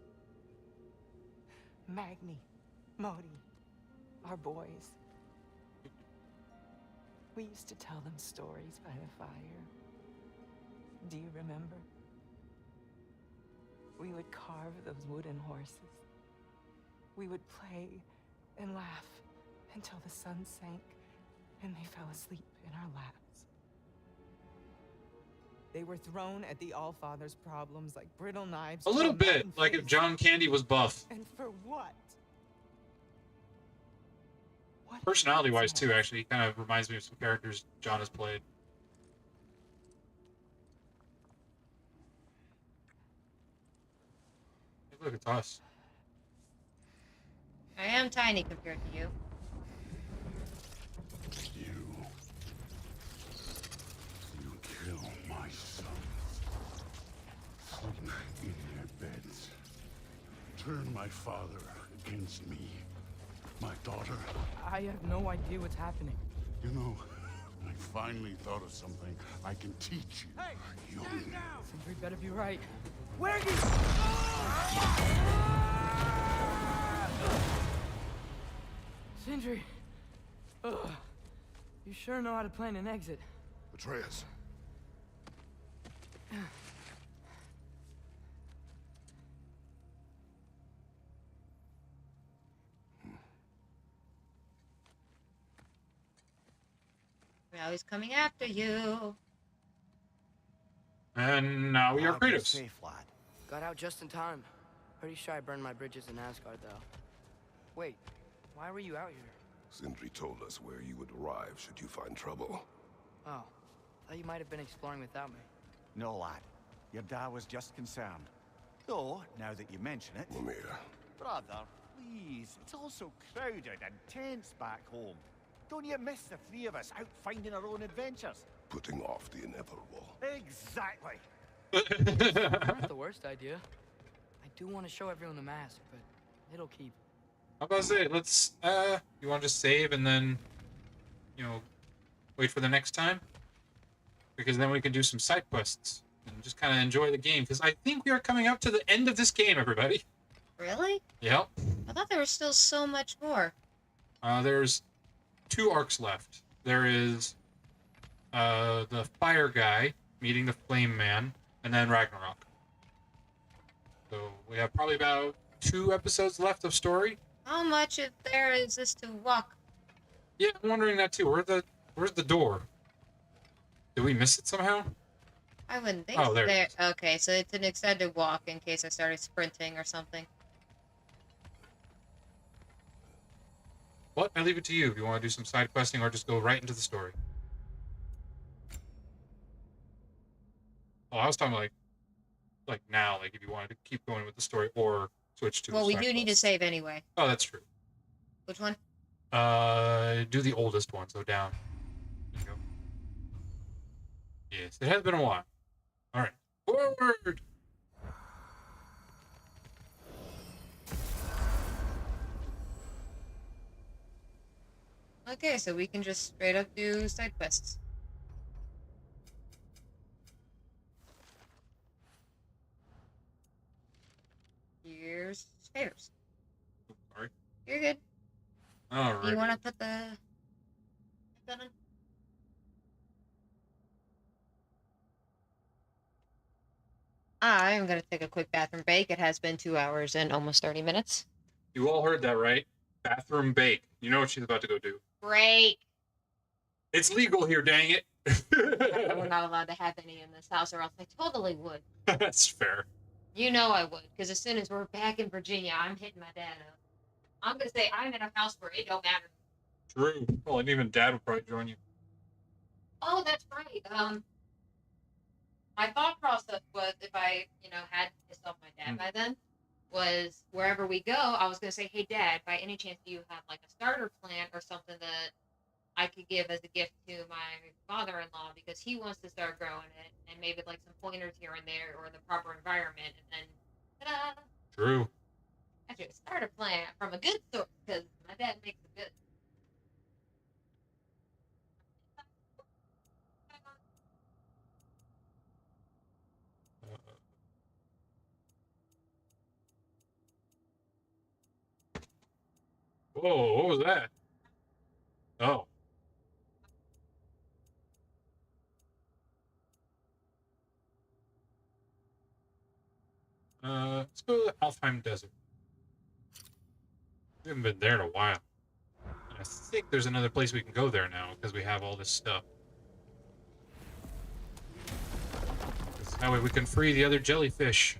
Magni, Modi, our boys. We used to tell them stories by the fire. Do you remember? We would carve those wooden horses. We would play and laugh until the sun sank and they fell asleep in our laps. They were thrown at the Allfather's problems like brittle knives. A little bit, like if John Candy was buff. And for what? Personality-wise, too, actually, he kind of reminds me of some characters John has played. Hey, look, it's us. I am tiny compared to you. You kill my sons. Sleep in their beds. Turn my father against me. My daughter. I have no idea what's happening. You know, I finally thought of something I can teach you. Hey, young. stand down! Sindri better be right. Where you? Sindri! Ugh. You sure know how to plan an exit. Atreus. Now he's coming after you. And now we are Kratos. Safe, lad. Got out just in time. Pretty sure I burned my bridges in Asgard, though. Wait, why were you out here? Sindri told us where you would arrive should you find trouble. Oh, thought you might have been exploring without me. No, lad. Your dad was just concerned. Though, now that you mention it... Mimir. Brother, please. It's all so crowded and tense back home. Don't you miss the three of us out finding our own adventures? Putting off the inevitable. Exactly. Not the worst idea. I do want to show everyone the mask, but it'll keep. How about I say, let's, you want to just save and then, you know, wait for the next time? Because then we can do some side quests and just kind of enjoy the game. Because I think we are coming up to the end of this game, everybody. Really? Yep. I thought there was still so much more. There's 2 arcs left. There is the fire guy meeting the flame man, and then Ragnarok. So we have probably about 2 episodes left of story. How much of there is this to walk? Yeah, I'm wondering that too. Where's the door? Did we miss it somehow? I wouldn't think Oh, there it is. Okay, so it's an extended walk in case I started sprinting or something. What? I leave it to you if you want to do some side questing or just go right into the story. Oh, I was talking like now, like if you wanted to keep going with the story or switch to. Well, we do need to save anyway. Oh, that's true. Which one? Do the oldest one, so down. There you go. Yes, it has been a while. All right, forward. Okay, so we can just straight up do side quests. Here's favors. Sorry. You're good. All right. You want to put the gun on? I'm gonna take a quick bathroom break. It has been 2 hours and almost 30 minutes. You all heard that, right? Bathroom bake. You know what she's about to go do. Break. It's legal here, dang it. We're not allowed to have any in this house, or else I totally would. That's fair. You know I would, because as soon as we're back in Virginia, I'm hitting my dad up. I'm gonna say I'm in a house where it don't matter. True. Well, and even Dad would probably join you. Oh, that's right. My thought process was if I, had pissed off my dad by then, was wherever we go, I was gonna say, hey Dad, by any chance do you have like a starter plan or something that I could give as a gift to my father-in-law because he wants to start growing it, and maybe like some pointers here and there or the proper environment, and then ta-da! True. Actually, a starter plan from a good source because my dad makes it good. Whoa, what was that? Oh. Let's go to the Alfheim Desert. We haven't been there in a while. And I think there's another place we can go there now because we have all this stuff. That way we can free the other jellyfish.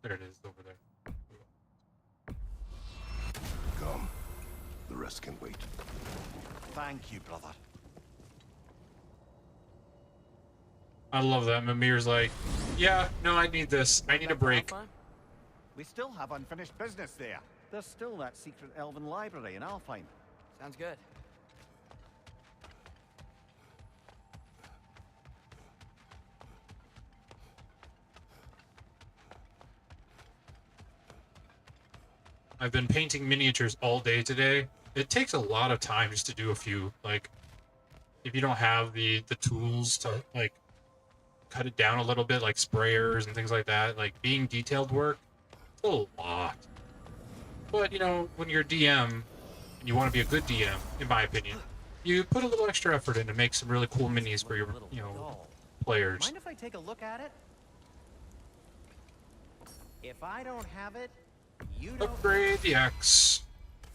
There it is, over there. Come. The rest can wait. Thank you, brother. I love that. Mimir's like, yeah, no, I need this. I need a break. We still have unfinished business there. There's still that secret elven library in Alfheim. Sounds good. I've been painting miniatures all day today. It takes a lot of time just to do a few. Like, if you don't have the tools to, like, cut it down a little bit, like sprayers and things like that, like, being detailed work, it's a lot. But, you know, when you're a DM, and you want to be a good DM, in my opinion, you put a little extra effort in to make some really cool minis for your, you know, players. Mind if I take a look at it? If I don't have it, you don't... Upgrade the axe.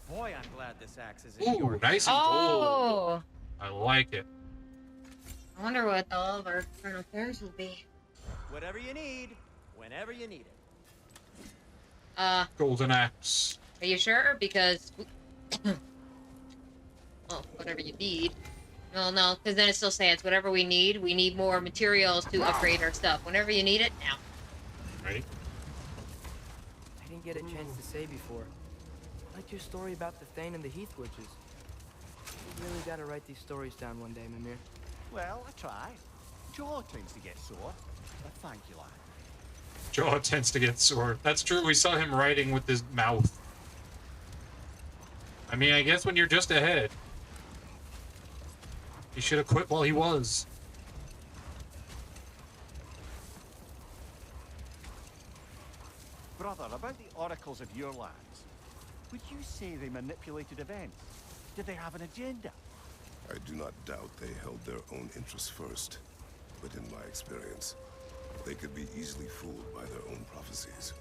Boy, I'm glad this axe is in Ooh, your nice and Oh! gold. I like it. I wonder what all of our current affairs will be. Whatever you need, whenever you need it. Golden axe. Are you sure? Because... well, whatever you need. Well, no, because then it still says whatever we need more materials to upgrade our stuff. Whenever you need it, now. Right. I didn't get a chance to say before. I like your story about the Thane and the Heath Witches. You really gotta write these stories down one day, Mimir. Well, I try. Jaw tends to get sore, but thank you, lad. Jaw tends to get sore. That's true. We saw him writing with his mouth. I mean, I guess when you're just ahead, he should have quit while he was. Brother, about the oracles of your lands, would you say they manipulated events? Did they have an agenda? I do not doubt they held their own interests first. But in my experience, they could be easily fooled by their own prophecies.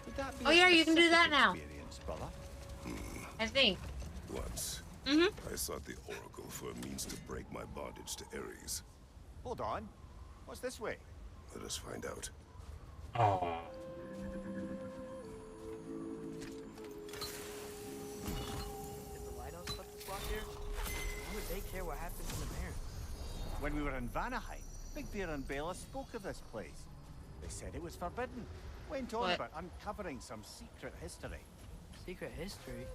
Would that be Oh yeah, you can do that now. Brother? I think. Once, Mm-hmm. I sought the Oracle for a means to break my bondage to Ares. Hold on. What's this way? Let us find out. Oh. Did the Lidos put this lock here? Why would they care what happens in the Baron? When we were in Vanaheim, Big Bear and Bela spoke of this place. They said it was forbidden. Went on about uncovering some secret history. Secret history?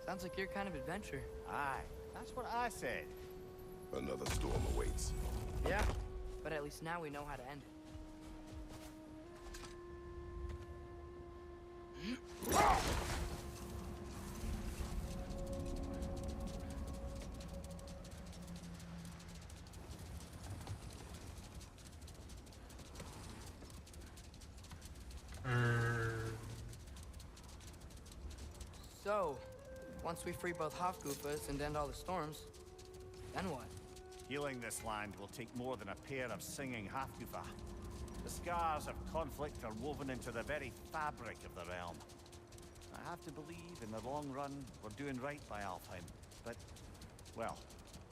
Sounds like your kind of adventure. Aye, that's what I said. Another storm awaits. Yeah, but at least now we know how to end it. So, once we free both Hofgufas and end all the storms, then what? Healing this land will take more than a pair of singing Hafgufa. The scars of conflict are woven into the very fabric of the realm. I have to believe, in the long run, we're doing right by Alfheim. But, well,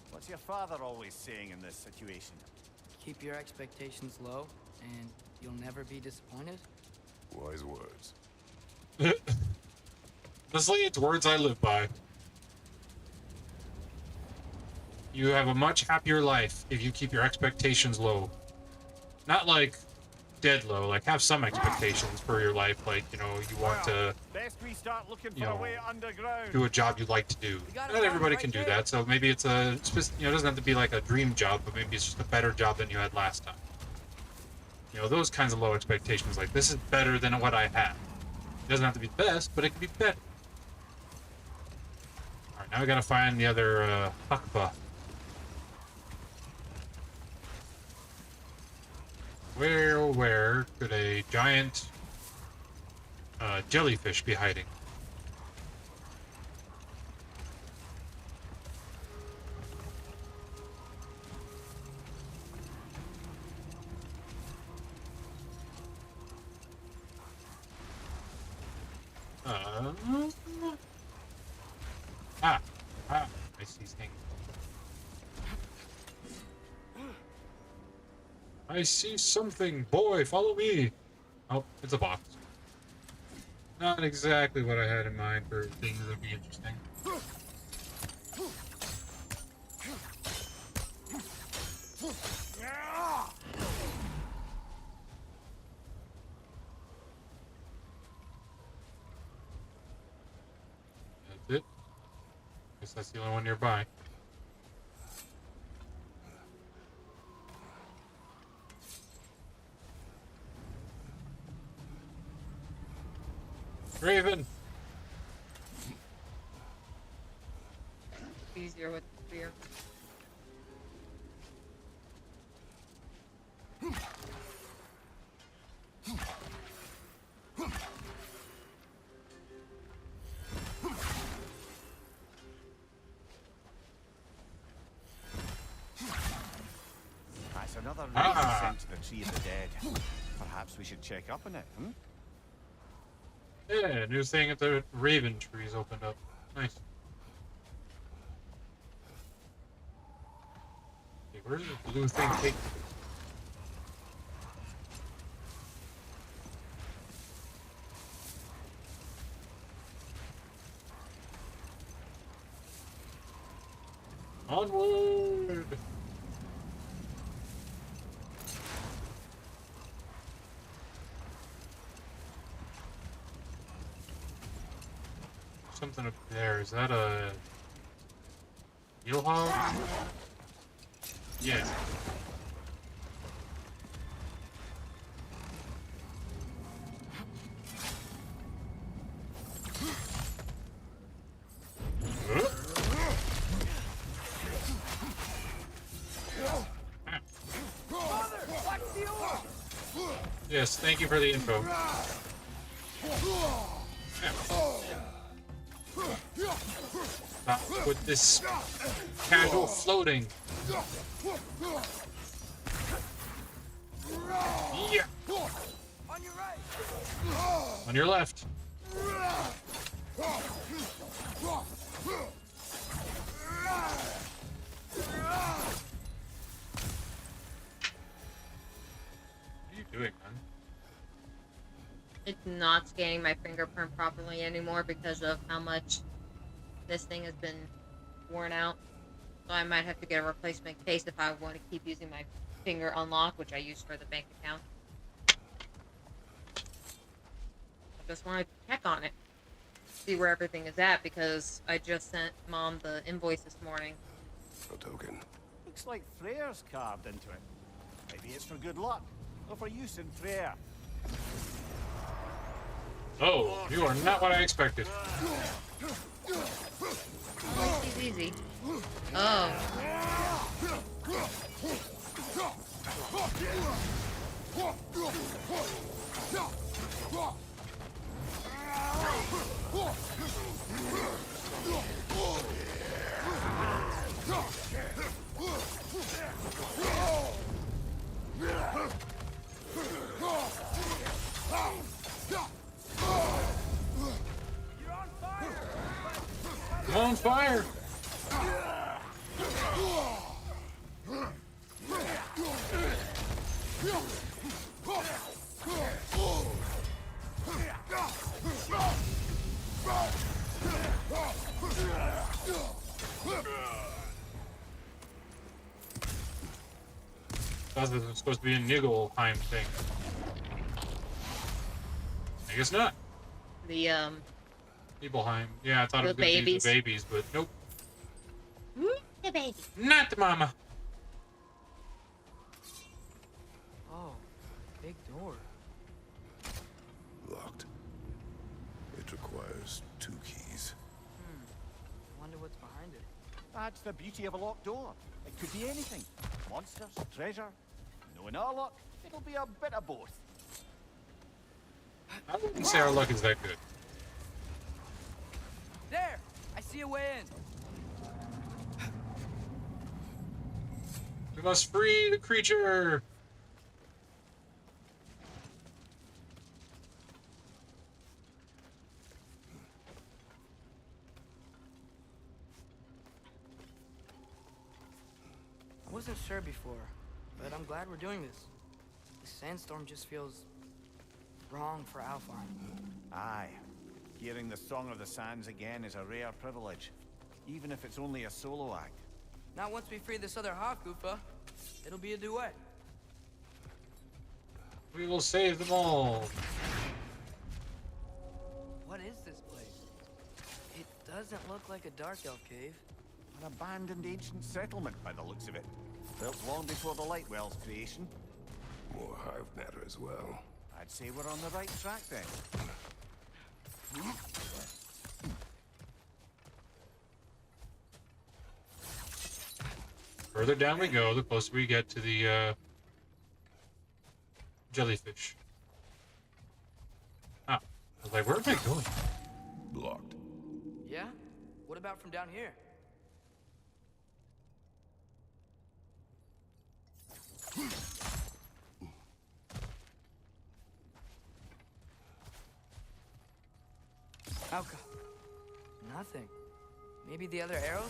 what's your father always saying in this situation? Keep your expectations low, and you'll never be disappointed? Wise words. Honestly, it's words I live by. You have a much happier life if you keep your expectations low. Not like dead low, like have some expectations for your life, like, you know, you want to, Best we start looking you for a know, way underground. do a job you like to do. Not everybody can do that, so maybe it's a, you know, it doesn't have to be like a dream job, but maybe it's just a better job than you had last time. You know, those kinds of low expectations, like, this is better than what I had. It doesn't have to be the best, but it can be better. Alright, now we gotta find the other, Hakba. Where could a giant, jellyfish be hiding? I see things. I see something. Boy, follow me. Oh, it's a box. Not exactly what I had in mind for things that'd be interesting. That's it. Guess that's the only one nearby. Raven! Easier with the spear. That's another reason sent to the Tree of the Dead. Perhaps we should check up on it, hmm? Yeah, new thing at the Raven trees opened up. Nice. Okay, where's the blue thing take me? Onward! Something up there. Is that a Neil hog? Yeah. Yes, thank you for the info. Stop with this casual floating. Yeah. On your right. On your left. What are you doing, man? It's not scanning my fingerprint properly anymore because of how much this thing has been worn out. So I might have to get a replacement case if I want to keep using my finger unlock, which I use for the bank account. I just wanted to check on it. See where everything is at because I just sent Mom the invoice this morning. A token. Looks like Freyr's carved into it. Maybe it's for good luck, or for use in prayer. Oh, you are not what I expected. Oh, he's easy. Oh. I'm on fire! I thought this was supposed to be a Niggelheim thing. I guess not. The, Nibelheim. Yeah, I thought it was going to be the babies, but nope. The baby. Not the mama. Oh, big door. Locked. It requires 2 keys. Wonder what's behind it. That's the beauty of a locked door. It could be anything. Monsters, treasure. Knowing our luck, it'll be a bit of both. I wouldn't say our luck is that good. There! I see a way in. We must free the creature! I wasn't sure before, but I'm glad we're doing this. The sandstorm just feels wrong for Alfheim. Aye, Hearing the Song of the Sands again is a rare privilege, even if it's only a solo act. Not once we free this other Hakufa. It'll be a duet. We will save them all. What is this place? It doesn't look like a Dark Elf cave. An abandoned ancient settlement by the looks of it. Built long before the Lightwell's creation. More hive matter as well. I'd say we're on the right track then. Further down we go, the closer we get to the jellyfish. Ah, I was like, where am I going? Blocked. Yeah? What about from down here? How come? Nothing. Maybe the other arrows?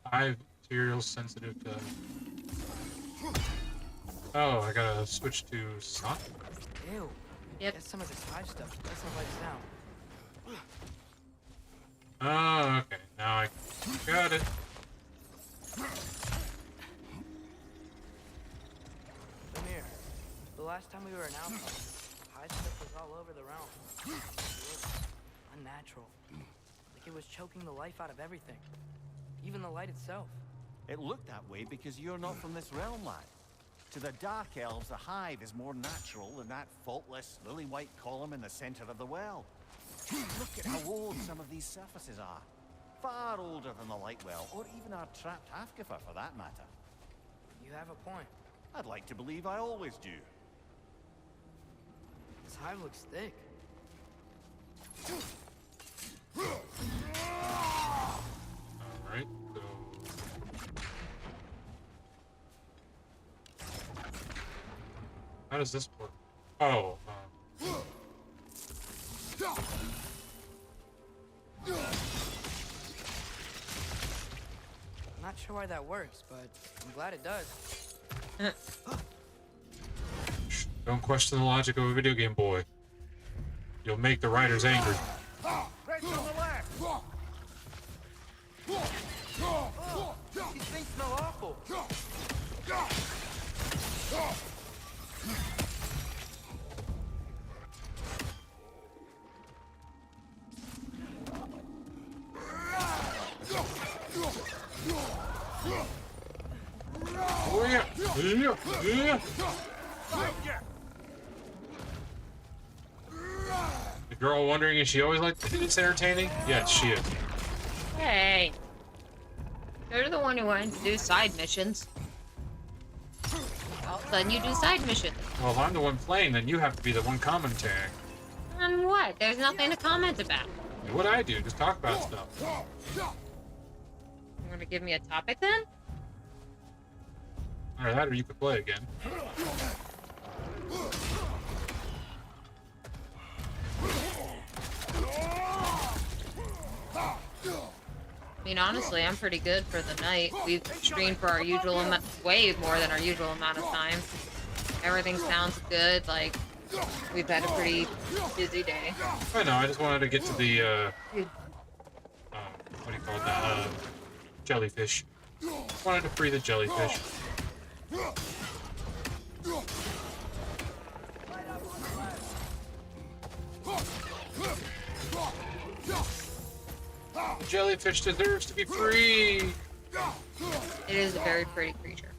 Hive material sensitive to... Oh, I gotta switch to sun? Ew. Yep. Get some of this hive stuff. That's not like sound. Oh, okay. Now I got it. Come here. The last time we were in Alpha, hive stuff was all over the realm. It was unnatural. Like it was choking the life out of everything. Even the light itself. It looked that way because you're not from this realm, lad. To the Dark Elves, the hive is more natural than that faultless, lily-white column in the center of the well. Look at how old some of these surfaces are. Far older than the Lightwell, or even our trapped Hafgifer for that matter. You have a point. I'd like to believe I always do. This hive looks thick. Alright, so... How does this work? Oh, I'm not sure why that works, but I'm glad it does. Don't question the logic of a video game, boy. You'll make the writers angry. Right on the left! Oh, these things smell awful. Oh yeah! Yeah! Yeah! The girl wondering if she always liked this entertaining? Yes, she is. Hey. You're the one who wanted to do side missions. All of a sudden you do side missions. Well, if I'm the one playing, then you have to be the one commenting. On what? There's nothing to comment about. What I do, just talk about stuff. You want to give me a topic then? Or that, or you could play again. I mean, honestly, I'm pretty good for the night. We've streamed for our usual amount, way more than our usual amount of time. Everything sounds good, like, we've had a pretty busy day. I know, I just wanted to get to the, what do you call that, jellyfish. Wanted to free the jellyfish. The jellyfish deserves to be free! It is a very pretty creature.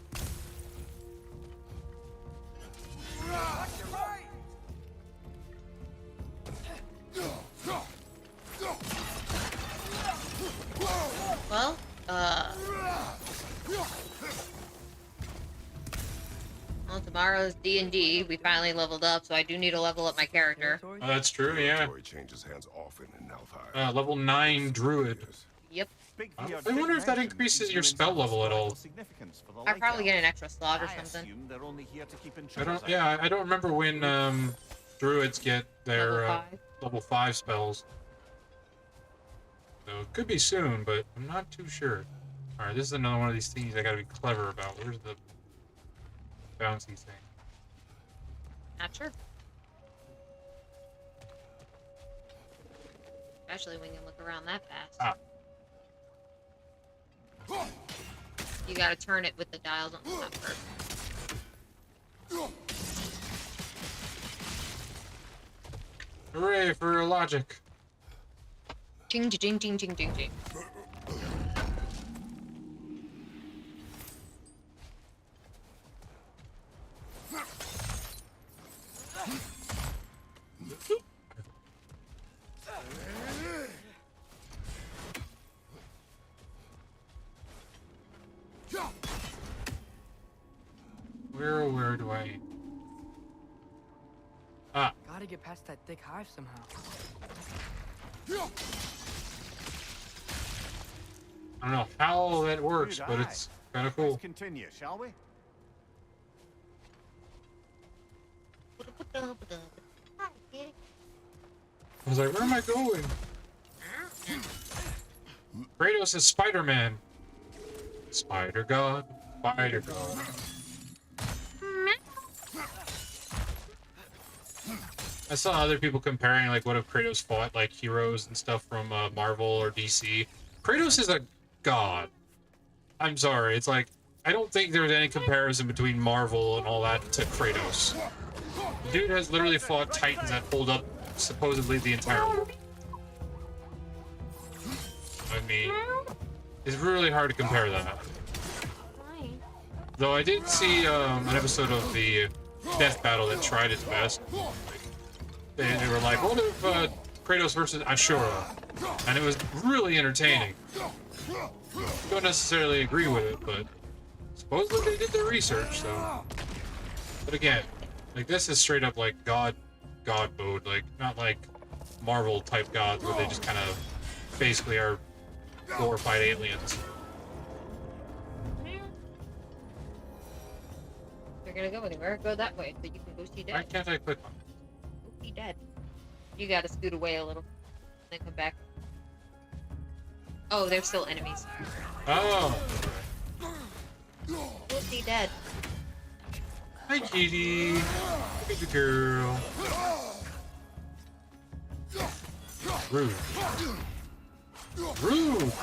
Well, well, tomorrow's D&D. We finally leveled up, so I do need to level up my character. Oh, that's true, yeah. Territory changes hands often in Alfheim. Level 9 druid. Yep. I wonder if that increases your spell level at all. I probably get an extra slot or something. I don't remember when druids get their level 5 spells. So it could be soon, but I'm not too sure. Alright, this is another one of these things I gotta be clever about. Where's the bouncy thing. Not sure. Especially when you look around that fast. Ah. You gotta turn it with the dials on the top first. Hooray for your logic. Ching, ching, ching, ching, ching, ching. Where do I... Ah. Gotta get past that thick hive somehow. I don't know how that works, but it's kind of cool. Let's continue, shall we? I was like, where am I going? Kratos is Spider-Man. Spider God, Spider God. I saw other people comparing, like, what if Kratos fought, like, heroes and stuff from Marvel or DC. Kratos is a god. I'm sorry, it's like, I don't think there's any comparison between Marvel and all that to Kratos. The dude has literally fought titans that hold up, supposedly, the entire world. I mean, it's really hard to compare that. Though I did see an episode of the Death Battle that tried its best. They were like, what if Kratos versus Ashura? And it was really entertaining. Don't necessarily agree with it, but supposedly they did their research, so. But again, like, this is straight up like God mode, like, not like Marvel type gods where they just kind of basically are glorified aliens. You're gonna go anywhere, go that way, so you can go see Dad. Why can't I click on it? Go see Dad. You gotta scoot away a little, then come back. Oh, they're still enemies. Oh! Go see Dad. Hi, kitty. Look at the girl. Rude. Rude!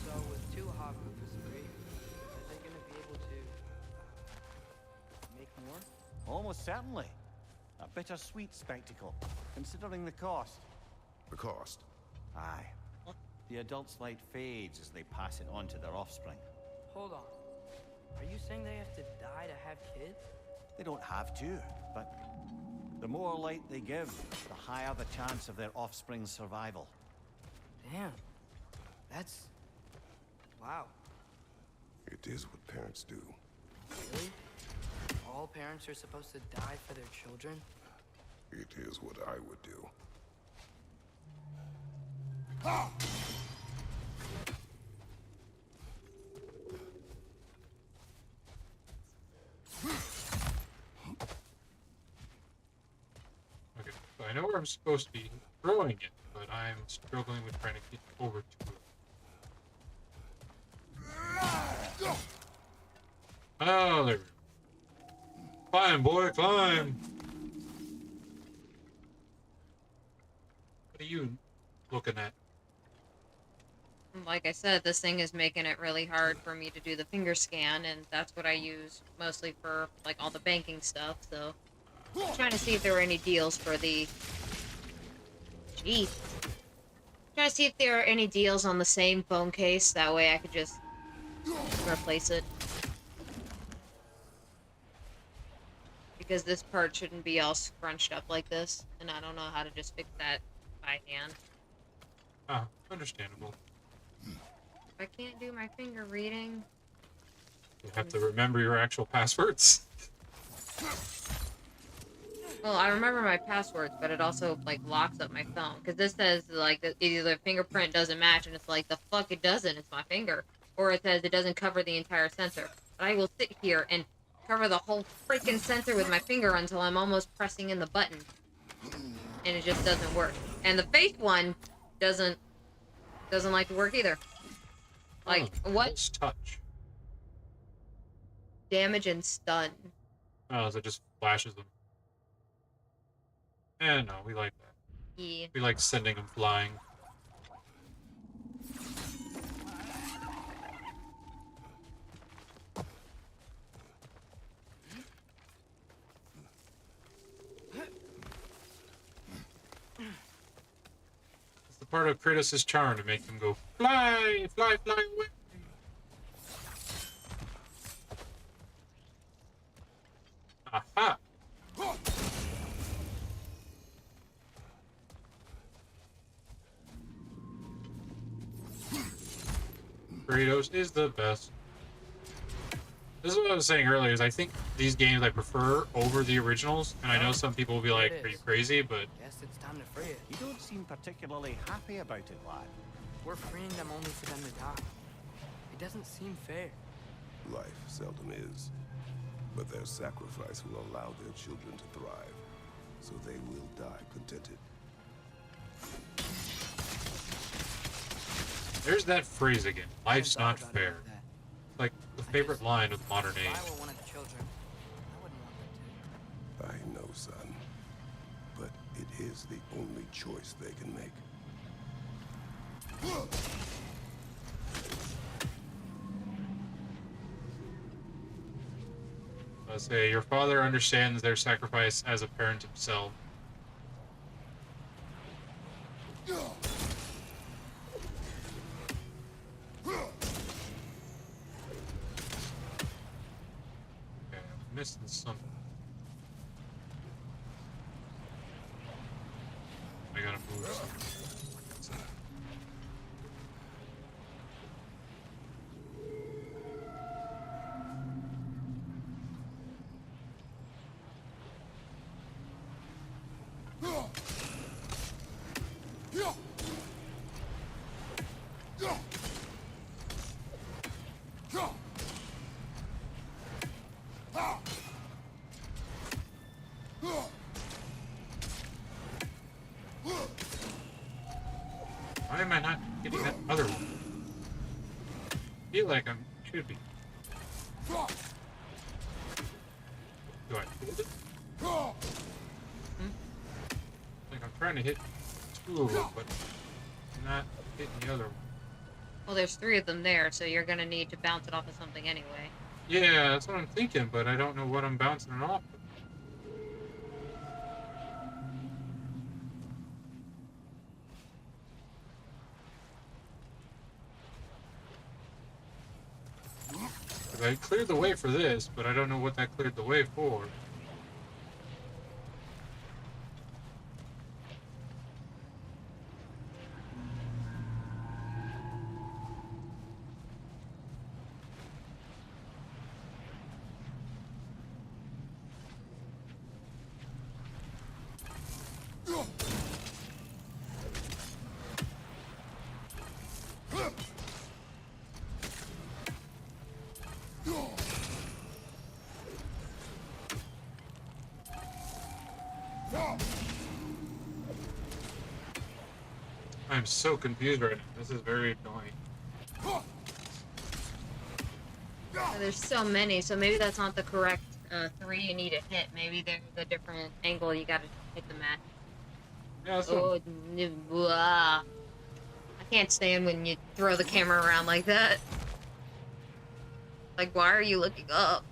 So with two Hogwarts free, are they gonna be able to make more? Almost certainly. A bittersweet spectacle, considering the cost. The cost? Aye. The adult's light fades as they pass it on to their offspring. Hold on. Are you saying they have to die to have kids? They don't have to, but the more light they give, the higher the chance of their offspring's survival. Damn. That's... wow. It is what parents do. Really? All parents are supposed to die for their children? It is what I would do. Okay, so I know where I'm supposed to be throwing it, but I'm struggling with trying to get over to it. Oh, there we go. Climb, boy, climb! What are you looking at? Like I said, this thing is making it really hard for me to do the finger scan, and that's what I use mostly for, like, all the banking stuff, so... I'm trying to see if there are any deals for the... Jeez. Trying to see if there are any deals on the same phone case, that way I could just replace it. Because this part shouldn't be all scrunched up like this, and I don't know how to just fix that by hand. Ah, understandable. If I can't do my finger reading... You have to remember your actual passwords. Well, I remember my passwords, but it also like locks up my phone because this says like that either the fingerprint doesn't match, and it's like the fuck it doesn't. It's my finger, or it says it doesn't cover the entire sensor. But I will sit here and cover the whole freaking sensor with my finger until I'm almost pressing in the button, and it just doesn't work. And the face one doesn't like to work either. Like what? Pulse touch. Damage and stun. Oh, so it just flashes them. Eh, no, we like that. Yeah. We like sending them flying. It's the part of Kratos' charm to make them go fly, fly, fly away. Aha! Kratos is the best. This is what I was saying earlier, is I think these games I prefer over the originals, and I know some people will be like, are you crazy, but... Guess it's time to free it. You don't seem particularly happy about it, lad. We're freeing them only for them to die. It doesn't seem fair. Life seldom is. But their sacrifice will allow their children to thrive. So they will die contented. There's that phrase again. Life's not fair. Like the favorite line of the modern age. If I were one of the children, I wouldn't want them to. I know, son. But it is the only choice they can make. I say, your father understands their sacrifice as a parent himself. Okay, I'm missing something. I gotta move something. Why am I not getting that other one? I feel like I should be. Do I hold it? Like I'm trying to hit two of them, but I'm not hitting the other one. Well, there's 3 of them there, so you're gonna need to bounce it off of something anyway. Yeah, that's what I'm thinking, but I don't know what I'm bouncing it off of. I cleared the way for this, but I don't know what that cleared the way for. I'm so confused right now. This is very annoying. There's so many, so maybe that's not the correct 3 you need to hit. Maybe there's a different angle you gotta hit them at. Yeah, oh, I can't stand when you throw the camera around like that. Like, why are you looking up?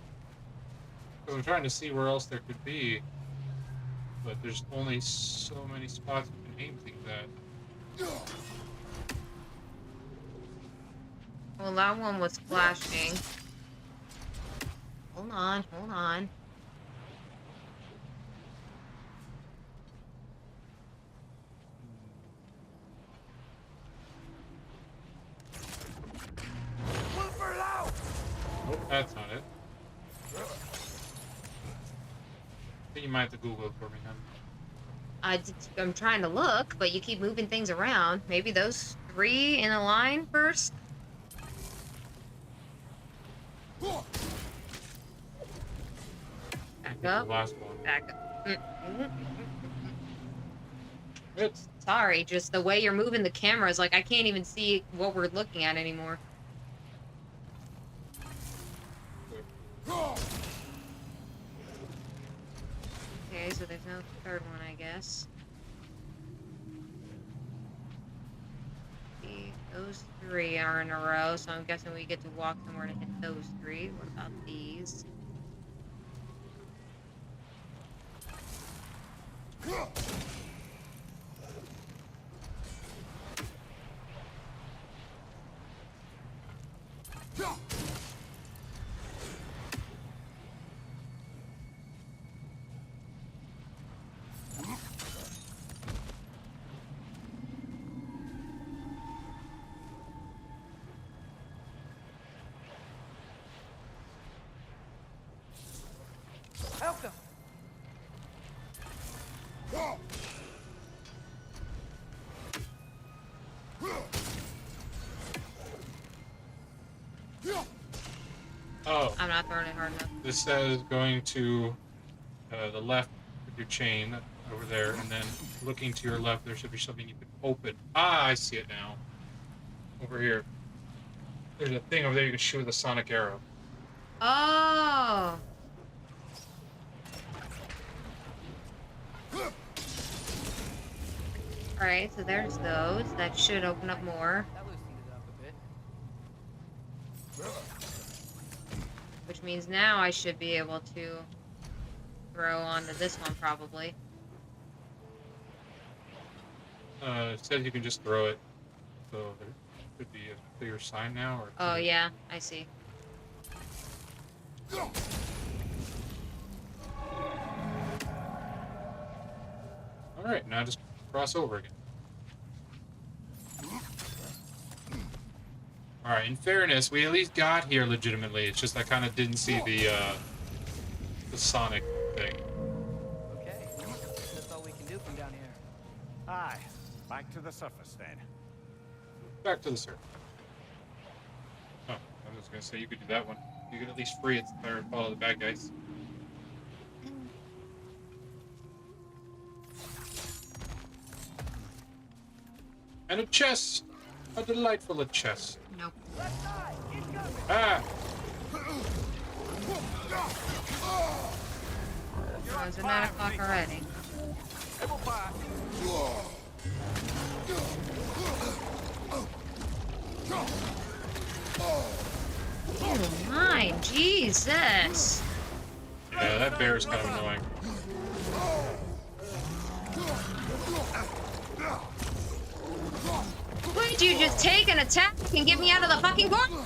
I'm trying to see where else there could be, but there's only so many spots you can aim things at. Well, that one was flashing. Hold on, hold on. Nope, that's not it. think you might have to Google it for me, huh? I'm trying to look, but you keep moving things around. Maybe those 3 in a line first? Back up. The last one. Back up. Sorry, just the way you're moving the camera is like I can't even see what we're looking at anymore. Okay, so there's no third one, I guess. Those 3 are in a row, so I'm guessing we get to walk somewhere to hit those 3. What about these? Welcome. Oh. I'm not throwing it hard enough. This says going to the left with your chain over there, and then looking to your left, there should be something you can open. Ah, I see it now. Over here. There's a thing over there you can shoot with a sonic arrow. Oh! Alright, so there's those. That should open up more. That loosened it up a bit. Which means now I should be able to throw onto this one, probably. It says you can just throw it. So there should be a bigger sign now. Or Oh, yeah, I see. Alright, now just cross over again. Alright, in fairness, we at least got here legitimately. It's just I kind of didn't see the Sonic thing. Okay, that's all we can do from down here. Aye, back to the surface then. Back to the surface. Oh, I was gonna say you could do that one. You could at least free it or follow the bad guys. And a chest! A delightful chest. Nope. Ah! Oh, it's 9 o'clock already. Oh my, Jesus! Yeah, that bear is kind of annoying. Would you just take an attack and get me out of the fucking corner?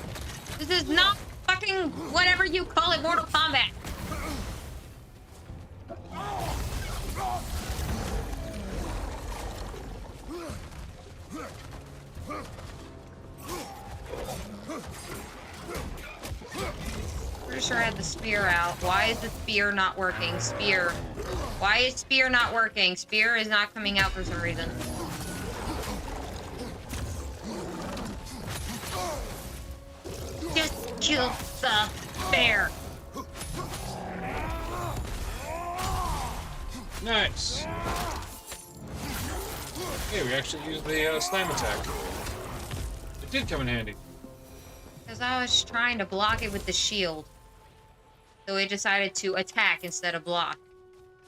This is not fucking whatever you call it, Mortal Kombat. Pretty sure I had the spear out. Why is the spear not working? Spear. Why is spear not working? Spear is not coming out for some reason. Just kill the bear. Nice. Hey, we actually used the slam attack. It did come in handy. Because I was trying to block it with the shield. So we decided to attack instead of block.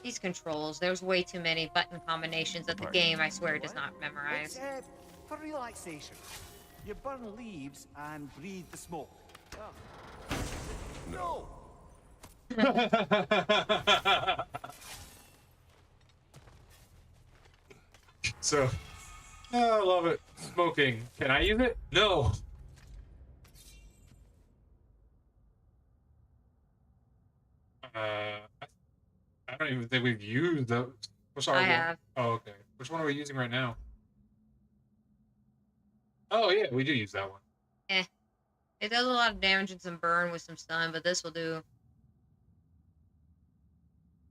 These controls, there's way too many button combinations that the game, I swear, does not memorize. It's for relaxation. You burn leaves and breathe the smoke. No! So, oh, I love it. Smoking. Can I use it? No. I don't even think we've used those. I have. Oh, okay. Which one are we using right now? Oh, yeah, we do use that one. Eh. It does a lot of damage and some burn with some stun, but this will do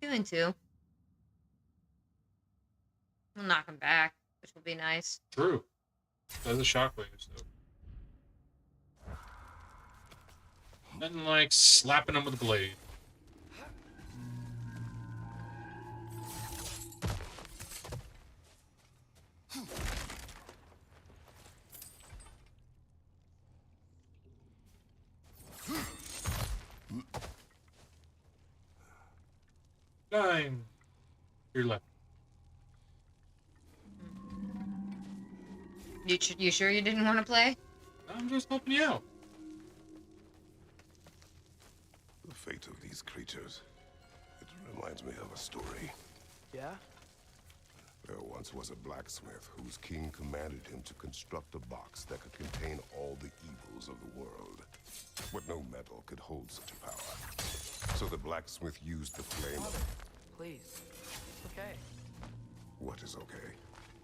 2 and 2. We'll knock him back, which will be nice. True. Does a shockwave, so. Nothing like slapping him with a blade. Nine. You're left. You sure you didn't want to play? I'm just helping you out. The fate of these creatures, it reminds me of a story. Yeah? There once was a blacksmith whose king commanded him to construct a box that could contain all the evils of the world. But no metal could hold such a power. So the blacksmith used the flame of... Please. It's okay. What is okay?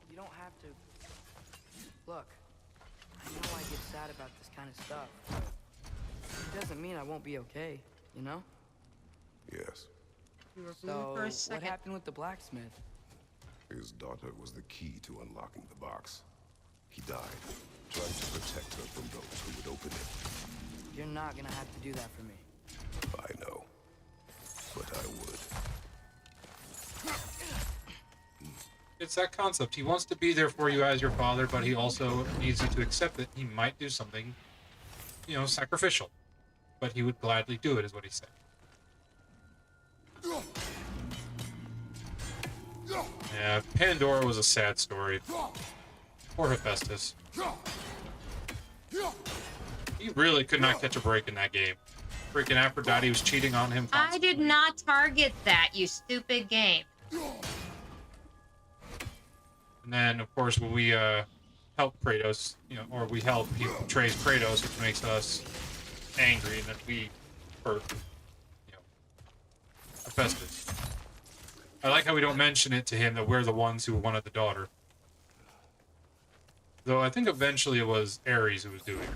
You don't have to... Look, I know I get sad about this kind of stuff. It doesn't mean I won't be okay, you know? Yes. You were So, for a what second. happened with the blacksmith? His daughter was the key to unlocking the box. He died, trying to protect her from those who would open it. You're not gonna have to do that for me. I know, but I would. It's that concept. He wants to be there for you as your father, but he also needs you to accept that he might do something, you know, sacrificial. But he would gladly do it, is what he said. Yeah, Pandora was a sad story. Poor Hephaestus. He really could not catch a break in that game. Freaking Aphrodite was cheating on him constantly. I did not target that, you stupid game. And then, of course, when we help Kratos, you know, or we help, he betrays Kratos, which makes us angry, and then we hurt, you know, Hephaestus. I like how we don't mention it to him that we're the ones who wanted the daughter. Though I think eventually it was Ares who was doing it.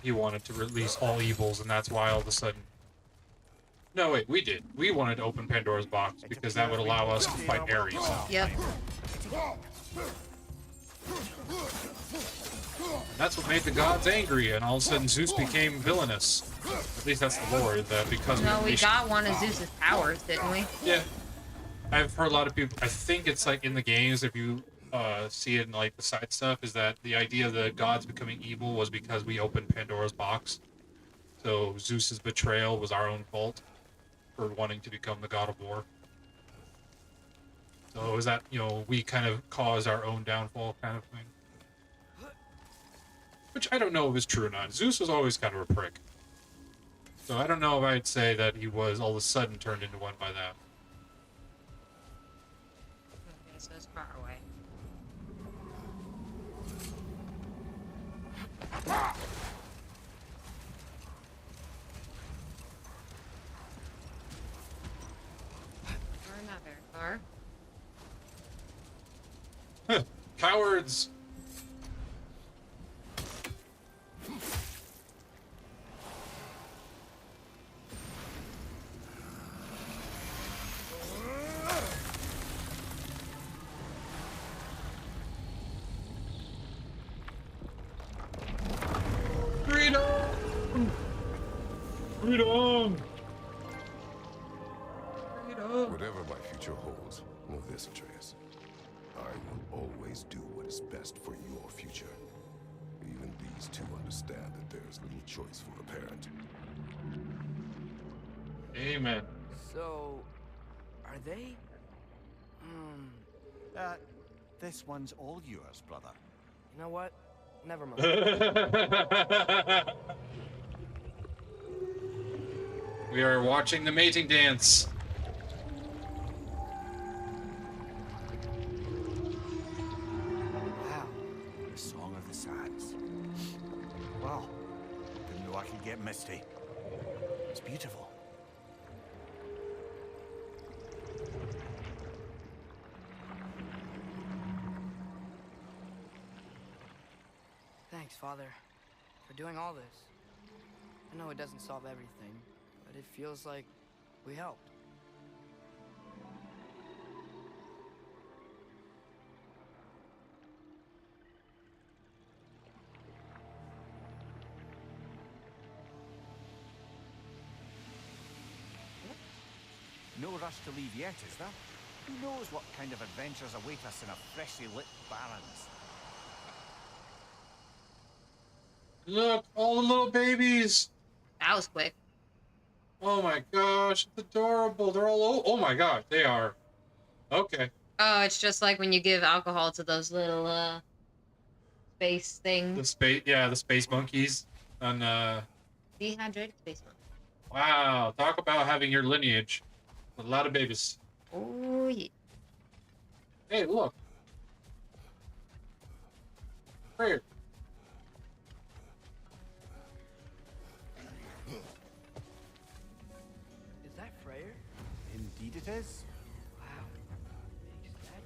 He wanted to release all evils, and that's why all of a sudden... No, wait, we did. We wanted to open Pandora's box because that would allow us to fight Ares. Yep. That's what made the gods angry, and all of a sudden Zeus became villainous. At least that's the lore, that because... No, we got one of Zeus's powers, didn't we? Yeah. I've heard a lot of people... I think it's like in the games, if you see it in like the side stuff, is that the idea of the gods becoming evil was because we opened Pandora's box. So Zeus's betrayal was our own fault for wanting to become the god of war. So is that, you know, we kind of caused our own downfall kind of thing. Which I don't know if is true or not. Zeus was always kind of a prick. So I don't know if I'd say that he was all of a sudden turned into one by that. Okay, so it's far away. Or not very far. Cowards! Freedom! Freedom! Whatever my future holds, know this, Atreus. I will always do what is best for your future. Even these two understand that there is little choice for a parent. Amen. So, are they... This one's all yours, brother. You know what? Never mind. We are watching the mating dance. Wow. The Song of the Sands. Wow. Didn't know I could get misty. It's beautiful. Thanks, Father, for doing all this. I know it doesn't solve everything, but it feels like We helped. No rush to leave yet, is there? Who knows what kind of adventures await us in a freshly lit Barrens? Look, all the little babies. That was quick. Oh my gosh, it's adorable. They're all oh my gosh, they are. Okay. Oh, it's just like when you give alcohol to those little space things. The space monkeys on Dehydrated space monkey. Wow, talk about having your lineage. A lot of babies. Oh yeah. Hey, look. Freyr. Is that Freyr? Indeed it is. Wow. Big statue.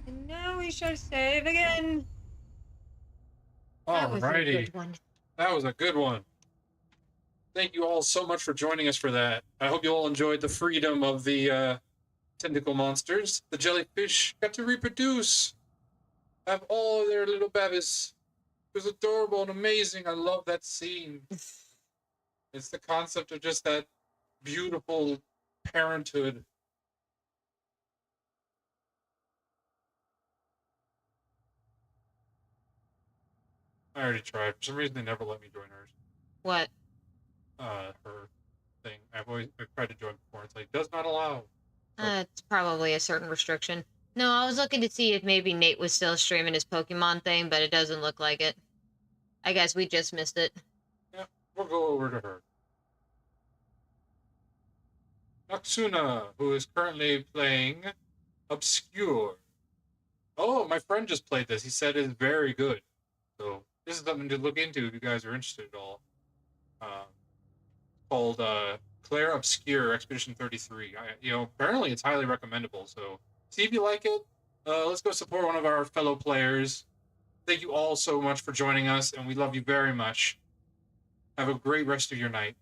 And now we shall save again. That was a good one. That was a good one. Thank you all so much for joining us for that. I hope you all enjoyed the freedom of the tentacle monsters. The jellyfish got to reproduce. Have all their little babies. It was adorable and amazing. I love that scene. It's the concept of just that beautiful parenthood. I already tried. For some reason, they never let me join hers. What? Her thing. I've tried to join before. It's like, does not allow. It's probably a certain restriction. No, I was looking to see if maybe Nate was still streaming his Pokemon thing, but it doesn't look like it. I guess we just missed it. Yeah, we'll go over to her. Naxuna, who is currently playing Obscure. Oh, my friend just played this. He said it's very good. So this is something to look into if you guys are interested at all. Called Claire Obscure Expedition 33. Apparently it's highly recommendable. So see if you like it. Let's go support one of our fellow players. Thank you all so much for joining us, and we love you very much. Have a great rest of your night.